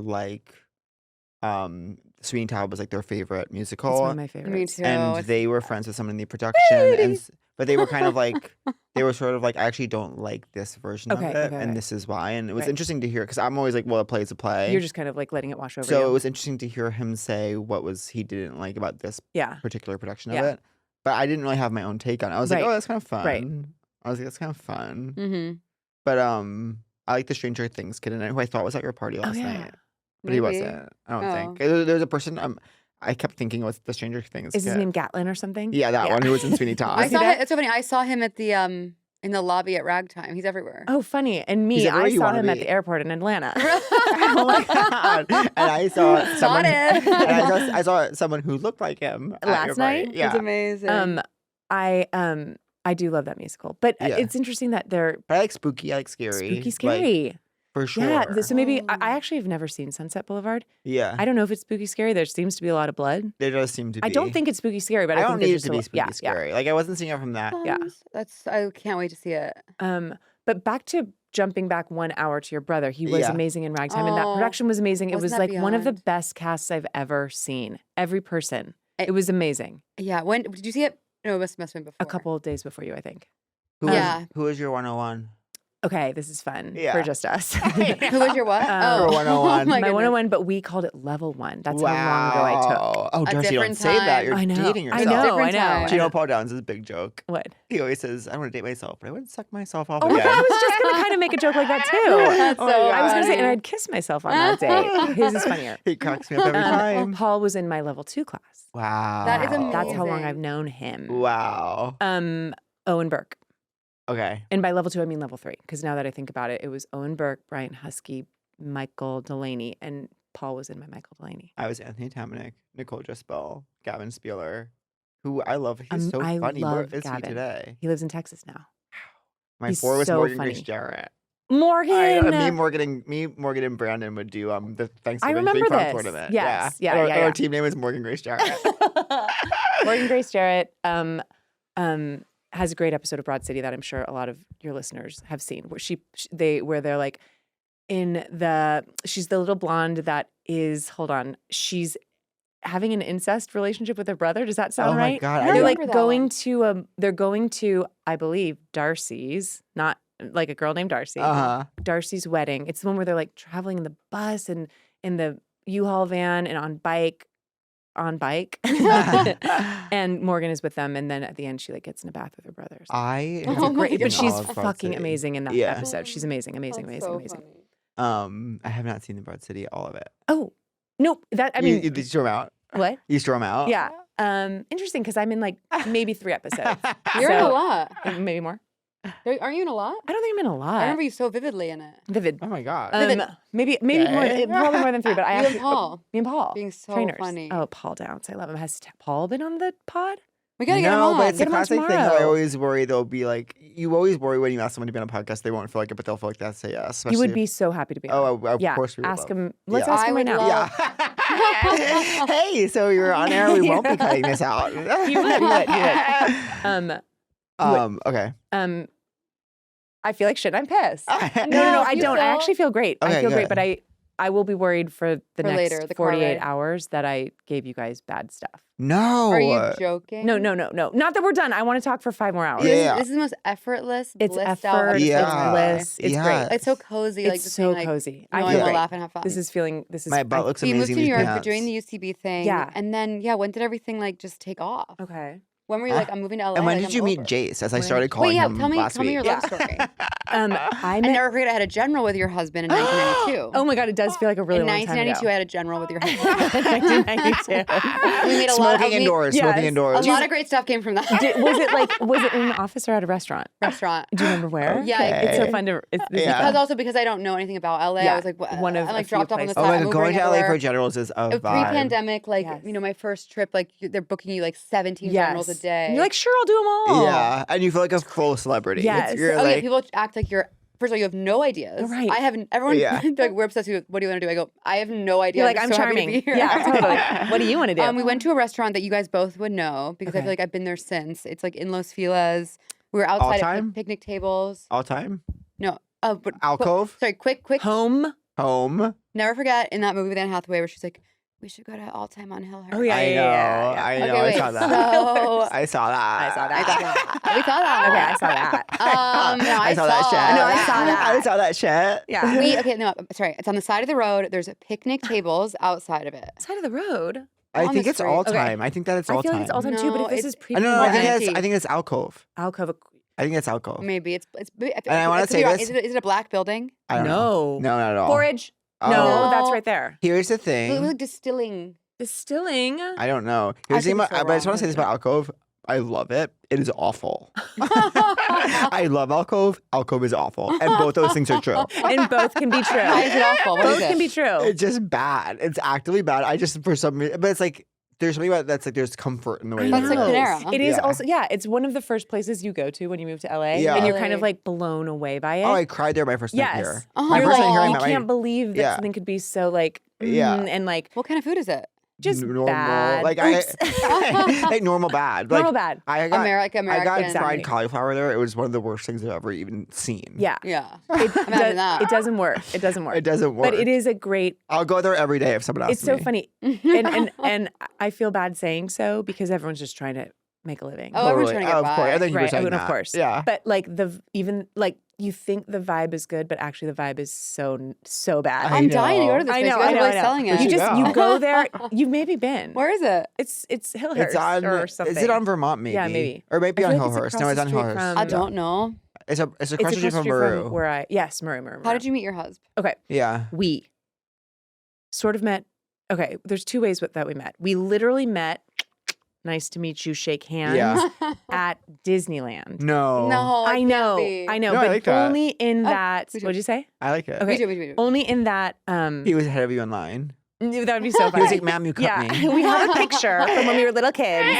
Speaker 4: Sweeney Todd was like their favorite
Speaker 5: It's
Speaker 4: musical,
Speaker 5: one of my favorites.
Speaker 3: too.
Speaker 4: and
Speaker 3: It's-
Speaker 4: they were friends with someone in the production, but they were kind of like, they were sort of like, I actually don't like this version
Speaker 5: Okay,
Speaker 4: of it,
Speaker 5: okay,
Speaker 4: and
Speaker 5: okay.
Speaker 4: this is why. And it was
Speaker 5: Right.
Speaker 4: interesting to hear because I'm always like, well, a play's a play.
Speaker 5: You're just kind of like letting it wash over
Speaker 4: So
Speaker 5: you.
Speaker 4: it was interesting to hear him say what he didn't like about this
Speaker 5: Yeah.
Speaker 4: particular production of
Speaker 5: Yeah.
Speaker 4: it. But I didn't really have my own take on it. I was like,
Speaker 5: Right.
Speaker 4: oh, that's kind of fun.
Speaker 5: Right.
Speaker 4: I was like, that's kind of fun.
Speaker 3: Mm-hmm.
Speaker 4: But I like the Stranger Things kid in it, who I thought was at your party last
Speaker 5: yeah.
Speaker 4: night. But he
Speaker 3: Maybe.
Speaker 4: wasn't. I don't
Speaker 3: Oh.
Speaker 4: think. There's a person I kept thinking was the Stranger Things
Speaker 5: Is his
Speaker 4: kid.
Speaker 5: name Gatlin or something?
Speaker 4: Yeah, that one who was in Sweeney Todd.
Speaker 3: I
Speaker 5: Was he
Speaker 3: saw
Speaker 5: there?
Speaker 3: it. It's so funny. I saw him at the in the lobby at Ragtime. He's everywhere.
Speaker 5: Oh, funny. And
Speaker 4: He's
Speaker 5: me,
Speaker 4: everywhere
Speaker 5: I
Speaker 4: you
Speaker 5: saw
Speaker 4: wanna
Speaker 5: him at
Speaker 4: be.
Speaker 5: the airport in Atlanta.
Speaker 4: Oh my god! And I saw someone.
Speaker 3: Spotted.
Speaker 4: And I saw someone who looked like him at
Speaker 5: Last
Speaker 4: your party.
Speaker 5: night?
Speaker 4: Yeah.
Speaker 3: It's amazing.
Speaker 5: I do love that musical, but
Speaker 4: Yeah.
Speaker 5: it's interesting that they're
Speaker 4: But I like spooky. I like scary.
Speaker 5: spooky,
Speaker 4: like,
Speaker 5: scary.
Speaker 4: for sure.
Speaker 5: Yeah. So maybe I
Speaker 3: Oh.
Speaker 5: actually have never seen Sunset Boulevard.
Speaker 4: Yeah.
Speaker 5: I don't know if it's spooky, scary. There seems to be a lot of blood.
Speaker 4: There does seem to be.
Speaker 5: I don't think it's spooky, scary, but
Speaker 4: I
Speaker 5: I,
Speaker 4: don't
Speaker 5: think
Speaker 4: need
Speaker 5: there's
Speaker 4: it to
Speaker 5: just
Speaker 4: be
Speaker 5: a,
Speaker 4: spooky scary. Like I wasn't seeing it from that.
Speaker 5: yeah.
Speaker 3: I can't wait to see it.
Speaker 5: But back to jumping back 1 hour to your brother, he was
Speaker 4: Yeah.
Speaker 5: amazing in Ragtime, and that
Speaker 3: Oh,
Speaker 5: production was amazing. It
Speaker 3: wasn't
Speaker 5: was
Speaker 3: that
Speaker 5: like one of the
Speaker 3: beyond?
Speaker 5: best casts I've ever seen. Every person, it was amazing.
Speaker 3: Yeah. When did you see it? No, it must have been before.
Speaker 5: A couple of days before you, I think.
Speaker 3: Yeah.
Speaker 4: Who is your 101?
Speaker 5: Okay, this is fun
Speaker 4: Yeah.
Speaker 5: for just us.
Speaker 3: Who was your what?
Speaker 5: Your
Speaker 4: 101.
Speaker 5: My
Speaker 3: goodness.
Speaker 5: 101, but we called it level 1. That's how long ago I took.
Speaker 4: Oh,
Speaker 3: A
Speaker 4: Darcy, don't
Speaker 3: different
Speaker 4: say that.
Speaker 3: time.
Speaker 4: You're
Speaker 5: I know.
Speaker 4: dating
Speaker 5: I
Speaker 4: yourself.
Speaker 5: know.
Speaker 3: Different time.
Speaker 4: Do you know Paul Downs' big joke?
Speaker 5: What?
Speaker 4: He always says, I want to date myself, but I wouldn't suck myself off
Speaker 5: Oh,
Speaker 4: again.
Speaker 5: I was just going to kind of make a joke like that too.
Speaker 3: That's
Speaker 4: Oh my
Speaker 3: so
Speaker 4: God.
Speaker 5: I was going to say, and
Speaker 3: funny.
Speaker 5: I'd kiss myself on that date. His is funnier.
Speaker 4: He cracks me up every time.
Speaker 5: Paul was in my level 2 class.
Speaker 4: Wow.
Speaker 3: That is
Speaker 5: That's how long
Speaker 3: Amazing.
Speaker 5: I've known him.
Speaker 4: Wow.
Speaker 5: Owen Burke.
Speaker 4: Okay.
Speaker 5: And by level 2, I mean level 3. Because now that I think about it, it was Owen Burke, Brian Husky, Michael Delaney, and Paul was in my Michael Delaney.
Speaker 4: I was Anthony Tamanick, Nicole Driscoll, Gavin Spieler, who I love. He's so
Speaker 5: I
Speaker 4: funny. Where
Speaker 5: love
Speaker 4: is
Speaker 5: Gavin.
Speaker 4: he today?
Speaker 5: He lives in Texas now.
Speaker 4: My
Speaker 5: He's
Speaker 4: 4 was
Speaker 5: so
Speaker 4: Morgan
Speaker 5: funny.
Speaker 4: Grace Jarrett.
Speaker 5: Morgan.
Speaker 4: Morgan and Brandon would do the
Speaker 5: I
Speaker 4: Thanksgiving
Speaker 5: remember
Speaker 4: Big Prom
Speaker 5: this.
Speaker 4: tournament.
Speaker 5: Yes. Yeah,
Speaker 4: Our,
Speaker 5: yeah, yeah.
Speaker 4: our team name is Morgan Grace Jarrett.
Speaker 5: Morgan Grace Jarrett has a great episode of Broad City that I'm sure a lot of your listeners have seen, where they're like she's the little blonde that is, she's having an incest relationship with her brother. Does that sound
Speaker 4: Oh
Speaker 5: right?
Speaker 4: my God.
Speaker 5: They're like
Speaker 3: remember that
Speaker 5: going
Speaker 3: one.
Speaker 5: to they're going to, I believe, D'Arcy's, not like a girl named D'Arcy. D'Arcy's wedding. It's the one where they're like traveling in the bus and in the U-Haul van and on bike. And Morgan is with them, and then at the end she like gets in a bath with her brothers.
Speaker 4: I
Speaker 3: Oh
Speaker 4: have
Speaker 3: my
Speaker 4: seen
Speaker 5: But she's
Speaker 4: all of Broad
Speaker 5: fucking
Speaker 4: City.
Speaker 5: amazing in that
Speaker 4: Yeah.
Speaker 5: episode. She's amazing.
Speaker 3: That's so funny.
Speaker 4: I have not seen the Broad City, all of it.
Speaker 5: Oh, nope. I mean,
Speaker 4: you storm out.
Speaker 5: what?
Speaker 4: You storm out.
Speaker 5: Yeah. Interesting because I'm in like maybe 3 episodes.
Speaker 3: You're in a
Speaker 5: So-
Speaker 3: lot.
Speaker 5: Maybe more.
Speaker 3: Aren't you in a lot?
Speaker 5: I don't think I'm in a lot.
Speaker 3: I remember you so vividly in it.
Speaker 5: Vivid.
Speaker 4: Oh my God.
Speaker 5: Maybe more
Speaker 4: Okay.
Speaker 5: probably more than 3, but I
Speaker 3: You and
Speaker 5: actually
Speaker 3: Paul.
Speaker 5: me and Paul
Speaker 3: Being so
Speaker 5: trainers.
Speaker 3: funny.
Speaker 5: Oh, Paul Downs. I love him. Has Paul been on the pod?
Speaker 3: We gotta get him
Speaker 4: no,
Speaker 3: on.
Speaker 4: but it's a
Speaker 5: Get him on
Speaker 4: classic thing. I
Speaker 5: tomorrow.
Speaker 4: always worry they'll be like, you always worry when you ask someone to be on a podcast, they won't feel like it, but they'll feel like that's say yes.
Speaker 5: You would
Speaker 4: especially
Speaker 5: be so happy to be on.
Speaker 4: Oh, of
Speaker 5: yeah.
Speaker 4: course we would
Speaker 5: Ask
Speaker 4: love.
Speaker 5: him. Let's
Speaker 4: Yeah.
Speaker 5: ask him
Speaker 3: I
Speaker 5: right
Speaker 3: would
Speaker 5: now.
Speaker 3: love-
Speaker 4: Yeah. Hey, so you're on air. We won't be cutting this out.
Speaker 5: He would.
Speaker 4: Okay.
Speaker 5: I feel like shit. I'm pissed. No,
Speaker 3: No,
Speaker 5: I
Speaker 3: you
Speaker 5: don't. I
Speaker 3: don't.
Speaker 5: actually feel great. I
Speaker 4: Okay,
Speaker 5: feel great,
Speaker 4: good.
Speaker 5: but I will be worried for the
Speaker 3: For
Speaker 5: next
Speaker 3: later, the car
Speaker 5: 48
Speaker 3: ride.
Speaker 5: hours that I gave you guys bad stuff.
Speaker 4: No.
Speaker 3: Are you joking?
Speaker 5: No. Not that we're done. I want to talk for 5 more hours.
Speaker 4: Yeah.
Speaker 3: This is the most effortless,
Speaker 5: It's
Speaker 3: blissed out
Speaker 5: effort.
Speaker 3: episode
Speaker 4: Yeah.
Speaker 3: of my life.
Speaker 5: Bliss. It's
Speaker 4: Yeah.
Speaker 5: great.
Speaker 3: It's so cozy. Like
Speaker 5: It's
Speaker 3: just
Speaker 5: so
Speaker 3: being, like,
Speaker 5: cozy.
Speaker 3: I
Speaker 5: I
Speaker 3: know
Speaker 5: feel
Speaker 3: I will
Speaker 5: great.
Speaker 3: laugh and have fun.
Speaker 5: This is
Speaker 4: My butt looks
Speaker 3: So you moved
Speaker 4: amazing.
Speaker 3: to New
Speaker 4: in
Speaker 3: York.
Speaker 4: these
Speaker 3: You're
Speaker 4: pants.
Speaker 3: doing the UCB thing.
Speaker 5: Yeah.
Speaker 3: And then, when did everything like just take off?
Speaker 5: Okay.
Speaker 3: When were you like, I'm moving to LA?
Speaker 4: And when
Speaker 3: like,
Speaker 4: did
Speaker 3: I'm
Speaker 4: you meet
Speaker 3: over.
Speaker 4: Jace? As I
Speaker 5: When-
Speaker 4: started calling
Speaker 3: Wait, yeah,
Speaker 4: him
Speaker 3: tell me
Speaker 4: last week.
Speaker 3: your love story.
Speaker 5: I
Speaker 3: I
Speaker 5: met.
Speaker 3: never forget I had a general with your husband in 1992.
Speaker 5: Oh my God, it does feel like a really
Speaker 3: in
Speaker 5: long time
Speaker 3: 1992,
Speaker 5: ago.
Speaker 3: I had a general with your husband.
Speaker 5: 1992.
Speaker 3: We made a lot
Speaker 4: Smoking
Speaker 3: of
Speaker 4: indoors.
Speaker 5: Yes.
Speaker 4: Smoking
Speaker 3: A
Speaker 4: indoors.
Speaker 3: lot of great stuff came from that
Speaker 5: Was it in an office or at a restaurant?
Speaker 3: restaurant.
Speaker 5: Do you remember where?
Speaker 3: Yeah,
Speaker 5: It's so
Speaker 4: Okay.
Speaker 5: fun to. This is
Speaker 4: Yeah.
Speaker 3: Because also because I don't know anything about LA,
Speaker 5: Yeah,
Speaker 3: I was like, what?
Speaker 5: one of
Speaker 3: I like
Speaker 5: a few
Speaker 3: dropped off on the
Speaker 5: places.
Speaker 3: side.
Speaker 4: Oh my
Speaker 3: I'm
Speaker 4: God,
Speaker 3: Ubering
Speaker 4: going to LA for
Speaker 3: everywhere.
Speaker 4: generals is a vibe.
Speaker 3: Pre-pandemic, like
Speaker 5: Yes.
Speaker 3: my first trip, like they're booking you like 17
Speaker 5: Yes.
Speaker 3: generals a day.
Speaker 5: And you're like, sure, I'll do them all.
Speaker 4: Yeah, and you feel like a full celebrity.
Speaker 5: Yes.
Speaker 4: You're
Speaker 3: oh yeah,
Speaker 4: like,
Speaker 3: people act like you're. First of all, you have no ideas.
Speaker 5: Right.
Speaker 3: I haven't. Everyone
Speaker 4: Yeah.
Speaker 3: like we're obsessed with. What do you want to do? I go. I have no idea.
Speaker 5: You're like,
Speaker 3: just
Speaker 5: I'm
Speaker 3: so happy to
Speaker 5: charming.
Speaker 3: be here.
Speaker 5: Yeah, totally. What do you want to do?
Speaker 3: We went to a restaurant that you guys both would know because I
Speaker 5: Okay.
Speaker 3: feel like I've been there since. It's like in Los Feliz. We were outside at
Speaker 4: time?
Speaker 3: picnic tables.
Speaker 4: all time?
Speaker 3: No, but
Speaker 4: Alcove?
Speaker 3: Sorry, quick.
Speaker 5: Home.
Speaker 4: Home?
Speaker 3: Never forget in that movie with Anne Hathaway where she's like, "We should go to All Time on Hill."
Speaker 5: Oh yeah,
Speaker 4: I
Speaker 5: yeah,
Speaker 4: know.
Speaker 5: yeah, yeah.
Speaker 4: I know.
Speaker 3: Okay,
Speaker 4: I
Speaker 3: wait.
Speaker 4: saw that.
Speaker 3: So
Speaker 4: I saw that.
Speaker 5: I saw that.
Speaker 3: we saw that.
Speaker 5: Okay, I saw that.
Speaker 3: No, I
Speaker 4: saw that shit.
Speaker 5: No, I saw that.
Speaker 4: I saw that shit.
Speaker 5: Yeah.
Speaker 3: No, sorry. It's on the side of the road. There's picnic tables outside of it.
Speaker 5: Side of the road.
Speaker 4: I
Speaker 3: On
Speaker 4: think
Speaker 3: the
Speaker 4: it's
Speaker 3: street.
Speaker 4: all
Speaker 3: Okay.
Speaker 4: time. I think that it's
Speaker 5: I
Speaker 4: all
Speaker 5: feel
Speaker 4: time.
Speaker 5: like it's all time too, but
Speaker 3: No,
Speaker 5: if this
Speaker 3: it's-
Speaker 5: is pre
Speaker 4: I know. I think
Speaker 3: Empty.
Speaker 4: it's. I think it's alcove.
Speaker 5: alcove.
Speaker 4: I think it's alcove.
Speaker 3: Maybe it's.
Speaker 4: And I wanna
Speaker 3: it's-
Speaker 4: say this-
Speaker 3: Is it a black building?
Speaker 4: I don't know.
Speaker 5: No.
Speaker 4: No, not at all.
Speaker 5: Forage.
Speaker 4: Oh.
Speaker 5: No, that's
Speaker 3: No.
Speaker 5: right there.
Speaker 4: Here's the
Speaker 3: It was
Speaker 4: thing.
Speaker 3: like distilling.
Speaker 5: Distilling.
Speaker 4: I don't know. Here's the thing
Speaker 3: could be
Speaker 4: about.
Speaker 3: so
Speaker 4: But I just
Speaker 3: wrong.
Speaker 4: want to say this about alcove. I love it. It is awful. I love alcove. Alcove is awful, and both those things are true.
Speaker 5: And both can be true.
Speaker 3: Why is it awful? What is
Speaker 5: Both
Speaker 3: it?
Speaker 5: can be true.
Speaker 4: It's just bad. It's actively bad. I just for some reason, but it's like there's something about it that's like there's comfort in the way.
Speaker 3: That's
Speaker 4: that
Speaker 3: like
Speaker 4: it is.
Speaker 3: Panera.
Speaker 5: It is
Speaker 4: Yeah.
Speaker 5: also, it's one of the first places you go to when you move to LA.
Speaker 4: Yeah.
Speaker 5: And you're kind of
Speaker 3: Really?
Speaker 5: like blown away by it.
Speaker 4: Oh, I cried there my first night
Speaker 5: yes.
Speaker 4: here.
Speaker 3: Oh,
Speaker 4: My
Speaker 3: you're
Speaker 4: first night here, I
Speaker 5: you
Speaker 4: met
Speaker 5: can't
Speaker 4: my
Speaker 5: believe that
Speaker 4: Yeah.
Speaker 5: something could be so like,
Speaker 4: Yeah.
Speaker 5: and like
Speaker 3: What kind of food is it?
Speaker 5: just
Speaker 4: normal,
Speaker 5: bad.
Speaker 4: like
Speaker 5: Oops.
Speaker 4: I like normal bad, like
Speaker 5: Normal bad.
Speaker 4: I got
Speaker 3: American.
Speaker 4: I got
Speaker 3: Exactly.
Speaker 4: fried cauliflower there. It was one of the worst things I've ever even seen.
Speaker 5: Yeah.
Speaker 3: Yeah.
Speaker 5: It,
Speaker 3: Imagine that.
Speaker 5: it doesn't work. It doesn't work.
Speaker 4: It doesn't work.
Speaker 5: But it is a great,
Speaker 4: I'll go there every day if someone asks
Speaker 5: it's so
Speaker 4: me.
Speaker 5: funny. and I feel bad saying so because everyone's just trying to make a living.
Speaker 3: Oh, everyone's
Speaker 4: Totally.
Speaker 3: trying to get
Speaker 4: Of course.
Speaker 3: by.
Speaker 4: I think you were
Speaker 5: Right,
Speaker 4: saying
Speaker 5: I mean,
Speaker 4: that.
Speaker 5: of course.
Speaker 4: Yeah.
Speaker 5: But like even like you think the vibe is good, but actually the vibe is so bad.
Speaker 4: I
Speaker 3: I'm dying to go to
Speaker 4: know.
Speaker 3: this
Speaker 5: I
Speaker 3: place.
Speaker 5: know,
Speaker 3: You guys
Speaker 5: I know,
Speaker 3: are
Speaker 5: I
Speaker 3: really
Speaker 5: know.
Speaker 3: selling it.
Speaker 5: You
Speaker 4: should
Speaker 5: just
Speaker 4: go.
Speaker 5: you go there. You've maybe been.
Speaker 3: Where is it?
Speaker 5: It's Hillhurst
Speaker 4: It's on.
Speaker 5: or something.
Speaker 4: Is it on Vermont? Maybe.
Speaker 5: Yeah, maybe.
Speaker 4: Or it might be
Speaker 5: I
Speaker 4: on
Speaker 5: feel like
Speaker 4: Hillhurst. No, it's on
Speaker 5: across the street
Speaker 4: Hillhurst.
Speaker 5: from-
Speaker 3: I don't know.
Speaker 4: It's across the
Speaker 5: It's
Speaker 4: street from Baru.
Speaker 5: where I Murray.
Speaker 3: How did you meet your husband?
Speaker 5: Okay,
Speaker 4: Yeah.
Speaker 5: we sort of met. Okay, there's two ways that we met. We literally met. Nice to meet you. Shake hands
Speaker 4: Yeah.
Speaker 5: at Disneyland.
Speaker 4: No.
Speaker 3: No,
Speaker 5: I know,
Speaker 3: be.
Speaker 5: I know,
Speaker 4: No, I
Speaker 5: but
Speaker 4: like that.
Speaker 5: only in
Speaker 3: Oh,
Speaker 5: that.
Speaker 3: me too.
Speaker 5: What'd you say?
Speaker 4: I like it.
Speaker 5: Okay.
Speaker 3: Me too, me too.
Speaker 5: Only in that.
Speaker 4: He was ahead of you in line.
Speaker 5: That would be so
Speaker 4: He
Speaker 5: funny.
Speaker 4: was like, "Ma'am, you cut
Speaker 5: yeah,
Speaker 4: me."
Speaker 5: we have a picture from when we were little kids.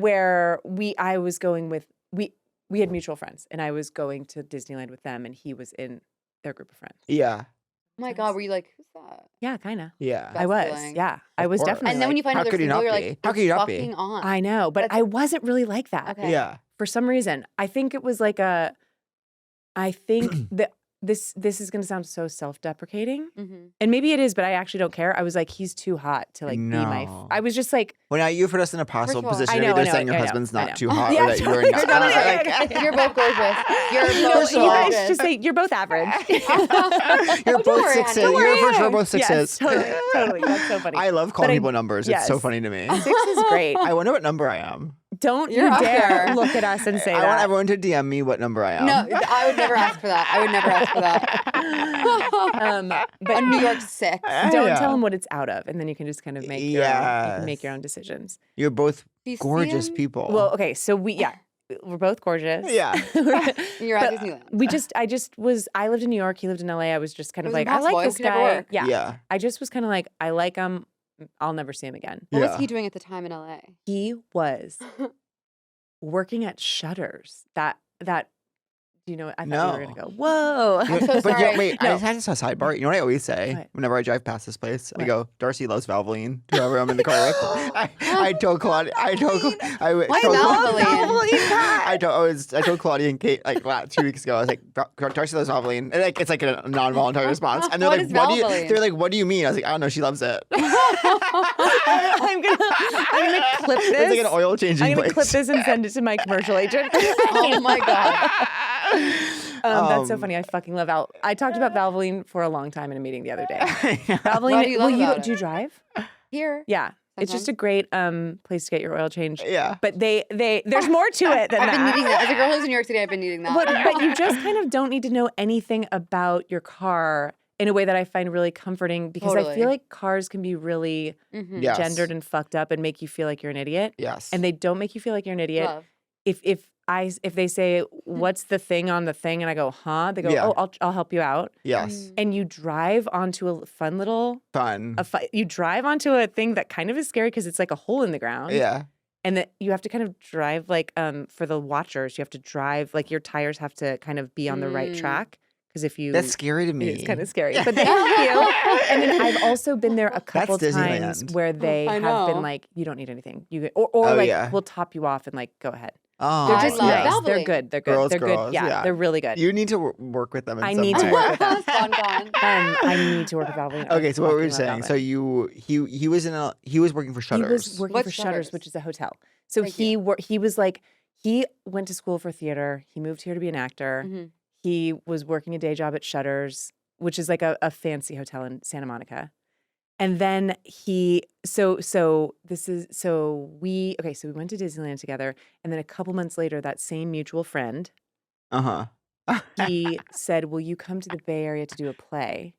Speaker 5: Where I was going with we had mutual friends, and I was going to Disneyland with them, and he was in their group of friends.
Speaker 4: Yeah.
Speaker 3: Oh my God, were you like, who's that?
Speaker 5: Yeah, kind of.
Speaker 4: Yeah.
Speaker 5: I was.
Speaker 3: feeling.
Speaker 5: Yeah, I
Speaker 4: Of
Speaker 5: was
Speaker 4: course.
Speaker 5: definitely.
Speaker 3: And then when you find
Speaker 4: how
Speaker 3: out they're
Speaker 4: could you
Speaker 3: single,
Speaker 4: not
Speaker 3: you're
Speaker 4: be?
Speaker 3: like,
Speaker 4: How
Speaker 3: it's
Speaker 4: could you not be?
Speaker 3: fucking on.
Speaker 5: I know, but
Speaker 3: That's-
Speaker 5: I wasn't really like that.
Speaker 3: Okay.
Speaker 4: Yeah.
Speaker 5: For some reason. I think it was like I think that this is going to sound so self-deprecating.
Speaker 3: Mhm.
Speaker 5: And maybe it is, but I actually don't care. I was like, he's too hot to like be my.
Speaker 4: No.
Speaker 5: I was just like,
Speaker 4: Well, now you put us in a possible
Speaker 3: First of all-
Speaker 4: position
Speaker 5: I
Speaker 4: of
Speaker 5: know,
Speaker 4: either
Speaker 5: I know,
Speaker 4: saying your
Speaker 5: I know,
Speaker 4: husband's
Speaker 5: I
Speaker 4: not
Speaker 5: know.
Speaker 4: too hot
Speaker 5: Yeah,
Speaker 4: or that you're
Speaker 5: totally,
Speaker 4: not.
Speaker 5: totally.
Speaker 4: Like,
Speaker 3: You're both gorgeous. You're both
Speaker 4: First of all-
Speaker 5: let's
Speaker 3: gorgeous.
Speaker 5: just say you're both average.
Speaker 4: you're
Speaker 3: don't
Speaker 4: both
Speaker 3: worry,
Speaker 4: sixes.
Speaker 3: honey.
Speaker 4: You're for sure
Speaker 5: Yeah.
Speaker 4: both sixes.
Speaker 5: Yes, totally. That's so funny.
Speaker 4: I love calling
Speaker 5: But I-
Speaker 4: people numbers. It's so
Speaker 5: yes.
Speaker 4: funny to me.
Speaker 5: 6 is great.
Speaker 4: I wonder what number I am.
Speaker 5: Don't
Speaker 3: You're
Speaker 5: you
Speaker 3: up
Speaker 5: dare
Speaker 3: there.
Speaker 5: look at us and say
Speaker 4: I
Speaker 5: that.
Speaker 4: want everyone to DM me what number I am.
Speaker 3: No, I would never ask for that. I would never ask for that.
Speaker 5: But
Speaker 3: A New York 6.
Speaker 5: don't
Speaker 4: Yeah.
Speaker 5: tell them what it's out of, and then you can just kind of make your own, you can make your own decisions.
Speaker 4: You're both
Speaker 3: Do you see
Speaker 4: gorgeous
Speaker 3: him?
Speaker 4: people.
Speaker 5: Well, okay, so we're both gorgeous.
Speaker 4: Yeah.
Speaker 3: You're at
Speaker 5: But
Speaker 3: Disneyland.
Speaker 5: I lived in New York, he lived in LA. I was just kind
Speaker 3: It
Speaker 5: of
Speaker 3: was
Speaker 5: like, I
Speaker 3: impossible.
Speaker 5: like
Speaker 3: It
Speaker 5: this
Speaker 3: could never
Speaker 5: guy.
Speaker 3: work.
Speaker 5: Yeah.
Speaker 4: Yeah.
Speaker 5: I just was kind of like, I like him. I'll never see him again.
Speaker 3: What
Speaker 4: Yeah.
Speaker 3: was he doing at the time in LA?
Speaker 5: He was working at Shutters. That you know, I thought you were
Speaker 4: No.
Speaker 5: gonna go, whoa.
Speaker 3: I'm so
Speaker 4: But
Speaker 3: sorry.
Speaker 4: wait, I
Speaker 5: No.
Speaker 4: just had this sidebar. You know what I always say
Speaker 5: What?
Speaker 4: whenever I drive past this place? I
Speaker 5: What?
Speaker 4: go, D'Arcy loves Valvoline. To whoever I'm in the car with. I told Claudia. I told
Speaker 3: Valvoline?
Speaker 4: I told Claudia and Kate like 2 weeks ago. I was like, D'Arcy loves Valvoline, and like it's like a non-voluntary response. And they're
Speaker 3: What
Speaker 4: like,
Speaker 3: is
Speaker 4: "What do you?"
Speaker 3: Valvoline?
Speaker 4: They're like, "What do you mean?" I was like, "I don't know. She loves it."
Speaker 5: I'm gonna clip this.
Speaker 4: It's like an oil changing
Speaker 5: I'm gonna
Speaker 4: place.
Speaker 5: clip this and send it to my commercial agent.
Speaker 3: Oh my God.
Speaker 5: That's so funny. I fucking love I talked about Valvoline for a long time in a meeting the other day. Valvoline.
Speaker 3: What do you love about
Speaker 5: do you
Speaker 3: it?
Speaker 5: drive?
Speaker 3: Here.
Speaker 5: Yeah, it's just a great place to get your oil change.
Speaker 4: Yeah.
Speaker 5: But there's more to it than
Speaker 3: I've been
Speaker 5: that.
Speaker 3: needing that. As a girl who's in New York City, I've been needing that.
Speaker 5: But you just kind of don't need to know anything about your car in a way that I find really comforting because I
Speaker 3: Totally.
Speaker 5: feel like cars can be really
Speaker 3: Mhm.
Speaker 4: Yes.
Speaker 5: gendered and fucked up and make you feel like you're an idiot.
Speaker 4: Yes.
Speaker 5: And they don't make you feel like you're an idiot.
Speaker 3: Love.
Speaker 5: If they say what's the thing on the thing and I go huh, they go
Speaker 4: Yeah.
Speaker 5: oh I'll help you out.
Speaker 4: Yes.
Speaker 5: And you drive onto a fun little
Speaker 4: Fun.
Speaker 5: you drive onto a thing that kind of is scary because it's like a hole in the ground.
Speaker 4: Yeah.
Speaker 5: And that you have to kind of drive like for the watchers, you have to drive like your tires have to kind of be on the right track because if you
Speaker 4: That's scary to me.
Speaker 5: it's kind of scary, but they help you. And then I've also been there a couple
Speaker 4: That's
Speaker 5: times
Speaker 4: Disneyland.
Speaker 5: where they
Speaker 3: I
Speaker 5: have
Speaker 3: know.
Speaker 5: been like, you don't need anything. You or
Speaker 4: Oh,
Speaker 5: like
Speaker 4: yeah.
Speaker 5: we'll top you off and like go ahead.
Speaker 4: Oh,
Speaker 5: They're
Speaker 3: I
Speaker 5: just
Speaker 3: love
Speaker 5: nice.
Speaker 3: Valvoline.
Speaker 5: They're good. They're good.
Speaker 4: Girls,
Speaker 5: they're
Speaker 4: girls,
Speaker 5: good. Yeah,
Speaker 4: yeah.
Speaker 5: they're really good.
Speaker 4: You need to work with them. In
Speaker 5: I
Speaker 4: some
Speaker 5: need to
Speaker 4: way.
Speaker 5: work with them.
Speaker 3: Fun.
Speaker 5: I need to work with Valvoline. I
Speaker 4: Okay, so what were you
Speaker 5: fucking love
Speaker 4: saying? So
Speaker 5: Valvoline.
Speaker 4: he was working for Shutters.
Speaker 5: He was working
Speaker 3: What's
Speaker 5: for Shutters,
Speaker 3: Shutters?
Speaker 5: which is a hotel. So
Speaker 3: Thank
Speaker 5: he went to school for theater. He moved here to be an actor.
Speaker 3: Mhm.
Speaker 5: He was working a day job at Shutters, which is like a fancy hotel in Santa Monica. And then we went to Disneyland together. And then a couple months later, that same mutual friend, he said, "Will you come to the Bay Area to do a play?"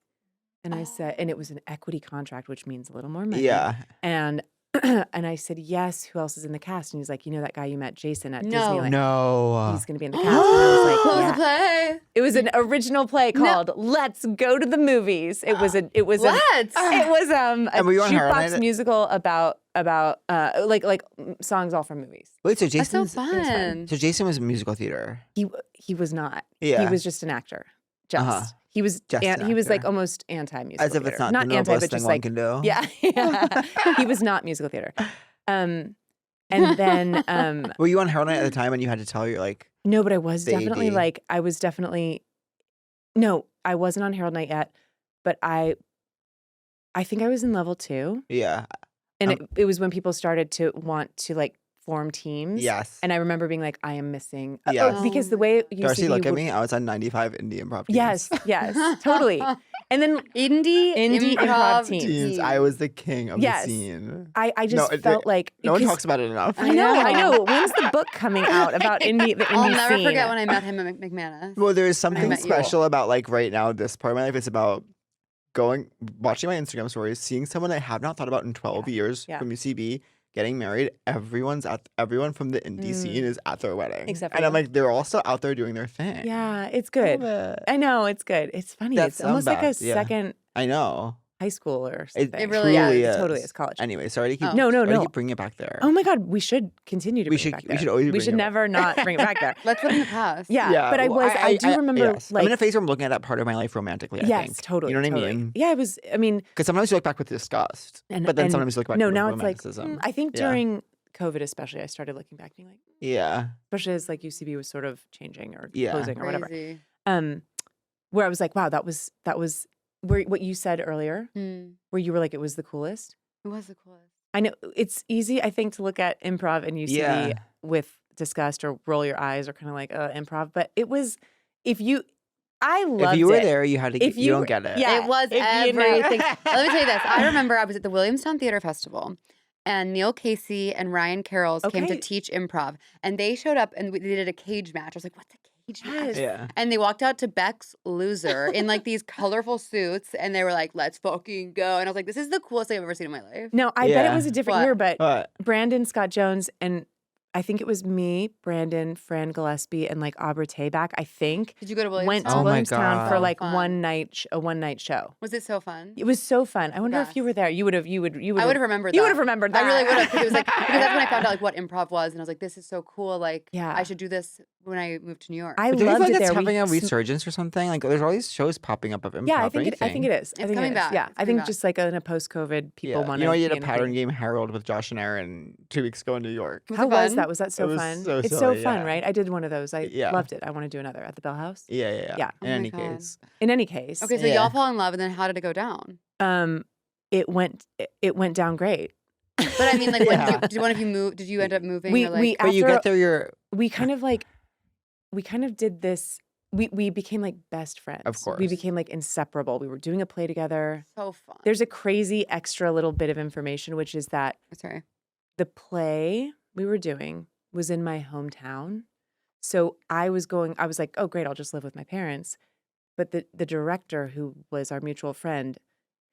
Speaker 5: And I said, and it was an equity contract, which means a little more money.
Speaker 4: Yeah.
Speaker 5: And and I said, "Yes, who else is in the cast?" And he's like, "You know that guy you met, Jason, at
Speaker 3: No.
Speaker 5: Disneyland?
Speaker 4: No.
Speaker 5: He's going to be in the cast." And I was like,
Speaker 3: What was
Speaker 5: "Yeah."
Speaker 3: the play?
Speaker 5: It was an original play called "Let's Go to the Movies." It was a
Speaker 3: Let's.
Speaker 5: a
Speaker 4: And were you on Harold
Speaker 5: jukebox
Speaker 4: Night?
Speaker 5: musical about like songs all from movies.
Speaker 4: Wait, so
Speaker 3: That's so
Speaker 4: Jason's
Speaker 3: fun.
Speaker 4: so Jason was in musical theater.
Speaker 5: He was not.
Speaker 4: Yeah.
Speaker 5: He was just an actor. Just
Speaker 4: Uh-huh.
Speaker 5: he was
Speaker 4: Just an
Speaker 5: he was like
Speaker 4: actor.
Speaker 5: almost anti-musical
Speaker 4: As if it's
Speaker 5: theater.
Speaker 4: not the
Speaker 5: anti,
Speaker 4: noblest
Speaker 5: but
Speaker 4: thing
Speaker 5: just
Speaker 4: one
Speaker 5: like
Speaker 4: can do.
Speaker 5: yeah. He was not musical theater. And then
Speaker 4: Were you on Harold Night at the time and you had to tell your like
Speaker 5: no, but I was
Speaker 4: The
Speaker 5: definitely
Speaker 4: AD.
Speaker 5: no, I wasn't on Harold Night yet, but I think I was in level 2.
Speaker 4: yeah.
Speaker 5: And it was when people started to want to like form teams.
Speaker 4: Yes.
Speaker 5: And I remember being like, I am missing
Speaker 4: Yes.
Speaker 5: because the way UCB
Speaker 4: Darcy, look at
Speaker 5: would-
Speaker 4: me. I was on 95 indie improv teams.
Speaker 5: Yes, yes, totally. And then
Speaker 3: Indie
Speaker 5: improv teams.
Speaker 4: Teams. I was the king of
Speaker 5: Yes.
Speaker 4: the scene.
Speaker 5: I just
Speaker 4: No,
Speaker 5: felt like
Speaker 4: No one
Speaker 5: because-
Speaker 4: talks about it enough.
Speaker 5: I know. When's the book coming out about the indie
Speaker 3: I'll never
Speaker 5: scene?
Speaker 3: forget when I met him at McManus.
Speaker 4: Well, there's something
Speaker 3: met you.
Speaker 4: special about like right now, this part of my life. It's about watching my Instagram stories, seeing someone I have not thought about in 12 years
Speaker 5: Yeah.
Speaker 4: from UCB getting married. Everyone from the indie scene is at their wedding.
Speaker 5: Except for
Speaker 4: and I'm
Speaker 5: you.
Speaker 4: like, they're also out there doing their thing.
Speaker 5: Yeah, it's good.
Speaker 4: Love it.
Speaker 5: I know it's good. It's funny.
Speaker 4: That's
Speaker 5: It's almost like a
Speaker 4: some best, yeah.
Speaker 5: second
Speaker 4: I know.
Speaker 5: high school or something.
Speaker 3: It really
Speaker 4: truly
Speaker 3: is.
Speaker 4: is.
Speaker 5: Totally is college.
Speaker 4: Anyway, sorry to keep.
Speaker 5: No,
Speaker 4: sorry to
Speaker 5: no.
Speaker 4: keep bringing it back there.
Speaker 5: Oh my God, we should continue to
Speaker 4: We
Speaker 5: bring
Speaker 4: should-
Speaker 5: it back
Speaker 4: we
Speaker 5: there.
Speaker 4: should always
Speaker 5: We
Speaker 4: bring
Speaker 5: should
Speaker 4: it back.
Speaker 5: never not bring it back there.
Speaker 3: Let's live in the past.
Speaker 5: Yeah, but
Speaker 4: well,
Speaker 5: I do remember
Speaker 4: yes.
Speaker 5: like
Speaker 4: I'm in a phase where I'm looking at that part of my life romantically. I
Speaker 5: yes,
Speaker 4: think.
Speaker 5: totally.
Speaker 4: You know what
Speaker 5: totally.
Speaker 4: I mean?
Speaker 5: Yeah, I mean,
Speaker 4: Because sometimes you look back with disgust, but then sometimes you look back
Speaker 5: no,
Speaker 4: with
Speaker 5: now it's like
Speaker 4: romanticism.
Speaker 5: I think
Speaker 4: Yeah.
Speaker 5: during COVID especially, I started looking back being like,
Speaker 4: Yeah.
Speaker 5: especially as like UCB was sort of changing or
Speaker 4: Yeah.
Speaker 5: closing or whatever.
Speaker 3: Crazy.
Speaker 5: Where I was like, wow, that was where what you said earlier,
Speaker 3: Mm.
Speaker 5: where you were like, it was the coolest.
Speaker 3: It was the coolest.
Speaker 5: I know it's easy, I think, to look at improv and UCB
Speaker 4: Yeah.
Speaker 5: with disgust or roll your eyes or kind of like improv, but it was I loved
Speaker 4: If you were
Speaker 5: it.
Speaker 4: there, you had to.
Speaker 5: If
Speaker 4: You
Speaker 5: you
Speaker 4: don't
Speaker 5: were-
Speaker 4: get it.
Speaker 5: yeah.
Speaker 3: It was
Speaker 5: if you know.
Speaker 3: everything. Let me tell you this. I remember I was at the Williamstown Theater Festival, and Neil Casey and Ryan Carrolls came to
Speaker 5: Okay.
Speaker 3: teach improv, and they showed up and they did a cage match. I was like, "What's a cage match?"
Speaker 5: Yes.
Speaker 4: Yeah.
Speaker 3: And they walked out to Beck's Loser in like these colorful suits, and they were like, "Let's fucking go!" And I was like, "This is the coolest thing I've ever seen in my life."
Speaker 5: No, I bet it
Speaker 4: Yeah.
Speaker 5: was a different
Speaker 3: What?
Speaker 5: year, but
Speaker 4: But
Speaker 5: Brandon Scott Jones and I think it was me, Brandon, Fran Gillespie, and like Aubrey Tabak, I think,
Speaker 3: Did you go to Williamstown?
Speaker 5: went to
Speaker 4: Oh my
Speaker 5: Williamstown for
Speaker 4: God.
Speaker 5: like
Speaker 3: Fun.
Speaker 5: a one night show.
Speaker 3: Was it so fun?
Speaker 5: It was so fun. I wonder if you
Speaker 3: Best.
Speaker 5: were there. You would have.
Speaker 3: I would have remembered.
Speaker 5: You
Speaker 3: that.
Speaker 5: would have remembered that.
Speaker 3: I really would have because it was like because that's when I found out like what improv was, and I was like, "This is so cool! Like,
Speaker 5: Yeah.
Speaker 3: I should do this when I moved to New York."
Speaker 5: I
Speaker 4: do you feel
Speaker 5: loved
Speaker 4: like
Speaker 5: it
Speaker 4: it's
Speaker 5: there.
Speaker 4: having a
Speaker 5: We
Speaker 4: resurgence or something? Like there's all these shows popping up of improv.
Speaker 5: Yeah, I
Speaker 4: what do
Speaker 5: think
Speaker 4: you
Speaker 5: I think it is. I
Speaker 3: It's
Speaker 5: think
Speaker 3: coming
Speaker 5: it is.
Speaker 3: back.
Speaker 5: Yeah,
Speaker 3: It's
Speaker 5: I
Speaker 3: coming
Speaker 5: think
Speaker 3: back.
Speaker 5: just like in a post-COVID, people
Speaker 4: Yeah.
Speaker 5: want
Speaker 4: You know, you
Speaker 5: be
Speaker 4: did a
Speaker 5: in
Speaker 4: pattern
Speaker 5: thing.
Speaker 4: game Harold with Josh and Aaron 2 weeks ago in New York.
Speaker 3: Was
Speaker 5: How
Speaker 3: it
Speaker 5: was
Speaker 3: fun?
Speaker 5: that? Was that so
Speaker 4: was
Speaker 5: fun?
Speaker 4: so
Speaker 5: It's so
Speaker 4: silly,
Speaker 5: fun,
Speaker 4: yeah.
Speaker 5: right? I did one of those. I
Speaker 4: Yeah.
Speaker 5: loved it. I want to do another at the Bell House.
Speaker 4: Yeah.
Speaker 5: Yeah.
Speaker 4: In
Speaker 3: Oh my
Speaker 4: any
Speaker 3: God.
Speaker 4: case.
Speaker 5: In any case,
Speaker 3: Okay, so
Speaker 4: Yeah.
Speaker 3: y'all fall in love, and then how did it go down?
Speaker 5: it went down great.
Speaker 3: But I mean, like,
Speaker 4: Yeah.
Speaker 3: did one of you move? Did you end up moving?
Speaker 5: We
Speaker 3: or like,
Speaker 4: But you
Speaker 5: After-
Speaker 4: get there, you're
Speaker 5: we kind of did this. We became like best friends.
Speaker 4: Of course.
Speaker 5: We became like inseparable. We were doing a play together.
Speaker 3: so fun.
Speaker 5: There's a crazy extra little bit of information, which is that
Speaker 3: Sorry.
Speaker 5: the play we were doing was in my hometown. So I was like, oh, great, I'll just live with my parents. But the director, who was our mutual friend,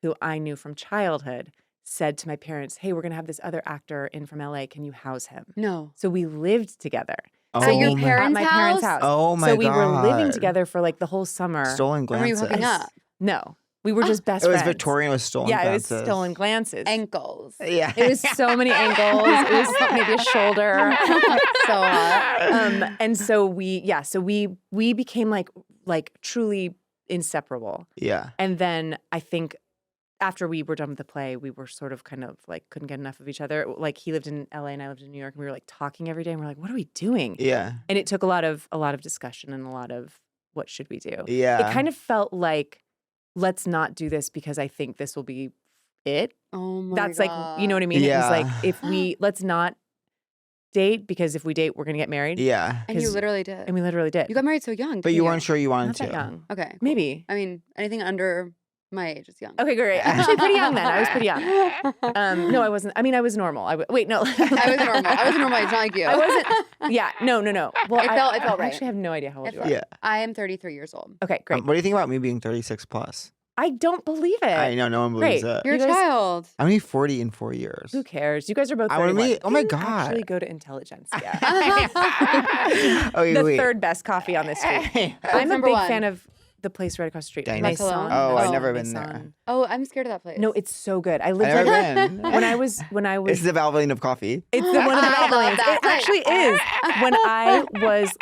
Speaker 5: who I knew from childhood, said to my parents, hey, we're going to have this other actor in from LA. Can you house him?
Speaker 3: No.
Speaker 5: So we lived together.
Speaker 4: Oh
Speaker 3: So your
Speaker 4: my-
Speaker 5: At
Speaker 3: parents'
Speaker 5: my parents'
Speaker 3: house?
Speaker 5: house.
Speaker 4: Oh my
Speaker 5: So we were living
Speaker 4: God.
Speaker 5: together for like the whole summer.
Speaker 4: Stolen
Speaker 3: Or were you
Speaker 4: glances.
Speaker 3: hooking up?
Speaker 5: No, we were just best
Speaker 4: It was
Speaker 5: friends.
Speaker 4: Victorian with stolen
Speaker 5: Yeah,
Speaker 4: glances.
Speaker 5: it was stolen glances.
Speaker 3: Ankles.
Speaker 4: Yeah.
Speaker 5: It was so many ankles. It was maybe a shoulder.
Speaker 3: So hot.
Speaker 5: And so we became like truly inseparable.
Speaker 4: Yeah.
Speaker 5: And then I think after we were done with the play, we were sort of kind of like couldn't get enough of each other. Like he lived in LA and I lived in New York, and we were like talking every day. And we're like, what are we doing?
Speaker 4: Yeah.
Speaker 5: And it took a lot of discussion and a lot of what should we do.
Speaker 4: Yeah.
Speaker 5: It kind of felt like, let's not do this because I think this will be it.
Speaker 3: Oh my
Speaker 5: That's
Speaker 3: God.
Speaker 5: like, you know what I mean?
Speaker 4: Yeah.
Speaker 5: It was like, if let's not date because if we date, we're gonna get married.
Speaker 4: Yeah.
Speaker 3: And you
Speaker 5: 'cause-
Speaker 3: literally did.
Speaker 5: And we literally did.
Speaker 3: You got married so young.
Speaker 4: But
Speaker 3: didn't
Speaker 4: you weren't sure you wanted
Speaker 5: not
Speaker 4: to.
Speaker 5: that young.
Speaker 3: Okay. cool.
Speaker 5: Maybe.
Speaker 3: I mean, anything under my age is young.
Speaker 5: Okay, great. Actually, pretty young then. I was pretty young. No, I wasn't. I mean, I was normal. Wait, no.
Speaker 3: I was normal. I was normal. It's not like you.
Speaker 5: I wasn't. Yeah, no. Well,
Speaker 3: It felt
Speaker 5: I
Speaker 3: right.
Speaker 5: actually have no idea how old
Speaker 3: It
Speaker 5: you are.
Speaker 3: felt-
Speaker 4: Yeah.
Speaker 3: I am 33 years old.
Speaker 5: Okay, great.
Speaker 4: What do you think about me being 36 plus?
Speaker 5: I don't believe it.
Speaker 4: I know no one believes
Speaker 5: Great.
Speaker 4: it.
Speaker 3: You're
Speaker 5: You
Speaker 3: a
Speaker 5: guys-
Speaker 3: child.
Speaker 4: I'm gonna be 40 in 4 years.
Speaker 5: Who cares? You guys are both.
Speaker 4: I wanna
Speaker 5: 31.
Speaker 4: be- oh my
Speaker 5: You
Speaker 4: God.
Speaker 5: Actually, go to Intelligentsia.
Speaker 4: Okay,
Speaker 5: the
Speaker 4: wait.
Speaker 5: third best coffee on the street.
Speaker 3: What's
Speaker 5: I'm a
Speaker 3: number
Speaker 5: big
Speaker 3: one?
Speaker 5: fan of the place right across the street.
Speaker 4: Dynasty.
Speaker 5: Maison.
Speaker 3: Maison?
Speaker 4: Oh, I've
Speaker 3: Oh,
Speaker 4: never
Speaker 5: Maison.
Speaker 4: been there.
Speaker 3: Oh, I'm scared of that place.
Speaker 5: No, it's so good. I
Speaker 4: I've
Speaker 5: lived
Speaker 4: never
Speaker 5: like
Speaker 4: been.
Speaker 5: when I was
Speaker 4: It's the Valvoline of coffee.
Speaker 5: It's the one of the
Speaker 3: I love
Speaker 5: Valvoline.
Speaker 3: that
Speaker 5: It actually is. When I was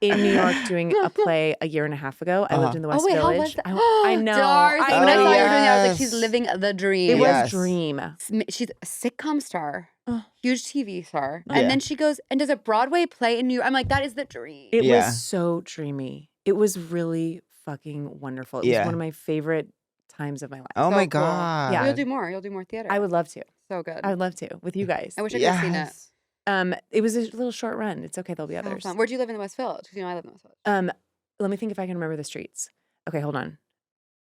Speaker 5: in New York doing a play a year and a half ago, I lived in the West
Speaker 3: Oh wait,
Speaker 5: Village.
Speaker 3: how was that?
Speaker 5: I know.
Speaker 3: D'Arcy.
Speaker 5: I
Speaker 3: When I
Speaker 5: know.
Speaker 3: saw you were doing that, I was like,
Speaker 4: Yes.
Speaker 3: she's living the dream.
Speaker 5: It
Speaker 4: Yes.
Speaker 5: was dream.
Speaker 3: She's a sitcom star,
Speaker 5: Oh.
Speaker 3: huge TV star,
Speaker 4: Yeah.
Speaker 3: and then she goes and does a Broadway play in New York. I'm like, that is the dream.
Speaker 5: It
Speaker 4: Yeah.
Speaker 5: was so dreamy. It was really fucking wonderful. It
Speaker 4: Yeah.
Speaker 5: was one of my favorite times of my life.
Speaker 4: Oh
Speaker 3: So
Speaker 4: my
Speaker 3: cool.
Speaker 4: god.
Speaker 5: Yeah.
Speaker 3: You'll do more. You'll do more theater.
Speaker 5: I would love to.
Speaker 3: So good.
Speaker 5: I would love to with you guys.
Speaker 3: I wish I could have seen it.
Speaker 4: Yes.
Speaker 5: It was a little short run. It's okay. There'll be
Speaker 3: So
Speaker 5: others.
Speaker 3: fun. Where do you live in the West Village? Because you know I live in the West Village.
Speaker 5: Let me think if I can remember the streets. Okay, hold on.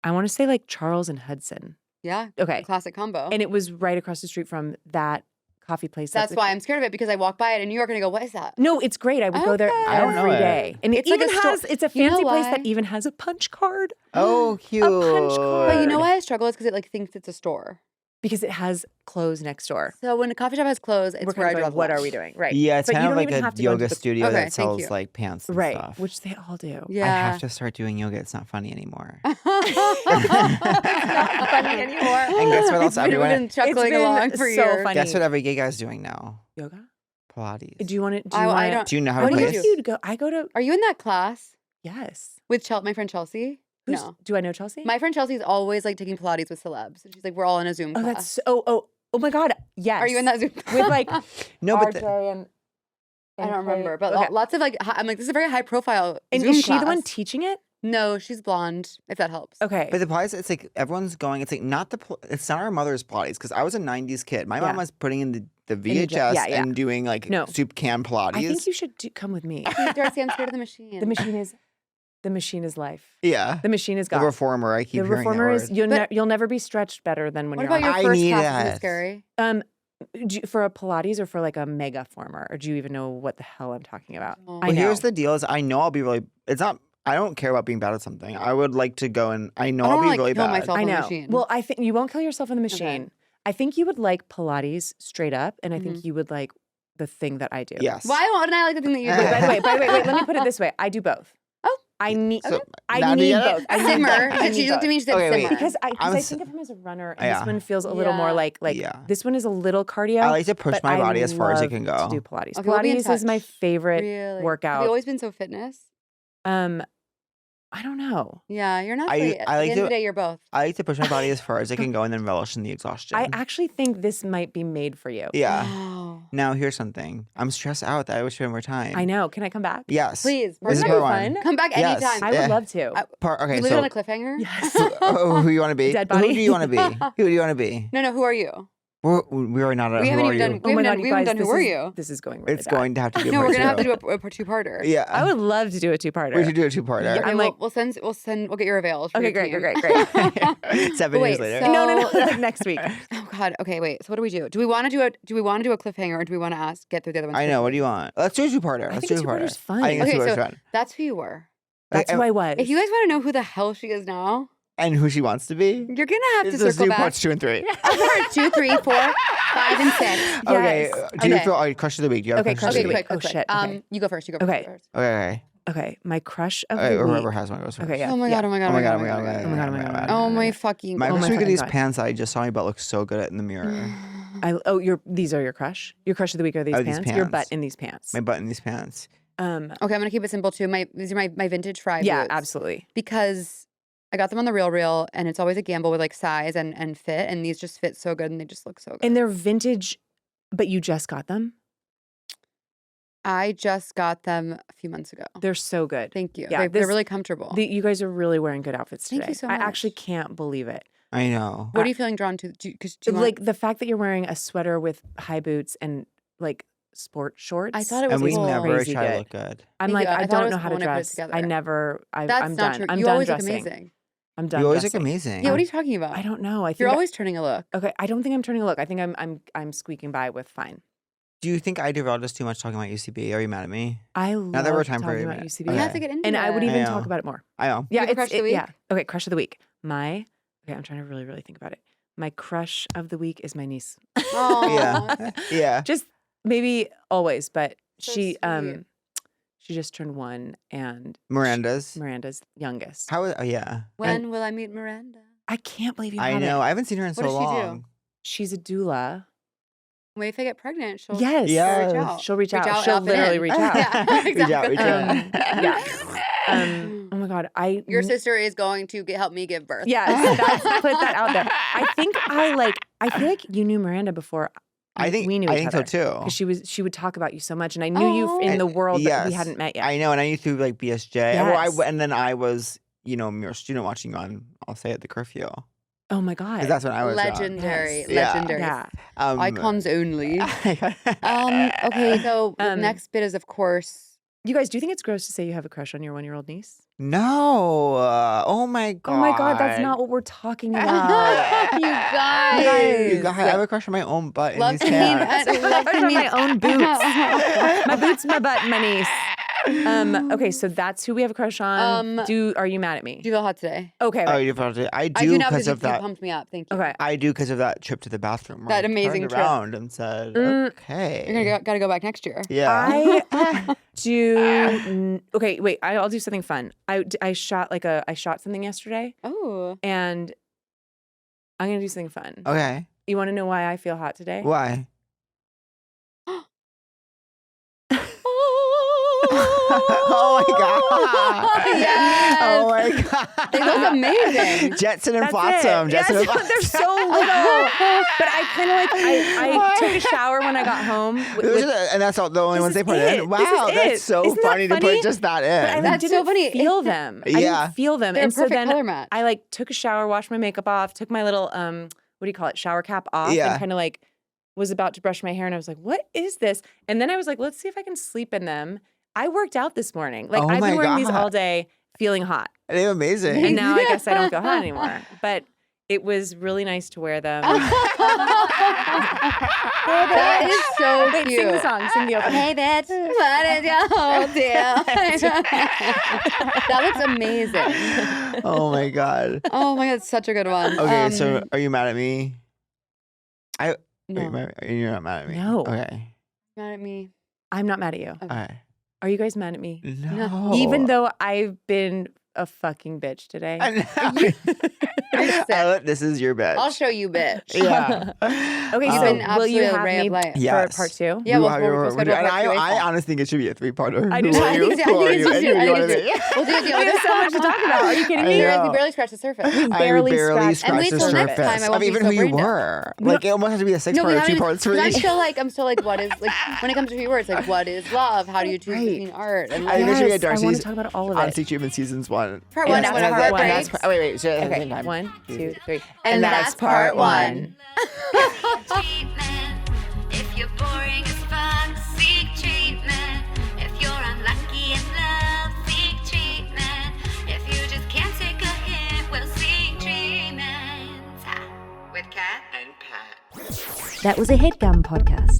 Speaker 5: I want to say like Charles and Hudson.
Speaker 3: Yeah.
Speaker 5: Okay.
Speaker 3: Classic combo.
Speaker 5: And it was right across the street from that coffee place.
Speaker 3: That's why I'm scared of it because I walk by it in New York and I go, what is that?
Speaker 5: No, it's great. I would go there
Speaker 3: Okay.
Speaker 4: I don't know
Speaker 5: every
Speaker 4: it.
Speaker 5: day. And
Speaker 3: It's
Speaker 5: it
Speaker 3: like
Speaker 5: even
Speaker 3: a store-
Speaker 5: has, it's a
Speaker 3: You know
Speaker 5: fancy place
Speaker 3: why?
Speaker 5: that even has a punch card.
Speaker 4: Oh, cute.
Speaker 5: punch card.
Speaker 3: But you know why I struggle is because it like thinks it's a store.
Speaker 5: because it has clothes next door.
Speaker 3: So when a coffee shop has clothes, it's
Speaker 5: We're
Speaker 3: where I
Speaker 5: kind of
Speaker 3: draw
Speaker 5: going,
Speaker 3: the
Speaker 5: what
Speaker 3: line.
Speaker 5: are we doing? Right.
Speaker 4: Yeah, it's
Speaker 5: But
Speaker 4: kind
Speaker 5: you
Speaker 4: of
Speaker 5: don't
Speaker 4: like
Speaker 5: even
Speaker 4: a
Speaker 5: have to go into
Speaker 4: yoga
Speaker 5: the-
Speaker 4: studio
Speaker 3: Okay,
Speaker 4: that
Speaker 3: thank
Speaker 4: sells
Speaker 3: you.
Speaker 4: like pants and
Speaker 5: Right.
Speaker 4: stuff.
Speaker 5: Which they all do.
Speaker 3: Yeah.
Speaker 4: I have to start doing yoga. It's not funny anymore.
Speaker 5: Not funny anymore.
Speaker 4: And guess what else?
Speaker 3: We've
Speaker 4: Everyone,
Speaker 3: been chuckling
Speaker 5: been
Speaker 3: along for
Speaker 5: so
Speaker 3: years.
Speaker 5: funny.
Speaker 4: guess what every gay guy's doing now?
Speaker 5: Yoga?
Speaker 4: Pilates.
Speaker 5: Do you want to? Do you
Speaker 3: I
Speaker 5: want
Speaker 3: don't.
Speaker 4: Do you know how
Speaker 3: What
Speaker 4: to
Speaker 3: do you
Speaker 4: place?
Speaker 3: do?
Speaker 5: You'd go. I go to.
Speaker 3: Are you in that class
Speaker 5: Yes.
Speaker 3: with my friend Chelsea? No.
Speaker 5: Do I know Chelsea?
Speaker 3: My friend Chelsea's always like taking Pilates with celebs. She's like, we're all in a Zoom
Speaker 5: Oh,
Speaker 3: class.
Speaker 5: that's oh my God. Yes.
Speaker 3: Are you in that Zoom class?
Speaker 5: with like
Speaker 4: No, but
Speaker 5: RJ and
Speaker 3: I don't
Speaker 5: Kay?
Speaker 3: remember, but
Speaker 5: Okay.
Speaker 3: lots of like, I'm like, this is a very high profile.
Speaker 5: And
Speaker 3: Zoom
Speaker 5: is she the one
Speaker 3: class.
Speaker 5: teaching it?
Speaker 3: No, she's blonde. If that helps.
Speaker 5: Okay.
Speaker 4: But the Pilates, it's like everyone's going. It's like not it's not our mother's Pilates because I was a '90s kid. My
Speaker 5: Yeah.
Speaker 4: mom was putting in the
Speaker 5: the
Speaker 4: VHS
Speaker 5: yeah, yeah.
Speaker 4: and doing like
Speaker 5: No.
Speaker 4: soup can Pilates.
Speaker 5: I think you should come with me.
Speaker 3: D'Arcy, I'm scared of the machine.
Speaker 5: The machine is life.
Speaker 4: yeah,
Speaker 5: The machine is
Speaker 4: the
Speaker 5: God.
Speaker 4: reformer. I keep
Speaker 5: The
Speaker 4: hearing
Speaker 5: reformer
Speaker 4: that
Speaker 5: is
Speaker 4: word.
Speaker 5: you'll never be stretched better than when
Speaker 3: What
Speaker 5: you're
Speaker 3: about your
Speaker 4: I
Speaker 3: first
Speaker 4: need
Speaker 3: class? Isn't
Speaker 4: that.
Speaker 3: it scary?
Speaker 5: for a Pilates or for like a mega former, or do you even know what the hell I'm talking about?
Speaker 3: Oh.
Speaker 5: I
Speaker 4: Well,
Speaker 5: know.
Speaker 4: here's the deal: is I know I'll be really. It's not. I don't care about being bad at something. I would like to go and I know
Speaker 3: I don't
Speaker 4: I'll be
Speaker 3: wanna, like,
Speaker 4: really
Speaker 3: kill
Speaker 4: bad.
Speaker 3: myself.
Speaker 5: I
Speaker 3: on the
Speaker 5: know.
Speaker 3: machine.
Speaker 5: Well, I think you won't kill yourself on the machine. I think you would like Pilates straight up, and I
Speaker 3: Mm-hmm.
Speaker 5: think you would like the thing that I do.
Speaker 4: Yes.
Speaker 3: why wouldn't I like the thing that you do?
Speaker 5: Wait, by the way, let me put it this way. I do both.
Speaker 3: Oh.
Speaker 5: I need
Speaker 4: So,
Speaker 5: I
Speaker 4: now do
Speaker 5: need
Speaker 4: you get it?
Speaker 5: both. I need
Speaker 3: Simmer.
Speaker 5: both. I
Speaker 3: She
Speaker 5: need
Speaker 3: looked at
Speaker 5: both.
Speaker 3: me and she said
Speaker 4: Okay, wait.
Speaker 3: simmer.
Speaker 5: Because
Speaker 4: I'm
Speaker 5: I
Speaker 4: s-
Speaker 5: think of him as a runner, and
Speaker 4: Yeah.
Speaker 5: this one feels a little more
Speaker 3: Yeah.
Speaker 5: like
Speaker 4: Yeah.
Speaker 5: this one is a little cardio.
Speaker 4: I like to push
Speaker 5: but
Speaker 4: my
Speaker 5: I
Speaker 4: body as far as it
Speaker 5: love
Speaker 4: can
Speaker 5: To
Speaker 4: go.
Speaker 5: do Pilates.
Speaker 3: Okay, we'll be in
Speaker 5: Pilates is my
Speaker 3: touch.
Speaker 5: favorite
Speaker 3: Really?
Speaker 5: workout.
Speaker 3: Have you always been so fitness?
Speaker 5: I don't know.
Speaker 3: Yeah, you're not.
Speaker 4: I-
Speaker 3: At
Speaker 4: I like
Speaker 3: the end
Speaker 4: to-
Speaker 3: of the day, you're both.
Speaker 4: I like to push my body as far as it can go and then relish in the exhaustion.
Speaker 5: I actually think this might be made for you.
Speaker 4: yeah.
Speaker 3: Wow.
Speaker 4: Now here's something. I'm stressed out that I wish we had more time.
Speaker 5: I know. Can I come back?
Speaker 4: Yes.
Speaker 3: Please,
Speaker 4: This is
Speaker 5: Wouldn't that
Speaker 4: part
Speaker 5: be
Speaker 4: one.
Speaker 5: fun?
Speaker 3: come back
Speaker 4: Yes.
Speaker 3: anytime.
Speaker 5: I would
Speaker 4: Yeah.
Speaker 5: love to.
Speaker 4: Okay,
Speaker 3: we leave
Speaker 4: so
Speaker 3: it on a cliffhanger.
Speaker 5: Yes.
Speaker 4: who you want to be?
Speaker 5: Dead
Speaker 4: Who
Speaker 5: body.
Speaker 4: do you want to be? Who do you want to be?
Speaker 3: No, who are you?
Speaker 4: We are not.
Speaker 3: We
Speaker 4: who
Speaker 3: haven't
Speaker 4: are
Speaker 3: even
Speaker 4: you?
Speaker 3: done-
Speaker 5: Oh my God,
Speaker 3: we
Speaker 5: you
Speaker 3: haven't
Speaker 5: guys,
Speaker 3: done Who
Speaker 5: this
Speaker 3: Were
Speaker 5: is-
Speaker 3: You?
Speaker 5: This is going really
Speaker 4: It's
Speaker 5: bad.
Speaker 4: going to have to be.
Speaker 3: No, we're
Speaker 4: part
Speaker 3: gonna have to
Speaker 4: two.
Speaker 3: do a two-parter.
Speaker 4: Yeah.
Speaker 5: I would love to do a two-parter.
Speaker 4: We should do a two-parter.
Speaker 5: Yeah,
Speaker 3: Okay,
Speaker 5: I'm
Speaker 3: we'll
Speaker 5: like-
Speaker 3: we'll get your avails. for
Speaker 5: Okay,
Speaker 3: your
Speaker 5: great,
Speaker 3: team.
Speaker 5: great.
Speaker 4: 7
Speaker 3: Wait,
Speaker 4: years later.
Speaker 3: so-
Speaker 5: No, like next week.
Speaker 3: Oh God. Okay, wait. So what do we do? Do we want to do a cliffhanger, or do we want to get through the other ones?
Speaker 4: I know. What do
Speaker 3: quickly?
Speaker 4: you want? Let's do a two-parter.
Speaker 5: I
Speaker 4: Let's
Speaker 5: think
Speaker 4: do a
Speaker 5: a
Speaker 4: two-parter.
Speaker 5: two-parter's fun.
Speaker 4: I think a
Speaker 3: Okay,
Speaker 4: two-parter's
Speaker 3: so
Speaker 4: fun.
Speaker 3: that's who you were.
Speaker 5: That's who I was.
Speaker 3: If you guys want to know who the hell she is now,
Speaker 4: And who she wants to be?
Speaker 3: you're gonna have to
Speaker 4: This is
Speaker 3: circle
Speaker 4: do
Speaker 3: back.
Speaker 4: parts 2 and 3.
Speaker 3: Part 2, 3, 4, 5, and 6.
Speaker 4: Okay.
Speaker 5: Yes.
Speaker 4: Do you
Speaker 3: Okay.
Speaker 4: feel crush of the week? Do you have
Speaker 5: Okay,
Speaker 4: a crush
Speaker 5: crush
Speaker 4: of
Speaker 3: Okay,
Speaker 4: the
Speaker 5: of
Speaker 4: week?
Speaker 5: the week.
Speaker 3: quick.
Speaker 5: Oh, shit, okay.
Speaker 3: You go first. You go
Speaker 5: Okay.
Speaker 3: first.
Speaker 4: Okay.
Speaker 5: Okay, my crush of the
Speaker 4: Okay.
Speaker 5: week.
Speaker 4: Whoever has one goes first.
Speaker 5: Okay, yeah.
Speaker 3: Oh my god! Oh my god!
Speaker 4: Oh my god!
Speaker 3: Oh my god!
Speaker 5: Oh my God, oh my God.
Speaker 3: Oh my fucking!
Speaker 4: My
Speaker 5: Oh
Speaker 4: first
Speaker 5: my
Speaker 4: week of
Speaker 5: fucking
Speaker 4: these
Speaker 5: God.
Speaker 4: pants I just saw my butt look so good in the mirror.
Speaker 5: These are your crush. Your crush of the week are these
Speaker 4: Oh, these
Speaker 5: pants. Your butt
Speaker 4: pants.
Speaker 5: in these pants.
Speaker 4: My butt in these pants.
Speaker 3: Okay, I'm gonna keep it simple too. These are my vintage fry
Speaker 5: Yeah,
Speaker 3: boots.
Speaker 5: absolutely.
Speaker 3: Because I got them on the Real, and it's always a gamble with like size and fit, and these just fit so good, and they just look so good.
Speaker 5: And they're vintage, but you just got them.
Speaker 3: I just got them a few months ago.
Speaker 5: They're so good.
Speaker 3: Thank you.
Speaker 5: Yeah,
Speaker 3: they're
Speaker 5: this-
Speaker 3: really comfortable.
Speaker 5: You guys are really wearing good outfits
Speaker 3: Thank
Speaker 5: today.
Speaker 3: you so
Speaker 5: I actually
Speaker 3: much.
Speaker 5: can't believe it.
Speaker 4: I know.
Speaker 3: What are you feeling drawn to? Because
Speaker 5: Like the fact that you're wearing a sweater with high boots and like sport shorts.
Speaker 3: I thought it was
Speaker 4: And we
Speaker 3: cool.
Speaker 4: never
Speaker 5: Crazy
Speaker 4: try to
Speaker 5: good.
Speaker 4: look good.
Speaker 5: I'm
Speaker 3: Thank
Speaker 5: like,
Speaker 3: you. I
Speaker 5: I
Speaker 3: thought it
Speaker 5: don't
Speaker 3: was
Speaker 5: know how
Speaker 3: cool
Speaker 5: to
Speaker 3: when I put it
Speaker 5: dress.
Speaker 3: together.
Speaker 5: I never.
Speaker 3: That's
Speaker 5: I'm
Speaker 3: not
Speaker 5: done.
Speaker 3: true.
Speaker 5: I'm
Speaker 3: You
Speaker 5: done
Speaker 3: always
Speaker 5: dressing.
Speaker 3: look amazing.
Speaker 5: I'm done.
Speaker 4: You always
Speaker 5: dressing.
Speaker 4: look amazing.
Speaker 3: Yeah, what are you talking about?
Speaker 5: I don't know. I think
Speaker 3: You're always turning a look.
Speaker 5: okay. I don't think I'm turning a look. I think I'm squeaking by with fine.
Speaker 4: Do you think I derailed us too much talking about UCB? Are you mad at me?
Speaker 5: I love
Speaker 4: that we're time for
Speaker 5: talking
Speaker 4: a
Speaker 5: about
Speaker 4: minute.
Speaker 5: UCB.
Speaker 3: We
Speaker 4: Okay.
Speaker 3: have to get into
Speaker 5: And
Speaker 3: it.
Speaker 5: I would
Speaker 4: I
Speaker 5: even
Speaker 4: know.
Speaker 5: talk about it more.
Speaker 4: I know.
Speaker 5: Yeah,
Speaker 3: have a crush of the week?
Speaker 5: Yeah. Okay, crush of the week. Okay, I'm trying to really think about it. My crush of the week is my niece.
Speaker 3: Oh,
Speaker 4: Yeah. Yeah.
Speaker 5: Just maybe always, but
Speaker 3: So
Speaker 5: she
Speaker 3: sweet.
Speaker 5: she just turned 1 and
Speaker 4: Miranda's.
Speaker 5: Miranda's youngest.
Speaker 4: How is? Oh yeah.
Speaker 3: When will I meet Miranda?
Speaker 5: I can't believe you
Speaker 4: I
Speaker 5: had
Speaker 4: know.
Speaker 5: it.
Speaker 4: I haven't seen her in
Speaker 3: What
Speaker 4: so
Speaker 3: does she do?
Speaker 4: long.
Speaker 5: She's a doula.
Speaker 3: Wait, if I get pregnant, she'll
Speaker 5: Yes.
Speaker 4: Yes.
Speaker 3: reach out.
Speaker 5: She'll reach out.
Speaker 3: out,
Speaker 5: She'll
Speaker 3: up and
Speaker 5: literally
Speaker 3: in.
Speaker 5: reach out.
Speaker 3: Yeah,
Speaker 4: Reach out, reach
Speaker 3: exactly.
Speaker 4: out.
Speaker 5: Yeah. Oh my God.
Speaker 3: Your sister is going to help me give birth.
Speaker 5: Yes, put that out there. I think I feel like you knew Miranda before
Speaker 4: I think
Speaker 5: we knew
Speaker 4: I
Speaker 5: each
Speaker 4: think
Speaker 5: other.
Speaker 4: so too.
Speaker 5: Because she would talk about you so much, and I knew you in
Speaker 4: And-
Speaker 5: the world, but we
Speaker 4: yes.
Speaker 5: hadn't met yet.
Speaker 4: I know, and I knew through like BSJ.
Speaker 5: Yes.
Speaker 4: And then I was, your student watching you on, I'll say it, the curfew.
Speaker 5: Oh my God.
Speaker 4: Because that's when I was young.
Speaker 3: Legendary.
Speaker 5: Yes.
Speaker 4: Yeah.
Speaker 3: Legendary.
Speaker 5: Yeah.
Speaker 3: Icons only. Okay, so the next bit is, of course,
Speaker 5: You guys, do you think it's gross to say you have a crush on your 1-year-old niece?
Speaker 4: No. Oh my god.
Speaker 5: Oh my God, that's not what we're talking about.
Speaker 3: you guys.
Speaker 4: You guys, I have a crush on my own butt in
Speaker 3: Love
Speaker 4: these
Speaker 3: to meet.
Speaker 4: pants.
Speaker 3: Love to
Speaker 5: on
Speaker 3: meet
Speaker 5: my own boots. My boots, my butt, and my niece. Okay, so that's who we have a crush on. Are you mad at me?
Speaker 3: Do you feel hot today?
Speaker 5: Okay.
Speaker 4: Oh,
Speaker 5: Right.
Speaker 4: you felt it. I
Speaker 3: I
Speaker 4: do
Speaker 3: do now
Speaker 4: because
Speaker 3: because
Speaker 4: of
Speaker 3: you
Speaker 4: that.
Speaker 3: pumped me up. Thank you.
Speaker 5: Okay.
Speaker 4: I do because of that trip to the bathroom. Where
Speaker 3: That
Speaker 4: I
Speaker 3: amazing
Speaker 4: turned
Speaker 3: trip.
Speaker 4: around and said, "Okay,
Speaker 3: You're gotta go back next year.
Speaker 4: yeah."
Speaker 5: I do. Okay, wait. I'll do something fun. I shot something yesterday,
Speaker 3: Oh.
Speaker 5: and I'm gonna do something fun.
Speaker 4: Okay.
Speaker 5: You want to know why I feel hot today?
Speaker 4: Why? Oh my god!
Speaker 3: Yes.
Speaker 4: Oh my god!
Speaker 3: They look amazing.
Speaker 4: Jetson and
Speaker 5: That's
Speaker 4: Flotsam.
Speaker 5: it.
Speaker 4: Jetson and
Speaker 5: Yes,
Speaker 4: Flotsam.
Speaker 5: they're so little. But I kind of I took a shower when I got home.
Speaker 4: And that's the only ones they put
Speaker 5: it.
Speaker 4: in.
Speaker 5: This is
Speaker 4: Wow,
Speaker 5: it.
Speaker 4: that's so
Speaker 5: Isn't that
Speaker 4: funny to
Speaker 5: funny?
Speaker 4: put just that
Speaker 5: I
Speaker 4: in.
Speaker 3: That's
Speaker 5: didn't
Speaker 3: so funny.
Speaker 5: feel them. I
Speaker 4: Yeah.
Speaker 5: didn't feel them.
Speaker 3: They're
Speaker 5: and
Speaker 3: a perfect
Speaker 5: so then
Speaker 3: color match.
Speaker 5: I took a shower, washed my makeup off, took my little what do you call it, shower cap off,
Speaker 4: Yeah.
Speaker 5: and kind of was about to brush my hair, and I was like, "What is this?" And then I was like, "Let's see if I can sleep in them." I worked out this morning.
Speaker 4: Oh
Speaker 5: I've
Speaker 4: my
Speaker 5: been wearing these
Speaker 4: God.
Speaker 5: all day, feeling hot,
Speaker 4: They're amazing.
Speaker 5: and now I guess I don't feel hot anymore. But it was really nice to wear them.
Speaker 3: That is so
Speaker 5: Wait,
Speaker 3: cute.
Speaker 5: sing the song. Sing the opening.
Speaker 3: Hey, bitch, what is your whole deal? That looks amazing.
Speaker 4: Oh my god.
Speaker 3: Oh my god, it's such a good one.
Speaker 4: Okay, so are you mad at me?
Speaker 3: no.
Speaker 4: You're not mad at me.
Speaker 5: No.
Speaker 4: Okay.
Speaker 3: Mad at me.
Speaker 5: I'm not mad at you.
Speaker 4: All right.
Speaker 5: Are you guys mad at me?
Speaker 4: No.
Speaker 5: Even though I've been a fucking bitch today.
Speaker 4: This is your bitch.
Speaker 3: I'll show you, bitch.
Speaker 4: Yeah.
Speaker 5: Okay,
Speaker 3: You've
Speaker 5: so
Speaker 3: been
Speaker 5: will you
Speaker 3: absolutely a
Speaker 5: have
Speaker 3: ray
Speaker 5: me
Speaker 3: of light.
Speaker 4: Yes.
Speaker 5: for part 2?
Speaker 3: Yeah,
Speaker 4: Who
Speaker 3: we'll
Speaker 4: are you?
Speaker 3: schedule
Speaker 4: And
Speaker 3: part two
Speaker 4: I
Speaker 3: ASAP.
Speaker 4: honestly think it should be a 3-parter.
Speaker 5: I do
Speaker 4: Who
Speaker 5: too.
Speaker 4: are
Speaker 3: I
Speaker 4: you?
Speaker 3: think so.
Speaker 4: Who are you?
Speaker 3: I think
Speaker 4: And
Speaker 3: it's
Speaker 4: who do you
Speaker 3: I
Speaker 4: wanna
Speaker 3: think
Speaker 4: be?
Speaker 3: it's We'll do it the
Speaker 5: We
Speaker 3: other
Speaker 5: have so much to talk about. Are you kidding
Speaker 4: I
Speaker 5: me?
Speaker 4: know.
Speaker 3: We barely scratched the surface.
Speaker 5: We barely
Speaker 4: scratched
Speaker 5: scratched
Speaker 3: And wait
Speaker 4: the
Speaker 3: till next
Speaker 4: surface
Speaker 3: time, I won't
Speaker 4: of
Speaker 3: be
Speaker 4: even
Speaker 3: so
Speaker 4: who you
Speaker 3: brain dead.
Speaker 4: were. Like, it almost has to be a 6-part or 2-part
Speaker 3: I'm
Speaker 4: 3.
Speaker 3: still like, what is, when it comes to 3 words, what is love? How do you choose between art and
Speaker 4: I think
Speaker 3: life?
Speaker 4: there should be a
Speaker 5: Yes, I want
Speaker 4: Darcy's
Speaker 5: to talk about all of it.
Speaker 4: Honesty Treatment Seasons 1.
Speaker 3: Part one,
Speaker 5: And
Speaker 3: I
Speaker 5: that's
Speaker 3: want to
Speaker 5: part one.
Speaker 3: break.
Speaker 4: Wait. So at the
Speaker 5: Okay,
Speaker 4: same time.
Speaker 5: 1, 2, 3.
Speaker 3: And that's part 1.
Speaker 2: Treatment. If you're boring as fuck, seek treatment. If you're unlucky in love, seek treatment. If you just can't take a hint, well, seek treatment. With Kat and Pat.
Speaker 1: That was a Headgum podcast.